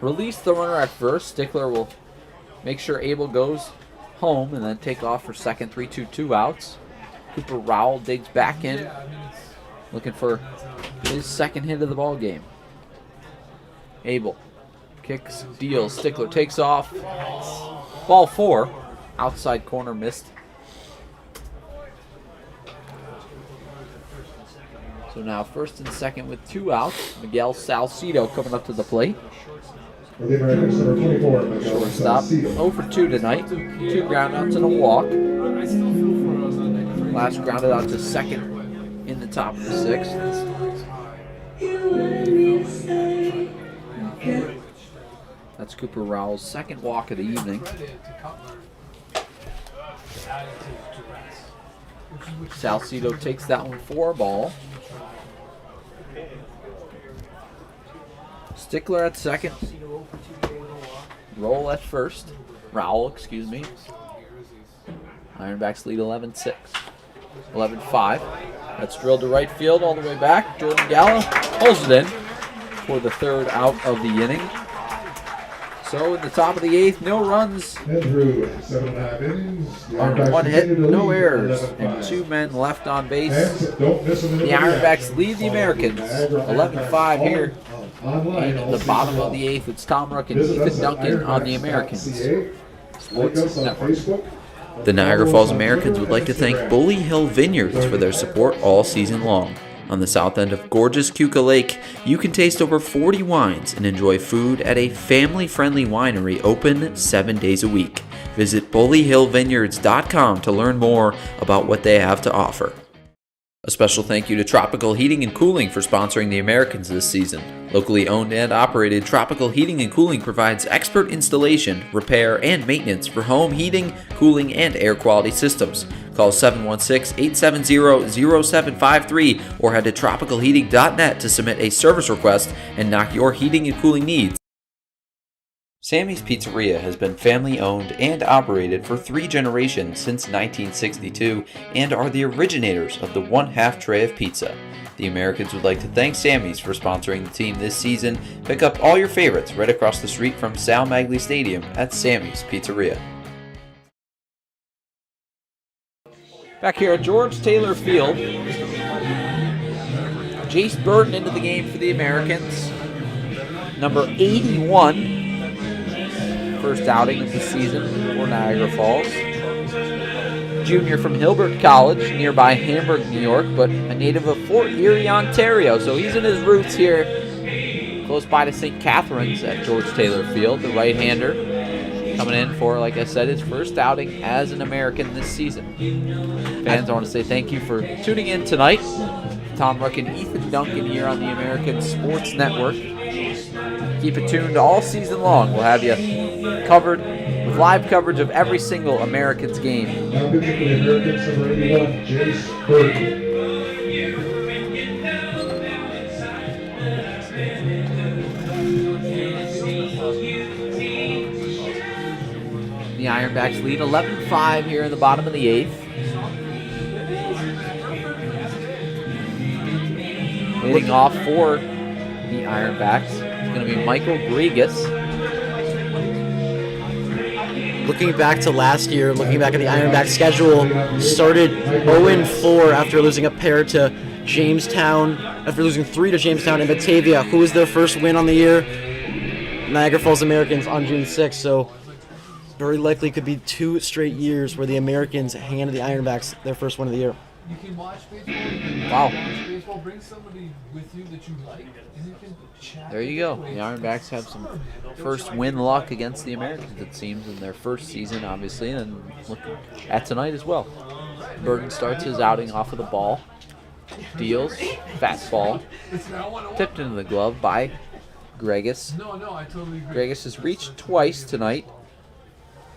release the runner at first. Stickler will make sure Abel goes home and then take off for second. 3-2, 2 outs. Cooper Rowell digs back in, looking for his second hit of the ball game. Abel kicks, deals, Stickler takes off. Ball 4, outside corner missed. So now first and second with 2 outs. Miguel Salcido coming up to the plate. For the Americans, number 24, Miguel Shortstop, Salcido. 0 for 2 tonight. 2 groundouts and a walk. I still feel for us on that. Last grounded out to second in the top of the 6th. That's Cooper Rowell's second walk of the evening. Salcido takes that one for a ball. Stickler at second. Rowell at first. Rowell, excuse me. Ironbacks lead 11-6. 11-5. That's drilled to right field all the way back. Jordan Gallo pulls it in for the 3rd out of the inning. So in the top of the 8th, no runs. And through 7.5 innings, the On Ironbacks 1 hit, continue to no lead errors, 11-5. and 2 men left on base. And don't miss a minute The of Ironbacks action. lead the Americans Niagara 11-5 Ironbacks here. Online In all the season bottom of long. the 8th, it's Tom Ruck and Visit us Ethan at Duncan on the Americans. ironbacks.ca. Like Sports us on Network. Facebook. The Niagara Falls Americans would like to thank Bully Hill Vineyards for their support all season long. On the south end of gorgeous Keuka Lake, you can taste over 40 wines and enjoy food at a family-friendly winery open 7 days a week. Visit bullyhillvineyards.com to learn more about what they have to offer. A special thank you to Tropical Heating and Cooling for sponsoring the Americans this season. Locally owned and operated, Tropical Heating and Cooling provides expert installation, repair, and maintenance for home heating, cooling, and air quality systems. Call 716-870-0753 or head to tropicalheating.net to submit a service request and knock your heating and cooling needs Sammy's Pizzeria has been family owned and operated for 3 generations since 1962 and are the originators of the 1/2 tray of pizza. The Americans would like to thank Sammy's for sponsoring the team this season. Pick up all your favorites right across the street from Sal Magley Stadium at Sammy's Pizzeria. Back here at George Taylor Field, Jace Burton into the game for the Americans. Number 81. First outing of the season for Niagara Falls. Junior from Hilbert College, nearby Hamburg, New York, but a native of Fort Erie, Ontario. So he's in his roots here, close by to St. Catharines at George Taylor Field. The right-hander coming in for, like I said, his first outing as an American this season. Fans, I want to say thank you for tuning in tonight. Tom Ruck and Ethan Duncan here on the American Sports Network. Keep it tuned all season long. We'll have you covered with live coverage of every single Americans game. Now pitching for the Americans, number 81, Jace Burton. The Ironbacks lead 11-5 here in the bottom of the 8th. Leading off for the Ironbacks is going to be Michael Gregas. Looking back to last year, looking back at the Ironbacks schedule, started 0-4 after losing a pair to Jamestown, after losing 3 to Jamestown and Batavia. Who was their first win on the year? Niagara Falls Americans on June 6th. So very likely could be 2 straight years where the Americans handed the Ironbacks their first win of the year. You can watch baseball. Wow. Watch baseball. Bring somebody with you that you like, and you can chat. There you go. The Ironbacks have some first win luck against the Americans, it seems, in their first season, obviously, and look at tonight as well. Burton starts his outing off of the ball. Deals. Fastball. Tipped into the glove by Gregas. No, I totally agree. Gregas has reached twice tonight.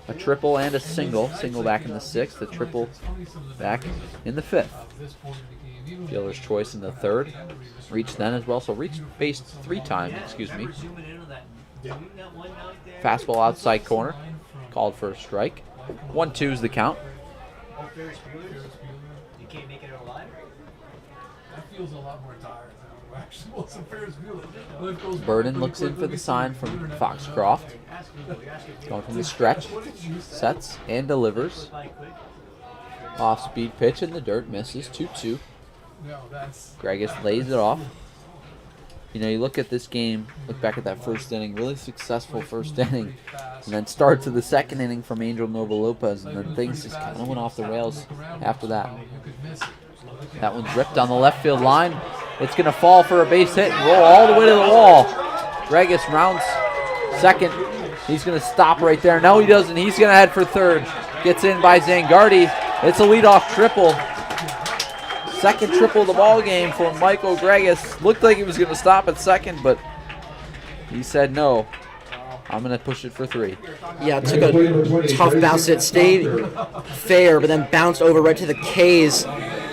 A triple and a single. Single back in the 6th, a triple back in the 5th. Fielder's choice in the 3rd. Reached then as well, so reached base 3 times, excuse me. Fastball outside corner. Called for a strike. 1-2 is the count. That feels a lot more tired than it actually was a Ferris Bueller. Burden looks in for the sign from Foxcroft. Going from the stretch. Sets and delivers. Off-speed pitch in the dirt. Misses. 2-2. Gregas lays it off. You know, you look at this game, look back at that first inning, really successful first inning, and then start to the second inning from Angel Nova Lopez, and then things just kind of went off the rails after that. That one's ripped on the left field line. It's going to fall for a base hit and roll all the way to the wall. Gregas rounds second. He's going to stop right there. No, he doesn't. He's going to head for third. Gets in by Zangardi. It's a leadoff triple. Second triple of the ball game for Michael Gregas. Looked like he was going to stop at second, but he said no. I'm going to push it for 3. Yeah, it took a tough bounce. It stayed fair, but then bounced over right to the K's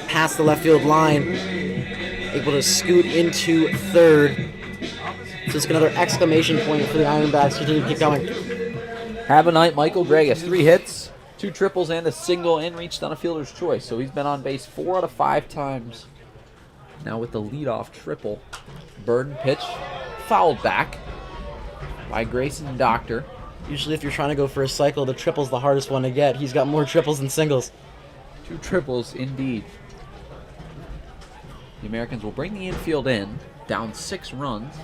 past the left field line. Able to scoot into third. So it's another exclamation point for the Ironbacks. Continue to keep going. Have a night, Michael Gregas. 3 hits, 2 triples, and a single, and reached on a fielder's choice. So he's been on base 4 out of 5 times. Now with the leadoff triple. Burden pitch fouled back by Grayson Doctor. Usually if you're trying to go for a cycle, the triple's the hardest one to get. He's got more triples than singles. 2 triples indeed. The Americans will bring the infield in, down 6 runs.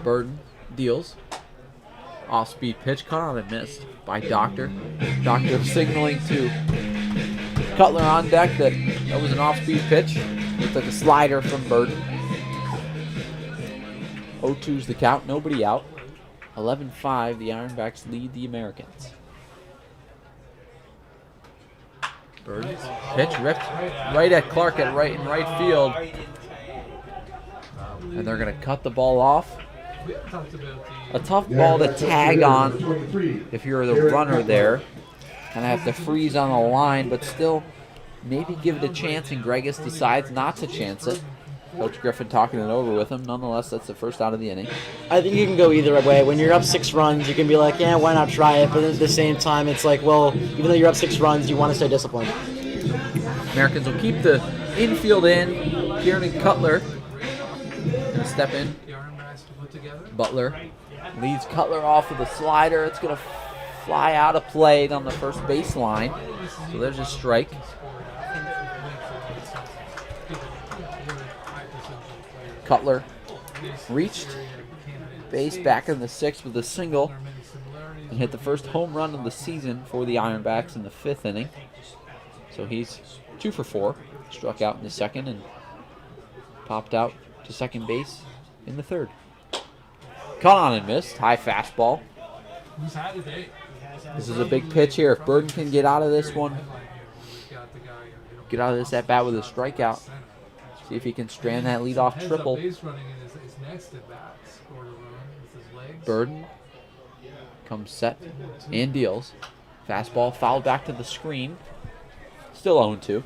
Burden deals. Off-speed pitch, cut on and missed by Doctor. Doctor signaling to Cutler on deck that was an off-speed pitch. Looked like a slider from Burden. 0-2's the count, nobody out. 11-5, the Ironbacks lead the Americans. Burden pitch ripped right at Clark in right field. And they're going to cut the ball off. A tough ball to tag on if you're the runner there. Kind of have to freeze on the line, but still maybe give it a chance, and Gregas decides not to chance it. Coach Griffin talking it over with him. Nonetheless, that's the first out of the inning. I think you can go either way. When you're up 6 runs, you can be like, yeah, why not try it? But at the same time, it's like, well, even though you're up 6 runs, you want to stay disciplined. Americans will keep the infield in. Kieran Cutler gonna step in. Butler leads Cutler off with a slider. It's gonna fly out of play on the first baseline. So there's a strike. Cutler reached base back in the 6th with a single and hit the first home run of the season for the Ironbacks in the 5th inning. So he's 2 for 4. Struck out in the 2nd and popped out to second base in the 3rd. Caught on and missed. High fastball. This is a big pitch here. If Burden can get out of this one, get out of this at bat with a strikeout. See if he can strand that leadoff triple. Burden comes set and deals. Fastball fouled back to the screen. Still 0-2.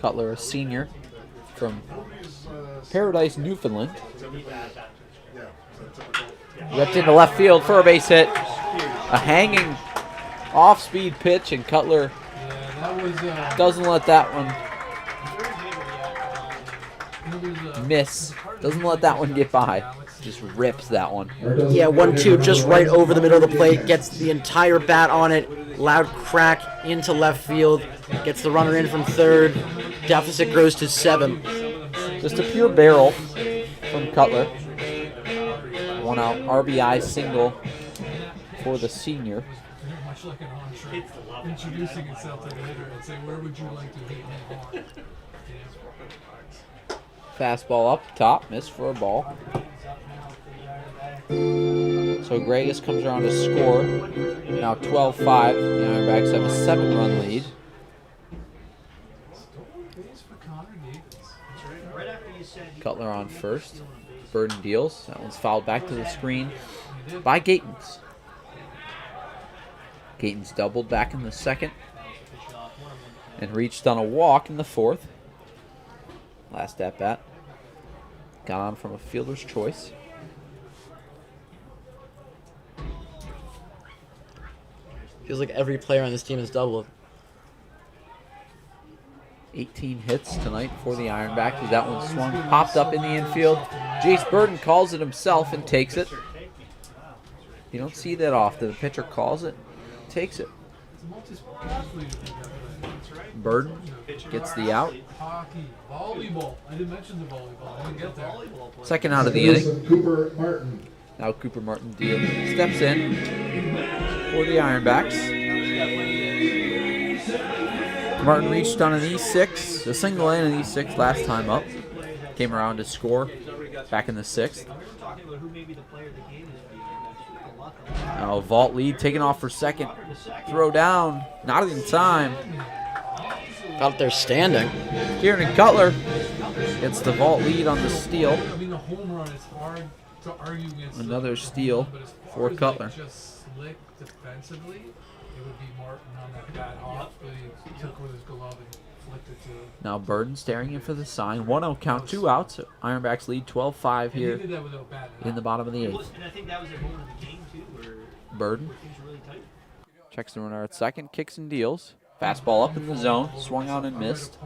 Cutler, a senior from Paradise, Newfoundland. Ripped into left field for a base hit. A hanging off-speed pitch, and Cutler doesn't let that one miss. Doesn't let that one get by. Just rips that one. Yeah, 1-2 just right over the middle of the plate. Gets the entire bat on it. Loud crack into left field. Gets the runner in from 3rd. Deficit grows to 7. Just a pure barrel from Cutler. 1 out RBI single for the senior. Much like an entree, introducing itself to the hitter and saying, where would you like to hit me on? Fastball up top, missed for a ball. So Gregus comes around to score. Now 12-5. The Ironbacks have a 7-run lead. Cutler on first. Burden deals. That one's fouled back to the screen by Gatens. Gatens doubled back in the 2nd and reached on a walk in the 4th. Last at bat. Got on from a fielder's choice. Feels like every player on this team has doubled. 18 hits tonight for the Ironbacks. As that one swung, popped up in the infield. Jace Burden calls it himself and takes it. You don't see that often. The pitcher calls it, takes it. Burden gets the out. Hockey, volleyball. I didn't mention the volleyball. I didn't get there. Second out of the inning. Cooper Martin. Now Cooper Martin steps in for the Ironbacks. Martin reached on an E6, a single and an E6 last time up. Came around to score back in the 6th. Now vault lead taken off for second. Throw down, not in time. Out there standing. Kieran Cutler gets the vault lead on the steal. I mean, a home run is hard to argue against. Another steal for Cutler. Just slick defensively. It would be Martin on that bat off, but he took with his glove and flicked it to. Now Burden staring in for the sign. 1-0 count, 2 outs. Ironbacks lead 12-5 here He did that without bat in the bottom of the 8th. And I think that was a moment of the game, too, where Burden things were really tight. checks the runner at second, kicks and deals. Fastball up in the zone, swung out and missed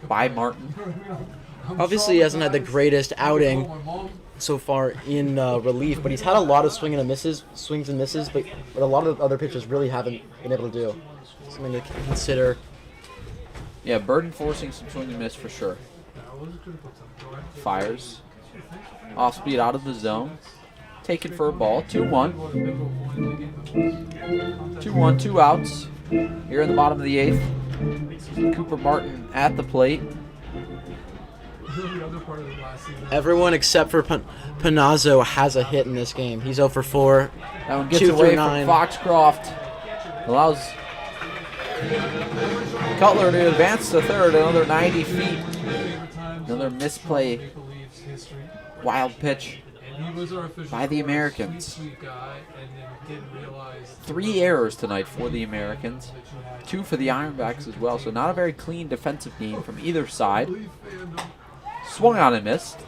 by Martin. Obviously, he hasn't had the greatest outing so far in relief, but he's had a lot of swings and misses, but a lot of other pitchers really haven't been able to do. Something to consider. Yeah, Burden forcing some swing and miss for sure. Fires. Off speed out of the zone. Taken for a ball. 2-1. 2-1, 2 outs. Here in the bottom of the 8th. Cooper Martin at the plate. Everyone except for Panazzo has a hit in this game. He's 0 for 4. That one gets away from Foxcroft. Allows Cutler to advance to third, another 90 feet. Another misplay Wild pitch And he was our official by the scorer, Americans. Sweet guy, and then didn't realize 3 errors tonight for the Americans. 2 for the Ironbacks as well. So not a very clean defensive game from either side. Swung on and missed.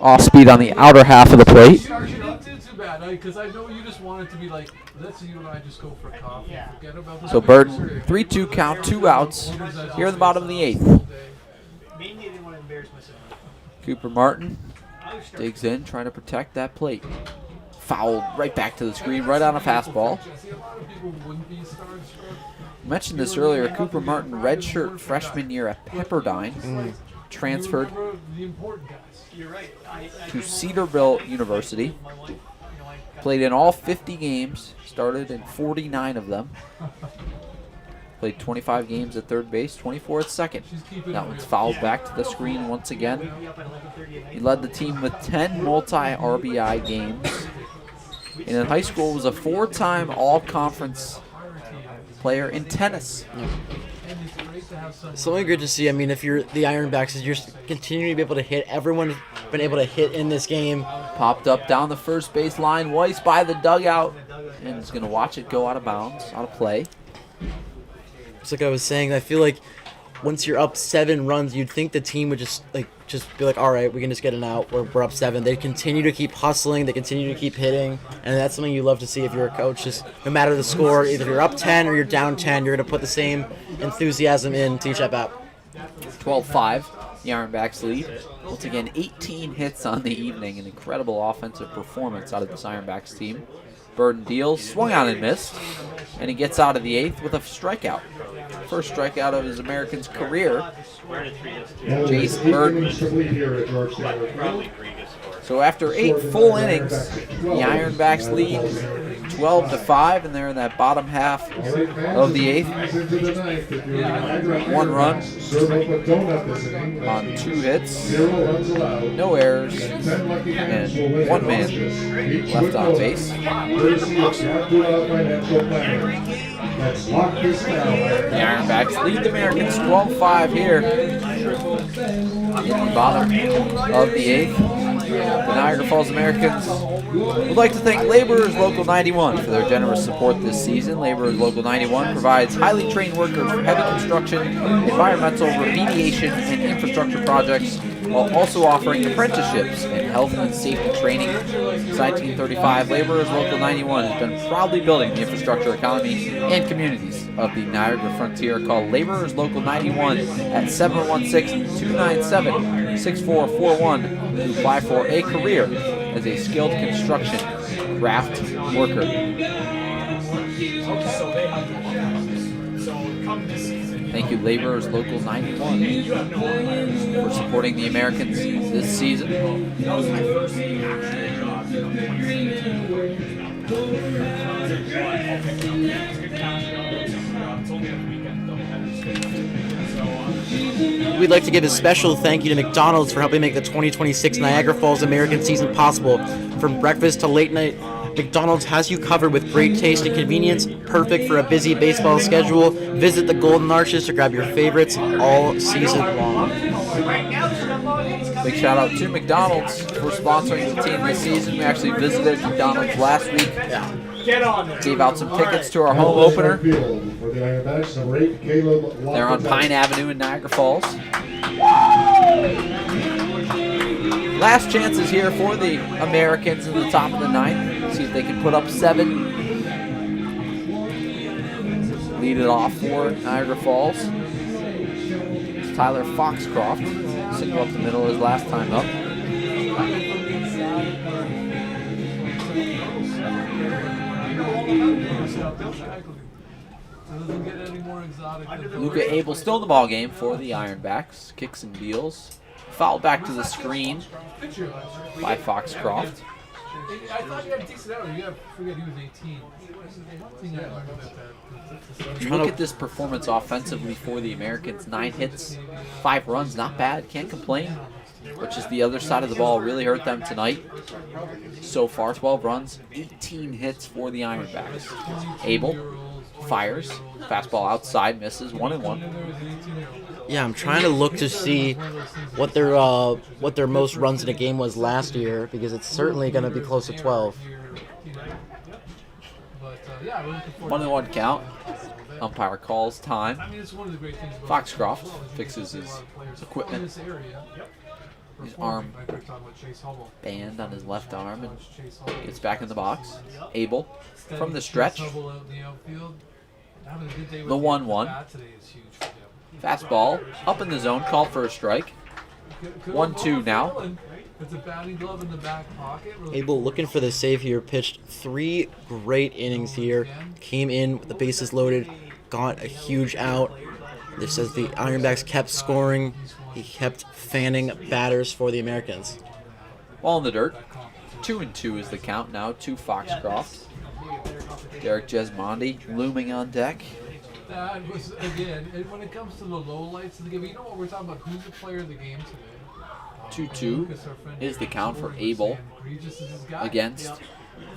Off speed on the outer half of the plate. You didn't do too bad, because I know you just wanted to be like, let's you and I just go for a coffee. Forget about the So Burton, 3-2 count, 2 outs here in the bottom of the 8th. Cooper Martin digs in, trying to protect that plate. Fouled right back to the screen, right on a fastball. I mentioned this earlier. Cooper Martin, redshirt freshman year at Pepperdine, transferred to Cedarville University. Played in all 50 games, started in 49 of them. Played 25 games at third base, 24 at second. That one's fouled back to the screen once again. He led the team with 10 multi-RBI games. And in high school was a 4-time all-conference player in tennis. Something good to see. I mean, if you're the Ironbacks, is you're continuing to be able to hit. Everyone's been able to hit in this game. Popped up down the first base line. Weiss by the dugout. And is going to watch it go out of bounds, out of play. It's like I was saying, I feel like once you're up 7 runs, you'd think the team would just be like, all right, we can just get an out. We're up 7. They continue to keep hustling. They continue to keep hitting. And that's something you love to see if you're a coach. Just no matter the score, either you're up 10 or you're down 10, you're going to put the same enthusiasm into each at-bat. 12-5, the Ironbacks lead. Once again, 18 hits on the evening. An incredible offensive performance out of this Ironbacks team. Burton deals, swung on and missed, and he gets out of the 8th with a strikeout. First strikeout of his Americans' career. Jason Burton. So after 8 full innings, the Ironbacks lead 12-5, and they're in that bottom half of the 8th. 1 run on 2 hits, no errors, and 1 man left on base. The Ironbacks lead the Americans 12-5 here in the bottom of the 8th. The Niagara Falls Americans would like to thank Laborers Local 91 for their generous support this season. Laborers Local 91 provides highly trained workers for heavy construction, environmental remediation, and infrastructure projects, while also offering apprenticeships and health and safety training. Since 1935, Laborers Local 91 has been proudly building the infrastructure, economy, and communities of the Niagara Frontier. Call Laborers Local 91 at 716-297-6441 to apply for a career as a skilled construction craft worker. Thank you, Laborers Local 91, for supporting the Americans this season. We'd like to give a special thank you to McDonald's for helping make the 2026 Niagara Falls American season possible. From breakfast to late night, McDonald's has you covered with great taste and convenience, perfect for a busy baseball schedule. Visit the Golden Arches to grab your favorites all season long. Big shout out to McDonald's for sponsoring the team this season. We actually visited McDonald's last week. Gave out some tickets to our home opener. They're on Pine Avenue in Niagara Falls. Last chances here for the Americans in the top of the 9th. See if they can put up 7. Lead it off for Niagara Falls. It's Tyler Foxcroft. Single up the middle his last time up. Luca Abel still in the ball game for the Ironbacks. Kicks and deals. Foul back to the screen by Foxcroft. I thought you had a decent hour. You forget he was 18. Look at this performance offensively for the Americans. 9 hits, 5 runs, not bad. Can't complain. which is the other side of the ball, really hurt them tonight. So far, 12 runs, 18 hits for the Ironbacks. Abel fires, fastball outside, misses, 1-1. Yeah, I'm trying to look to see what their most runs in a game was last year, because it's certainly going to be close to 12. 1-1 count. Umpire calls time. Foxcroft fixes his equipment. His arm band on his left arm and gets back in the box. Abel from the stretch. The 1-1. Fastball up in the zone, called for a strike. 1-2 now. Abel looking for the save here, pitched 3 great innings here. Came in with the bases loaded, got a huge out. This says the Ironbacks kept scoring. He kept fanning batters for the Americans. Ball in the dirt. 2-2 is the count now to Foxcroft. Derek Jesmondi looming on deck. That was, again, and when it comes to the low lights of the game, you know what we're talking about? Who's the player of the game today? 2-2 is the count for Abel against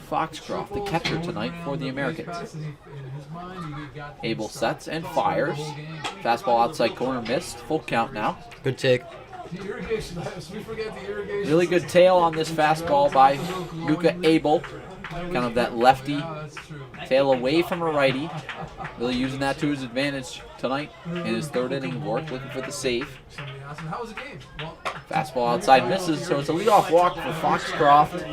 Foxcroft, the catcher tonight for the Americans. Abel sets and fires. Fastball outside corner missed. Full count now. Good take. Really good tail on this fastball by Luka Abel. Kind of that lefty tail away from a righty. Really using that to his advantage tonight in his third inning of work, looking for the save. Fastball outside misses, so it's a leadoff walk for Foxcroft.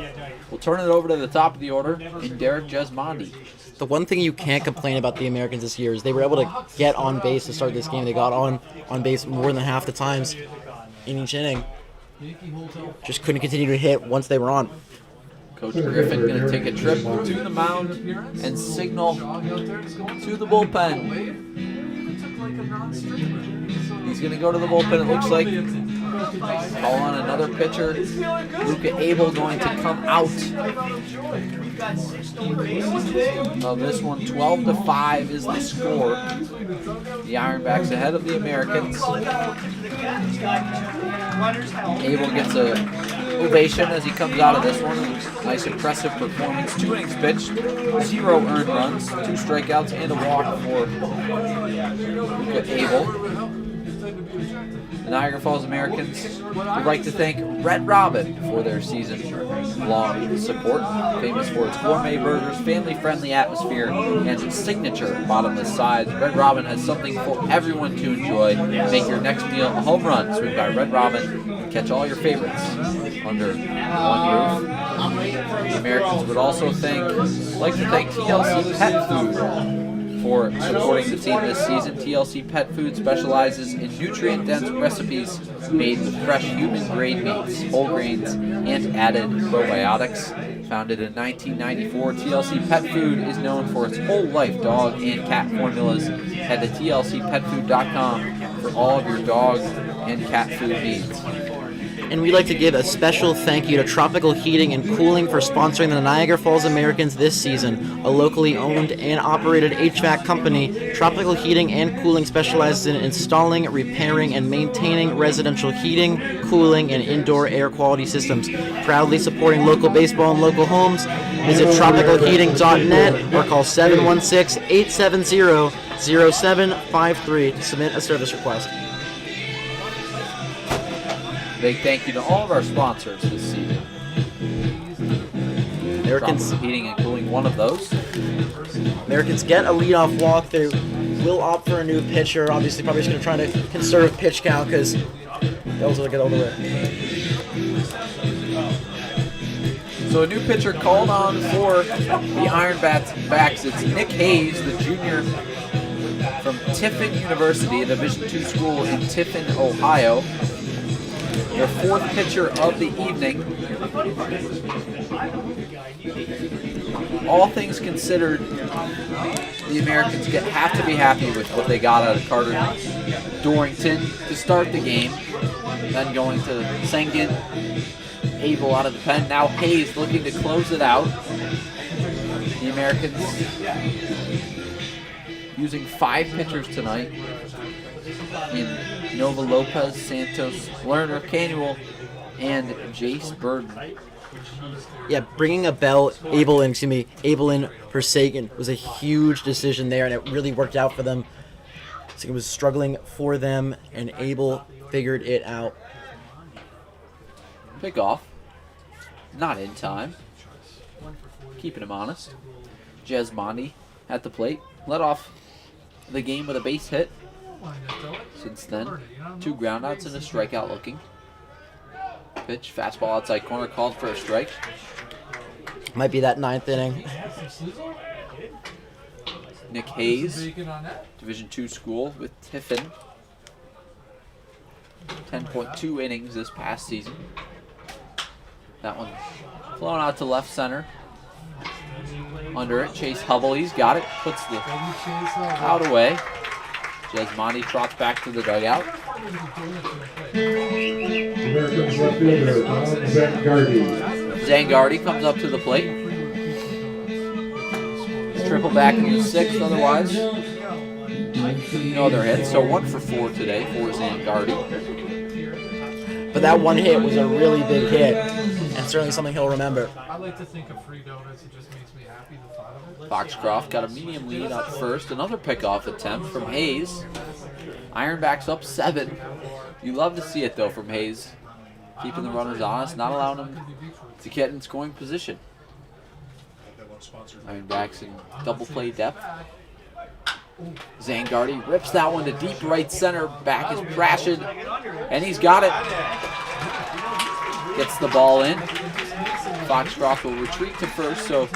We'll turn it over to the top of the order in Derek Jesmondi. The one thing you can't complain about the Americans this year is they were able to get on base to start this game. They got on base more than half the times in each inning. Just couldn't continue to hit once they were on. Coach Griffin going to take a trip to the mound and signal to the bullpen. He's going to go to the bullpen, it looks like. Call on another pitcher. Luka Abel going to come out of this one. 12-5 is the score. The Ironbacks ahead of the Americans. Abel gets a ovation as he comes out of this one. Nice impressive performance. 2 innings pitched, 0 earned runs, 2 strikeouts, and a walk for Luka Abel. The Niagara Falls Americans would like to thank Red Robin for their season-long support. Famous for its gourmet burgers, family-friendly atmosphere, and signature bottomless sides, Red Robin has something for everyone to enjoy. Make your next meal a home run. Swing by Red Robin and catch all your favorites under one roof. The Americans would also like to thank TLC Pet Food for supporting the team this season. TLC Pet Food specializes in nutrient-dense recipes made with fresh human-grade meats, whole grains, and added probiotics. Founded in 1994, TLC Pet Food is known for its whole-life dog and cat formulas. Head to tlcpetfood.com for all of your dog and cat food needs. And we'd like to give a special thank you to Tropical Heating and Cooling for sponsoring the Niagara Falls Americans this season. A locally owned and operated HVAC company, Tropical Heating and Cooling specializes in installing, repairing, and maintaining residential heating, cooling, and indoor air quality systems. Proudly supporting local baseball and local homes. Visit tropicalheating.net or call 716-870-0753 to submit a service request. Big thank you to all of our sponsors this season. Americans Heating and Cooling, one of those. Americans get a leadoff walk. They will opt for a new pitcher. Obviously, probably just going to try to conserve pitch count because those will get all the way. So a new pitcher called on for the Ironbacks. It's Nick Hayes, the junior from Tiffin University, a Division II school in Tiffin, Ohio. Their 4th pitcher of the evening. All things considered, the Americans have to be happy with what they got out of Carter Dorrington to start the game. Then going to Sengen, Abel out of the pen. Now Hayes looking to close it out. The Americans using 5 pitchers tonight in Nova Lopez, Santos, Lerner, Canuel, and Jace Burden. Yeah, bringing Abel in for Sagan was a huge decision there, and it really worked out for them. Sagan was struggling for them, and Abel figured it out. Pick off. Not in time. Keeping him honest. Jesmondi at the plate. Led off the game with a base hit. Since then, 2 groundouts and a strikeout looking. Pitch, fastball outside corner, called for a strike. Might be that 9th inning. Nick Hayes, Division II school with Tiffin. 10.2 innings this past season. That one flown out to left center. Under it, Chase Hubble, he's got it. Puts the out away. Jesmondi trots back to the dugout. Americans left fielder Tom Zangardi. Zangardi comes up to the plate. Triple back in the 6th, otherwise no other hits. So 1 for 4 today for Zangardi. But that one hit was a really big hit, and certainly something he'll remember. I like to think of free donuts. It just makes me happy the thought of it. Foxcroft got a medium lead up first. Another pickoff attempt from Hayes. Ironbacks up 7. You love to see it though from Hayes. Keeping the runners honest, not allowing them to get in scoring position. Ironbacks in double play depth. Zangardi rips that one to deep right center. Back is Prashid, and he's got it. Gets the ball in. Foxcroft will retreat to first, so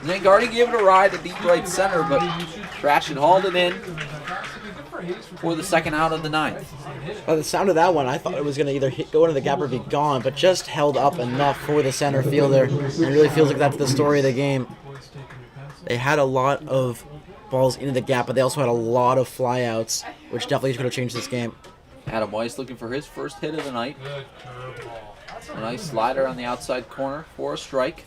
Zangardi gave it a ride to deep right center, but Prashid hauled it in for the second out of the 9th. By the sound of that one, I thought it was going to either go into the gap or be gone, but just held up enough for the center fielder. And it really feels like that's the story of the game. They had a lot of balls into the gap, but they also had a lot of flyouts, which definitely could have changed this game. Adam Weiss looking for his first hit of the night. A nice slider on the outside corner for a strike.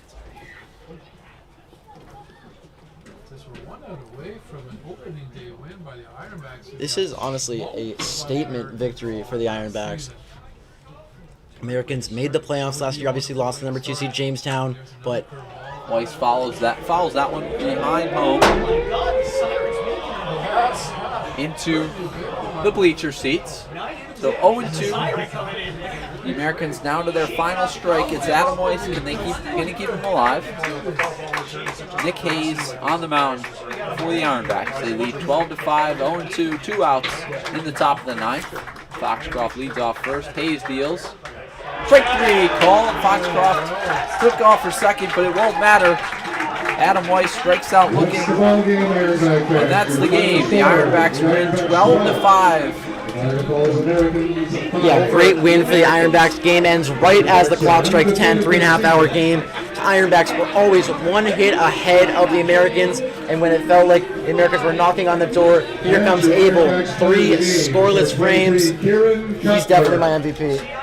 This is honestly a statement victory for the Ironbacks. Americans made the playoffs last year, obviously lost the number 2 seed Jamestown, but Weiss follows that one behind home into the bleacher seats. So 0-2. The Americans down to their final strike. It's Adam Weiss. Can they keep him alive? Nick Hayes on the mound for the Ironbacks. They lead 12-5, 0-2, 2 outs in the top of the 9th. Foxcroft leads off first. Hayes deals. Strike 3 call. Foxcroft took off for second, but it won't matter. Adam Weiss strikes out looking. And that's the game. The Ironbacks win 12-5. Yeah, great win for the Ironbacks. Game ends right as the clock strikes 10, 3.5-hour game. The Ironbacks were always 1 hit ahead of the Americans, and when it felt like the Americans were knocking on the door, here comes Abel. 3 scoreless frames. He's definitely my MVP.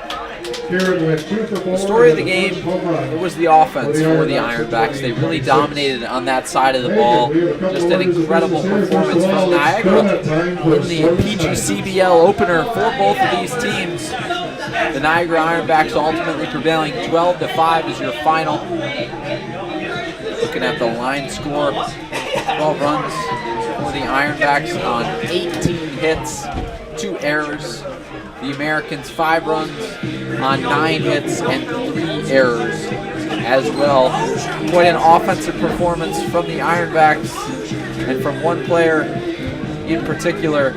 The story of the game, it was the offense for the Ironbacks. They really dominated on that side of the ball. Just an incredible performance from Niagara in the PGCBL opener for both of these teams. The Niagara Ironbacks ultimately prevailing 12-5 is your final. Looking at the line score, 12 runs for the Ironbacks on 18 hits, 2 errors. The Americans 5 runs on 9 hits and 3 errors as well. Quite an offensive performance from the Ironbacks and from one player in particular.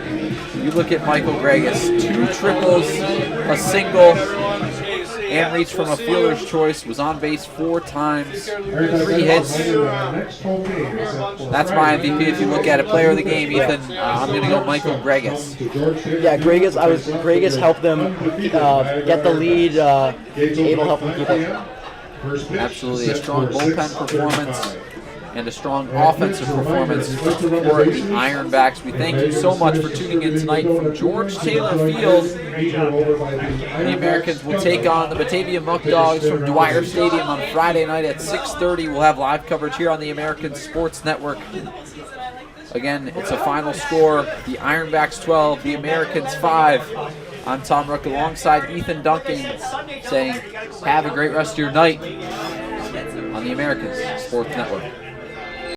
You look at Michael Gregas, 2 triples, a single, and reached from a fielder's choice, was on base 4 times, 3 hits. That's my MVP if you look at it. Player of the game, Ethan, I'm going to go Michael Gregas. Yeah, Gregas helped them get the lead. Abel helped them keep it. Absolutely, a strong bullpen performance and a strong offensive performance for the Ironbacks. We thank you so much for tuning in tonight from George Taylor Field. The Americans will take on the Batavia Muck Dogs from Dwyer Stadium on Friday night at 6:30. We'll have live coverage here on the American Sports Network. Again, it's a final score. The Ironbacks 12, the Americans 5. I'm Tom Rook alongside Ethan Duncan saying have a great rest of your night on the Americans Sports Network.